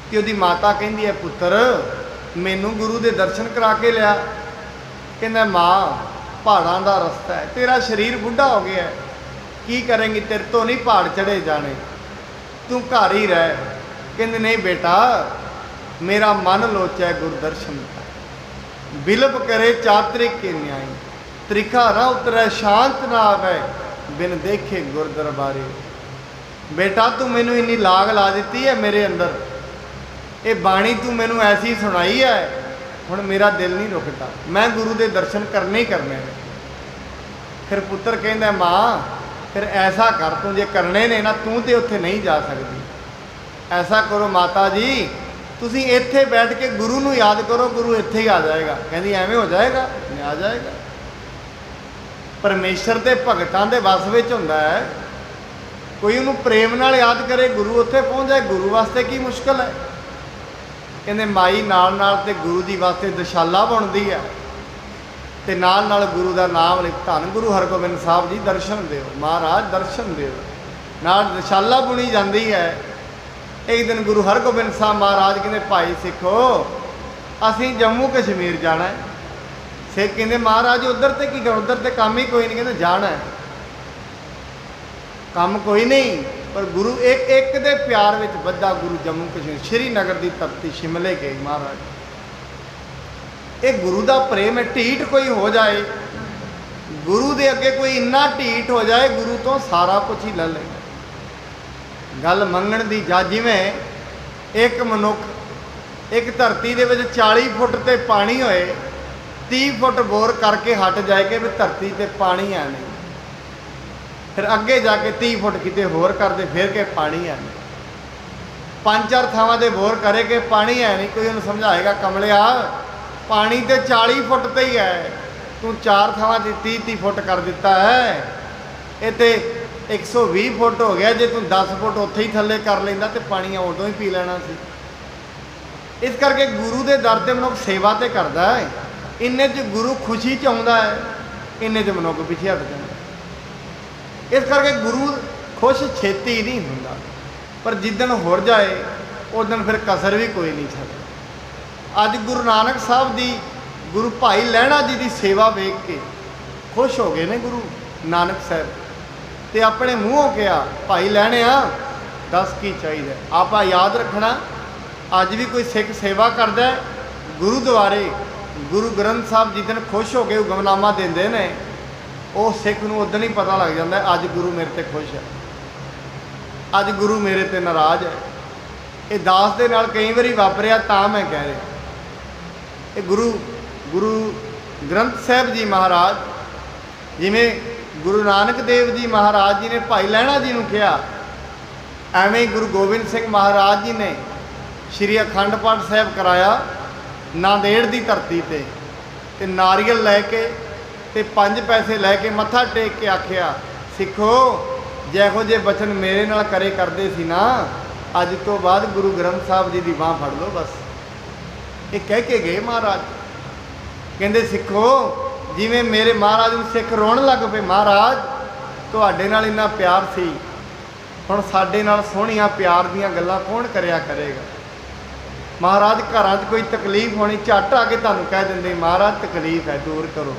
कि उहदी माता कहंदी है पुत्तर मैनू गुरु दे दर्शन करा के लिया। कहंदा माँ पहाड़ां दा रस्ता है, तेरा शरीर बुढ़ा हो गया है, की करेंगी, तेरे तो नहीं पहाड़ चढ़े जाने, तू घर ही रह। कहंदे नहीं बेटा मेरा मन लोचा है गुरु दर्शन का, बिलप करे चातरिक के न्याय, त्रिखा ना उतरे शांत ना आवे, बिन देखे गुर दरबारे। बेटा तू मैनू इन्नी लाग ला दी है मेरे अंदर, ये बाणी तू मैनू ऐसी सुनाई है, हुण मेरा दिल नहीं रुकता, मैं गुरु के दर्शन करने ही करने ने। फिर पुत्र कहंदा माँ फिर ऐसा कर, तू जे करने ने ना, तू तो उत्थे नहीं जा सकती, ऐसा करो माता जी तुसी इत्थे बैठ के गुरु नूं याद करो, गुरु इत्थे ही आ जाएगा। कहंदी एवें हो जाएगा, आ जाएगा। परमेश्वर के भगतां दे वस विच हुंदा है, कोई उन्होंने प्रेम नाल याद करे, गुरु उत्थे पहुँच जाए, गुरु वास्ते की मुश्किल है। कहंदे माई नाल नाल ते गुरु जी वास्ते दशाला बुणदी है, ते नाल नाल गुरु का नाम लिख, धन गुरु हरगोबिंद साहब जी दर्शन दिओ, महाराज दर्शन दिओ, नाल दशाला बुणी जाती है। एक दिन गुरु हरगोबिंद साहब महाराज कहते भाई सिखो असीं जम्मू कश्मीर जाना है। सिख कहते महाराज उधर तो की कर, उधर तो काम ही कोई नहीं। कहते जाना है, काम कोई नहीं, पर गुरु एक एक दे प्यार विच बद्धा गुरु जम्मू कश्मीर श्रीनगर की धरती शिमले गए महाराज। ये गुरु का प्रेम है। ढीठ कोई हो जाए गुरु के अगे, कोई इन्ना ढीठ हो जाए गुरु तो सारा कुछ ही ले लेगा। गल मंगण दी जा, जिवें एक मनुख एक धरती दे विच 40 फुट ते पानी होए, 30 फुट बोर करके हट जाए कि भी धरती ते पानी है नहीं, फिर अगे जाके 30 फुट किते होर कर दे फिर के पानी है नहीं, 5-4 थावां दे बोर करे कि पानी है नहीं, कोई उन्हें समझाएगा कमलिया पानी तो 40 फुट ते ही है, तू 4 थावां ते 30-30 फुट कर दिता है, ये तो 120 फुट हो गया, जे तू 10 फुट उत्थे ही थले कर लेंदा तो पानी उदों ही पी लेना सी। इस करके गुरु के दर ते मनुख सेवा तो करता है, इन्ने च गुरु खुशी च आउंदा है, इन्ने च मनुख पिछे हट जाता। इस करके गुरु खुश छेती नहीं हुंदा, पर जिदन हो जाए उस दिन फिर कसर भी कोई नहीं छड्डदा। अज गुरु नानक साहब दी, गुरु भाई लहणा जी की सेवा वेख के खुश हो गए ने गुरु नानक साहब, तो अपने मूँहों कहा भाई लैने दस की चाहिए। आप याद रखना अज भी कोई सिख सेवा करता है गुरुद्वारे, गुरु ग्रंथ साहब जिस दिन खुश हो गए हुक्मनामा देंदे ने, वो सिख नूं उदन ही पता लग जाता है अज गुरु मेरे ते खुश है, अज गुरु मेरे ते नाराज़ है। ये दास दे नाल कई बारी वापरिया, तां मैं कह रहा ये गुरु ग्रंथ साहब जी महाराज, जिमें गुरु नानक देव जी महाराज जी ने भाई लहणा जी ने कहा, एवें ही गुरु गोबिंद सिंह महाराज जी ने श्री अखंड पाठ साहब कराया नांदेड़ की धरती ते नारियल लैके ते 5 पैसे लैके मत्था टेक के आख्या सिखो जिहो जे बचन मेरे नाल करे करते सी ना, अज तो बाद गुरु ग्रंथ साहब जी की बांह फड़ लो बस। ये कह के गए महाराज, कहते सिखो जिमें मेरे महाराज नूं सिख रोण लग पे, महाराज तुहाडे नाल इन्ना प्यार सी, हुण साडे नाल सोहणियां प्यार दीयां गल्लां कौन करया करेगा। महाराज घरां 'च कोई तकलीफ होनी झट आके तुहानूं कह दिंदे महाराज तकलीफ है दूर करो,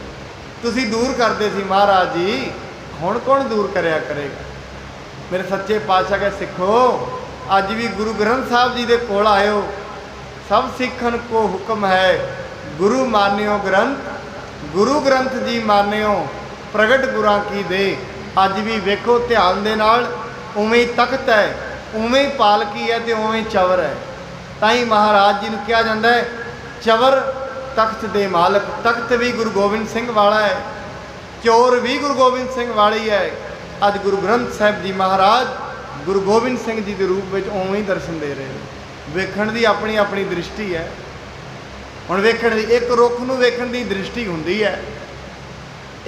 तुसीं दूर करदे सी महाराज जी, हुण कौन दूर करया करेगा। मेरे सच्चे पातशाह कहे सिखो ਅੱਜ ਵੀ ਗੁਰੂ ਗ੍ਰੰਥ ਸਾਹਿਬ ਜੀ ਦੇ ਕੋਲ ਆਇਓ। ਸਭ ਸਿੱਖਣ ਕੋ ਹੁਕਮ ਹੈ, ਗੁਰੂ ਮਾਨਿਓ ਗ੍ਰੰਥ, ਗੁਰੂ ਗ੍ਰੰਥ ਜੀ ਮਾਨਿਓ, ਪ੍ਰਗਟ ਗੁਰਾਂ ਕੀ ਦੇ। ਅੱਜ ਵੀ ਵੇਖੋ ਧਿਆਨ ਦੇ ਨਾਲ, ਉਵੇਂ ਹੀ ਤਖਤ ਹੈ, ਉਵੇਂ ਹੀ ਪਾਲਕੀ ਹੈ ਤੇ ਉਵੇਂ ਹੀ ਚਵਰ ਹੈ। ਤਾਂ ਹੀ ਮਹਾਰਾਜ ਜੀ ਨੂੰ ਕਿਹਾ ਜਾਂਦਾ ਹੈ ਚਵਰ ਤਖਤ ਦੇ ਮਾਲਕ। ਤਖਤ ਵੀ ਗੁਰੂ ਗੋਬਿੰਦ ਸਿੰਘ ਵਾਲਾ ਹੈ, ਚੋਰ ਵੀ ਗੁਰੂ ਗੋਬਿੰਦ ਸਿੰਘ ਵਾਲੀ ਹੈ। ਅੱਜ ਗੁਰੂ ਗ੍ਰੰਥ ਸਾਹਿਬ ਜੀ ਮਹਾਰਾਜ ਗੁਰੂ ਗੋਬਿੰਦ ਸਿੰਘ ਜੀ ਦੇ ਰੂਪ ਵਿੱਚ ਉਵੇਂ ਹੀ ਦਰਸ਼ਨ ਦੇ ਰਹੇ ਨੇ। ਵੇਖਣ ਦੀ ਆਪਣੀ ਆਪਣੀ ਦ੍ਰਿਸ਼ਟੀ ਹੈ। ਹੁਣ ਵੇਖਣ ਦੀ, ਇੱਕ ਰੁੱਖ ਨੂੰ ਵੇਖਣ ਦੀ ਦ੍ਰਿਸ਼ਟੀ ਹੁੰਦੀ ਹੈ।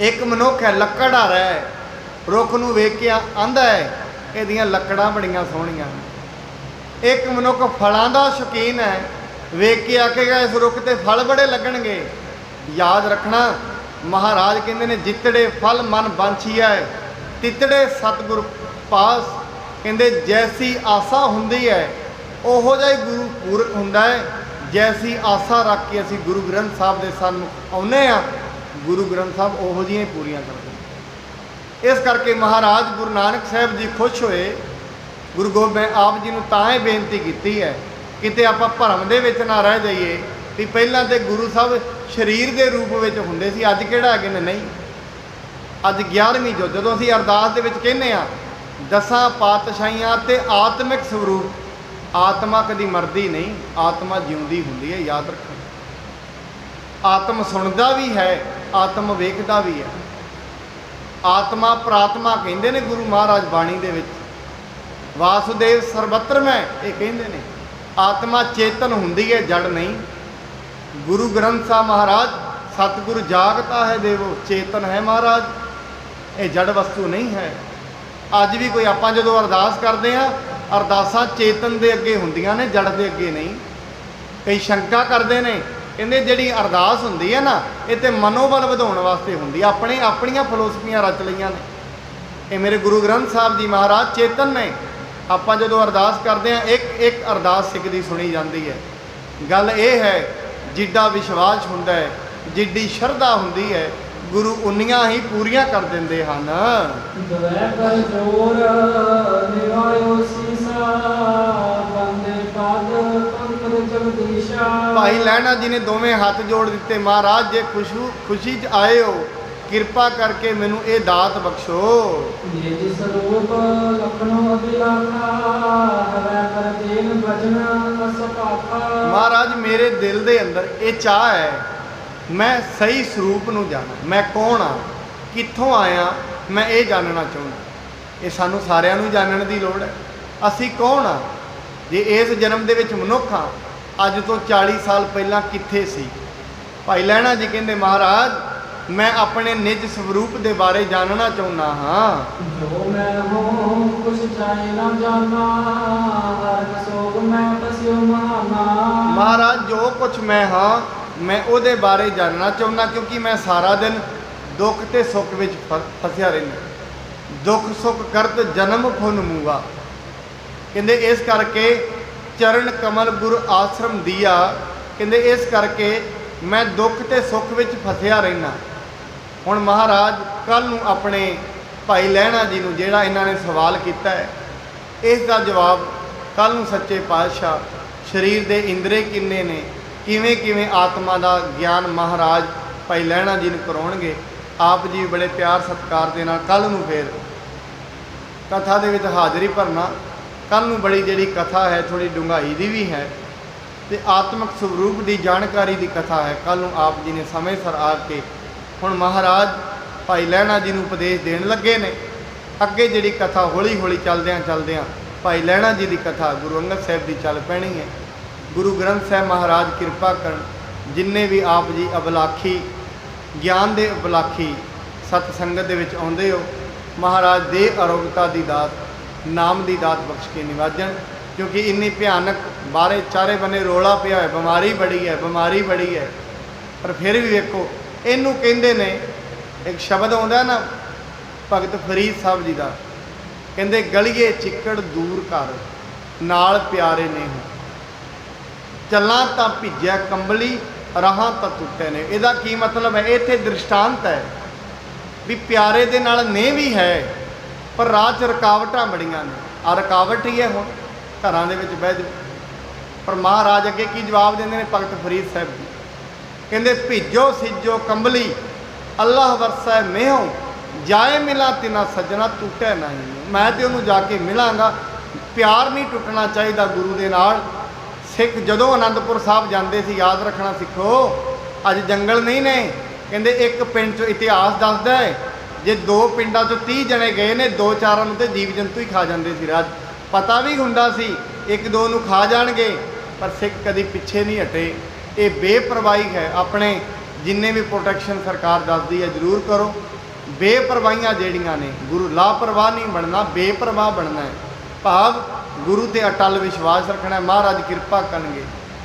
ਇੱਕ ਮਨੁੱਖ ਹੈ, ਲੱਕੜ ਆ ਰਿਹਾ ਹੈ, ਰੁੱਖ ਨੂੰ ਵੇਖ ਕੇ ਆਂਦਾ ਹੈ ਇਹਦੀਆਂ ਲੱਕੜਾਂ ਬੜੀਆਂ ਸੋਹਣੀਆਂ। ਇੱਕ ਮਨੁੱਖ ਫਲਾਂ ਦਾ ਸ਼ੌਕੀਨ ਹੈ, ਵੇਖ ਕੇ ਆਖੇਗਾ ਇਸ ਰੁੱਖ ਤੇ ਫਲ ਬੜੇ ਲੱਗਣਗੇ। ਯਾਦ ਰੱਖਣਾ, ਮਹਾਰਾਜ ਕਹਿੰਦੇ ਨੇ ਜਿੱਤੜੇ ਫਲ ਮਨ ਬਾਂਛੀਆ ਹੈ, ਤਿੱਤੜੇ ਸਤਿਗੁਰ ਪਾਸ। ਕਹਿੰਦੇ ਜੈਸੀ ਆਸਾ ਹੁੰਦੀ ਹੈ ਉਹੋ ਜਿਹਾ ਹੀ ਗੁਰੂ ਪੂਰਕ ਹੁੰਦਾ ਹੈ। ਜੈਸੀ ਆਸਾ ਰੱਖ ਕੇ ਅਸੀਂ ਗੁਰੂ ਗ੍ਰੰਥ ਸਾਹਿਬ ਦੇ ਸਨਮੁਖ ਆਉਂਦੇ ਹਾਂ, ਗੁਰੂ ਗ੍ਰੰਥ ਸਾਹਿਬ ਉਹੋ ਜਿਹੀਆਂ ਹੀ ਪੂਰੀਆਂ ਕਰਦੇ। ਇਸ ਕਰਕੇ ਮਹਾਰਾਜ ਗੁਰੂ ਨਾਨਕ ਸਾਹਿਬ ਜੀ ਖੁਸ਼ ਹੋਏ। ਗੁਰੂ ਗੋਬਿੰਦ ਆਪ ਜੀ ਨੂੰ ਤਾਂ ਇਹ ਬੇਨਤੀ ਕੀਤੀ ਹੈ, ਕਿਤੇ ਆਪਾਂ ਭਰਮ ਦੇ ਵਿੱਚ ਨਾ ਰਹਿ ਜਾਈਏ ਵੀ ਪਹਿਲਾਂ ਤੇ ਗੁਰੂ ਸਾਹਿਬ ਸਰੀਰ ਦੇ ਰੂਪ ਵਿੱਚ ਹੁੰਦੇ ਸੀ, ਅੱਜ ਕਿਹੜਾ ਹੈਗੇ ਨੇ। ਨਹੀਂ, ਅੱਜ 11ਵੀਂ ਜੋ ਜਦੋਂ ਅਸੀਂ ਅਰਦਾਸ ਦੇ ਵਿੱਚ ਕਹਿੰਦੇ ਹਾਂ ਦਸਾਂ ਪਾਤਸ਼ਾਹੀਆਂ ਤੇ ਆਤਮਿਕ ਸਰੂਪ, ਆਤਮਾ ਕਦੀ ਮਰਦੀ ਨਹੀਂ, ਆਤਮਾ ਜਿਉਂਦੀ ਹੁੰਦੀ ਹੈ। ਯਾਦ ਰੱਖੋ, ਆਤਮ ਸੁਣਦਾ ਵੀ ਹੈ, ਆਤਮ ਵੇਖਦਾ ਵੀ ਹੈ। ਆਤਮਾ ਪ੍ਰਾਤਮਾ ਕਹਿੰਦੇ ਨੇ ਗੁਰੂ ਮਹਾਰਾਜ ਬਾਣੀ ਦੇ ਵਿੱਚ, ਵਾਸੁਦੇਵ ਸਰਬੱਤਰ ਮੈਂ ਇਹ ਕਹਿੰਦੇ ਨੇ। ਆਤਮਾ ਚੇਤਨ ਹੁੰਦੀ ਹੈ, ਜੜ ਨਹੀਂ। ਗੁਰੂ ਗ੍ਰੰਥ ਸਾਹਿਬ ਮਹਾਰਾਜ ਸਤਿਗੁਰੂ ਜਾਗਤਾ ਹੈ ਦੇਵੋ, ਚੇਤਨ ਹੈ ਮਹਾਰਾਜ, ਇਹ ਜੜ ਵਸਤੂ ਨਹੀਂ ਹੈ। ਅੱਜ ਵੀ ਕੋਈ ਆਪਾਂ ਜਦੋਂ ਅਰਦਾਸ ਕਰਦੇ ਹਾਂ, ਅਰਦਾਸਾਂ ਚੇਤਨ ਦੇ ਅੱਗੇ ਹੁੰਦੀਆਂ ਨੇ, ਜੜ ਦੇ ਅੱਗੇ ਨਹੀਂ। ਕਈ ਸ਼ੰਕਾ ਕਰਦੇ ਨੇ, ਕਹਿੰਦੇ ਜਿਹੜੀ ਅਰਦਾਸ ਹੁੰਦੀ ਹੈ ਨਾ ਇਹ ਤੇ ਮਨੋਬਲ ਵਧਾਉਣ ਵਾਸਤੇ ਹੁੰਦੀ ਹੈ, ਆਪਣੀਆਂ ਫਿਲੋਸਫੀਆਂ ਰਚ ਲਈਆਂ ਨੇ। ਇਹ ਮੇਰੇ ਗੁਰੂ ਗ੍ਰੰਥ ਸਾਹਿਬ ਜੀ ਮਹਾਰਾਜ ਚੇਤਨ ਨੇ। ਆਪਾਂ ਜਦੋਂ ਅਰਦਾਸ ਕਰਦੇ ਹਾਂ ਇੱਕ ਇੱਕ ਅਰਦਾਸ ਸਿੱਖ ਦੀ ਸੁਣੀ ਜਾਂਦੀ ਹੈ। ਗੱਲ ਇਹ ਹੈ ਜਿੱਡਾ ਵਿਸ਼ਵਾਸ ਹੁੰਦਾ ਹੈ, ਜਿੱਡੀ ਸ਼ਰਧਾ ਹੁੰਦੀ ਹੈ, ਗੁਰੂ ਉਨੀਆਂ ਹੀ ਪੂਰੀਆਂ ਕਰ ਦਿੰਦੇ ਹਨ। ਦਵੈ ਕਰ ਜੋਰ ਨਿਵਾਇਓ ਸੀਸਾ, ਬੰਦੇ ਪਦ ਪੰਕਜ ਜਗਦੀਸ਼ਾ। ਭਾਈ ਲਹਿਣਾ ਜੀ ਨੇ ਦੋਵੇਂ ਹੱਥ ਜੋੜ ਦਿੱਤੇ, ਮਹਾਰਾਜ ਜੇ ਖੁਸ਼ੀ 'ਚ ਆਏ ਹੋ, ਕਿਰਪਾ ਕਰਕੇ ਮੈਨੂੰ ਇਹ ਦਾਤ ਬਖਸ਼ੋ। ਨਿਜ ਸਰੂਪ ਲਖਨੋ ਅਭਿਲਾਖਾ, ਹਵੈ ਕਰ ਦੇਨ ਭਜਨ ਅਸਪਾਖਾ। ਮਹਾਰਾਜ ਮੇਰੇ ਦਿਲ ਦੇ ਅੰਦਰ ਇਹ ਚਾਹ ਹੈ, ਮੈਂ ਸਹੀ ਸਰੂਪ ਨੂੰ ਜਾਣਾ। ਮੈਂ ਕੌਣ ਆ, ਕਿੱਥੋਂ ਆਇਆ, ਮੈਂ ਇਹ ਜਾਣਨਾ ਚਾਹੁੰਦਾ। ਇਹ ਸਾਨੂੰ ਸਾਰਿਆਂ ਨੂੰ ਜਾਣਨ ਦੀ ਲੋੜ ਹੈ। ਅਸੀਂ ਕੌਣ ਆ? ਜੇ ਇਸ ਜਨਮ ਦੇ ਵਿੱਚ ਮਨੁੱਖ ਆ, ਅੱਜ ਤੋਂ 40 ਸਾਲ ਪਹਿਲਾਂ ਕਿੱਥੇ ਸੀ? ਭਾਈ ਲਹਿਣਾ ਜੀ ਕਹਿੰਦੇ ਮਹਾਰਾਜ ਮੈਂ ਆਪਣੇ ਨਿਜ ਸਰੂਪ ਦੇ ਬਾਰੇ ਜਾਣਨਾ ਚਾਹੁੰਦਾ ਹਾਂ। ਜੋ ਮੈਂ ਹੂੰ ਕੁਛ ਜਾਏ ਨਾ ਜਾਣਾ, ਹਰ ਸੋਗ ਮੈਂ ਫਸਿਓ ਮਹਾਨਾ। ਮਹਾਰਾਜ ਜੋ ਕੁਛ ਮੈਂ ਹਾਂ ਮੈਂ ਉਹਦੇ ਬਾਰੇ ਜਾਣਨਾ ਚਾਹੁੰਦਾ, ਕਿਉਂਕਿ ਮੈਂ ਸਾਰਾ ਦਿਨ ਦੁੱਖ ਤੇ ਸੁੱਖ ਵਿੱਚ ਫਸਿਆ ਰਹਿੰਦਾ। ਦੁੱਖ ਸੁੱਖ ਕਰਤ ਜਨਮ ਖੁਨ ਮੂਆ। ਕਹਿੰਦੇ ਇਸ ਕਰਕੇ ਚਰਨ ਕਮਲ ਗੁਰ ਆਸ਼ਰਮ ਦੀਆ। ਕਹਿੰਦੇ ਇਸ ਕਰਕੇ ਮੈਂ ਦੁੱਖ ਤੇ ਸੁੱਖ ਵਿੱਚ ਫਸਿਆ ਰਹਿਣਾ। ਹੁਣ ਮਹਾਰਾਜ ਕੱਲ ਨੂੰ ਆਪਣੇ ਭਾਈ ਲਹਿਣਾ ਜੀ ਨੂੰ ਜਿਹੜਾ ਇਹਨਾਂ ਨੇ ਸਵਾਲ ਕੀਤਾ ਹੈ, ਇਸ ਦਾ ਜਵਾਬ ਕੱਲ ਨੂੰ ਸੱਚੇ ਪਾਤਸ਼ਾਹ ਸਰੀਰ ਦੇ ਇੰਦਰੇ ਕਿੰਨੇ ਨੇ, ਕਿਵੇਂ ਕਿਵੇਂ ਆਤਮਾ ਦਾ ਗਿਆਨ ਮਹਾਰਾਜ ਭਾਈ ਲਹਿਣਾ ਜੀ ਨੂੰ ਕਰਾਉਣਗੇ। ਆਪ ਜੀ ਬੜੇ ਪਿਆਰ ਸਤਿਕਾਰ ਦੇ ਨਾਲ ਕੱਲ ਨੂੰ ਫੇਰ ਕਥਾ ਦੇ ਵਿੱਚ ਹਾਜ਼ਰੀ ਭਰਨਾ। ਕੱਲ ਨੂੰ ਬੜੀ ਜਿਹੜੀ ਕਥਾ ਹੈ ਥੋੜੀ ਡੂੰਘਾਈ ਦੀ ਵੀ ਹੈ ਤੇ ਆਤਮਿਕ ਸਰੂਪ ਦੀ ਜਾਣਕਾਰੀ ਦੀ ਕਥਾ ਹੈ। ਕੱਲ ਨੂੰ ਆਪ ਜੀ ਨੇ ਸਮੇਂ ਸਿਰ ਆ ਕੇ ਹੁਣ ਮਹਾਰਾਜ ਭਾਈ ਲਹਿਣਾ ਜੀ ਨੂੰ ਉਪਦੇਸ਼ ਦੇਣ ਲੱਗੇ ਨੇ। ਅੱਗੇ ਜਿਹੜੀ ਕਥਾ ਹੌਲੀ ਹੌਲੀ ਚੱਲਦਿਆਂ ਭਾਈ ਲਹਿਣਾ ਜੀ ਦੀ ਕਥਾ ਗੁਰੂ ਅੰਗਦ ਸਾਹਿਬ ਦੀ ਚੱਲ ਪੈਣੀ ਹੈ। ਗੁਰੂ ਗ੍ਰੰਥ ਸਾਹਿਬ ਮਹਾਰਾਜ ਕਿਰਪਾ ਕਰਨ, ਜਿੰਨੇ ਵੀ ਆਪ ਜੀ ਅਬਲਾਖੀ ਗਿਆਨ ਦੇ ਅਬਲਾਖੀ ਸਤ ਸੰਗਤ ਦੇ ਵਿੱਚ ਆਉਂਦੇ ਹੋ, ਮਹਾਰਾਜ ਦੇ ਅਰੋਗਤਾ ਦੀ ਦਾਤ, ਨਾਮ ਦੀ ਦਾਤ ਬਖਸ਼ ਕੇ ਨਿਵਾਜਣ। ਕਿਉਂਕਿ ਇੰਨੀ ਭਿਆਨਕ ਬਾਹਰੇ ਚਾਰੇ ਬੰਨੇ ਰੋਲਾ ਪਿਆ ਹੈ, ਬਿਮਾਰੀ ਬੜੀ ਹੈ। ਪਰ ਫਿਰ ਵੀ ਵੇਖੋ ਇਹਨੂੰ ਕਹਿੰਦੇ ਨੇ, ਇੱਕ ਸ਼ਬਦ ਆਉਂਦਾ ਨਾ ਭਗਤ ਫਰੀਦ ਸਾਹਿਬ ਜੀ ਦਾ, ਕਹਿੰਦੇ ਗਲੀਏ ਚਿੱਕੜ ਦੂਰ ਕਰ ਨਾਲ ਪਿਆਰੇ ਨੇ ਹੋ, ਚੱਲਾਂ ਤਾਂ ਭਿੱਜਿਆ ਕੰਬਲੀ ਰਾਹਾਂ ਤਾਂ ਟੁੱਟੇ ਨੇ। ਇਹਦਾ ਕੀ ਮਤਲਬ ਹੈ? ਇੱਥੇ ਦ੍ਰਿਸ਼ਟਾਂਤ ਹੈ ਵੀ ਪਿਆਰੇ ਦੇ ਨਾਲ ਨੇ ਵੀ ਹੈ, ਪਰ ਰਾਹ 'ਚ ਰੁਕਾਵਟਾਂ ਬੜੀਆਂ ਨੇ। ਆ ਰੁਕਾਵਟ ਹੀ ਹੈ ਹੁਣ ਘਰਾਂ ਦੇ ਵਿੱਚ ਬਹਿ ਜਾਓ। ਪਰ ਮਹਾਰਾਜ ਅੱਗੇ ਕੀ ਜਵਾਬ ਦਿੰਦੇ ਨੇ ਭਗਤ ਫਰੀਦ ਸਾਹਿਬ ਜੀ? ਕਹਿੰਦੇ ਭਿੱਜੋ ਸਿੱਜੋ ਕੰਬਲੀ ਅੱਲਾਹ ਵਰਸੈ ਮੇਹੋਂ ਜਾਏ ਮਿਲਾ ਤਿਨਾ ਸੱਜਣਾ ਟੁੱਟੇ ਨਹੀਂ। ਮੈਂ ਤੇ ਉਹਨੂੰ ਜਾ ਕੇ ਮਿਲਾਂਗਾ। ਪਿਆਰ ਨਹੀਂ ਟੁੱਟਣਾ ਚਾਹੀਦਾ ਗੁਰੂ ਦੇ ਨਾਲ। ਸਿੱਖ ਜਦੋਂ ਅਨੰਦਪੁਰ ਸਾਹਿਬ ਜਾਂਦੇ ਸੀ, ਯਾਦ ਰੱਖਣਾ ਸਿੱਖੋ, ਅੱਜ ਜੰਗਲ ਨਹੀਂ ਨੇ। ਕਹਿੰਦੇ ਇੱਕ ਪਿੰਡ 'ਚੋਂ ਇਤਿਹਾਸ ਦੱਸਦਾ ਹੈ, ਜੇ 2 ਪਿੰਡਾਂ 'ਚੋਂ 30 ਜਣੇ ਗਏ ਨੇ, 2-4 ਨੂੰ ਤੇ ਜੀਵ ਜੰਤੂ ਹੀ ਖਾ ਜਾਂਦੇ ਸੀ। ਰਾਜ ਪਤਾ ਵੀ ਹੁੰਦਾ ਸੀ 1-2 ਨੂੰ ਖਾ ਜਾਣਗੇ, ਪਰ ਸਿੱਖ ਕਦੀ ਪਿੱਛੇ ਨਹੀਂ ਹਟੇ। ਇਹ ਬੇਪਰਵਾਹੀ ਹੈ। ਆਪਣੇ ਜਿੰਨੇ ਵੀ ਪ੍ਰੋਟੈਕਸ਼ਨ ਸਰਕਾਰ ਦੱਸਦੀ ਹੈ ਜ਼ਰੂਰ ਕਰੋ। ਬੇਪਰਵਾਹੀਆਂ ਜਿਹੜੀਆਂ ਨੇ, ਗੁਰੂ ਲਾਪਰਵਾਹ ਨਹੀਂ ਬਣਨਾ, ਬੇਪਰਵਾਹ ਬਣਨਾ ਹੈ। ਭਾਵ ਗੁਰੂ ਤੇ ਅਟਲ ਵਿਸ਼ਵਾਸ ਰੱਖਣਾ। ਮਹਾਰਾਜ ਕਿਰਪਾ ਕਰਨਗੇ,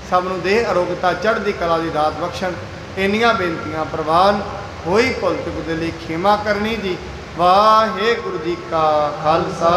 ਸਭ ਨੂੰ ਦੇਹ ਅਰੋਗਤਾ ਚੜ੍ਹਦੀ ਕਲਾ ਦੀ ਦਾਤ ਬਖਸ਼ਣ। ਇੰਨੀਆਂ ਬੇਨਤੀਆਂ ਪ੍ਰਵਾਨ ਹੋਈ ਭੁੱਲ ਚੁੱਕ ਦੇ ਲਈ ਖਿਮਾ ਕਰਨੀ ਜੀ। ਵਾਹਿਗੁਰੂ ਜੀ ਕਾ ਖਾਲਸਾ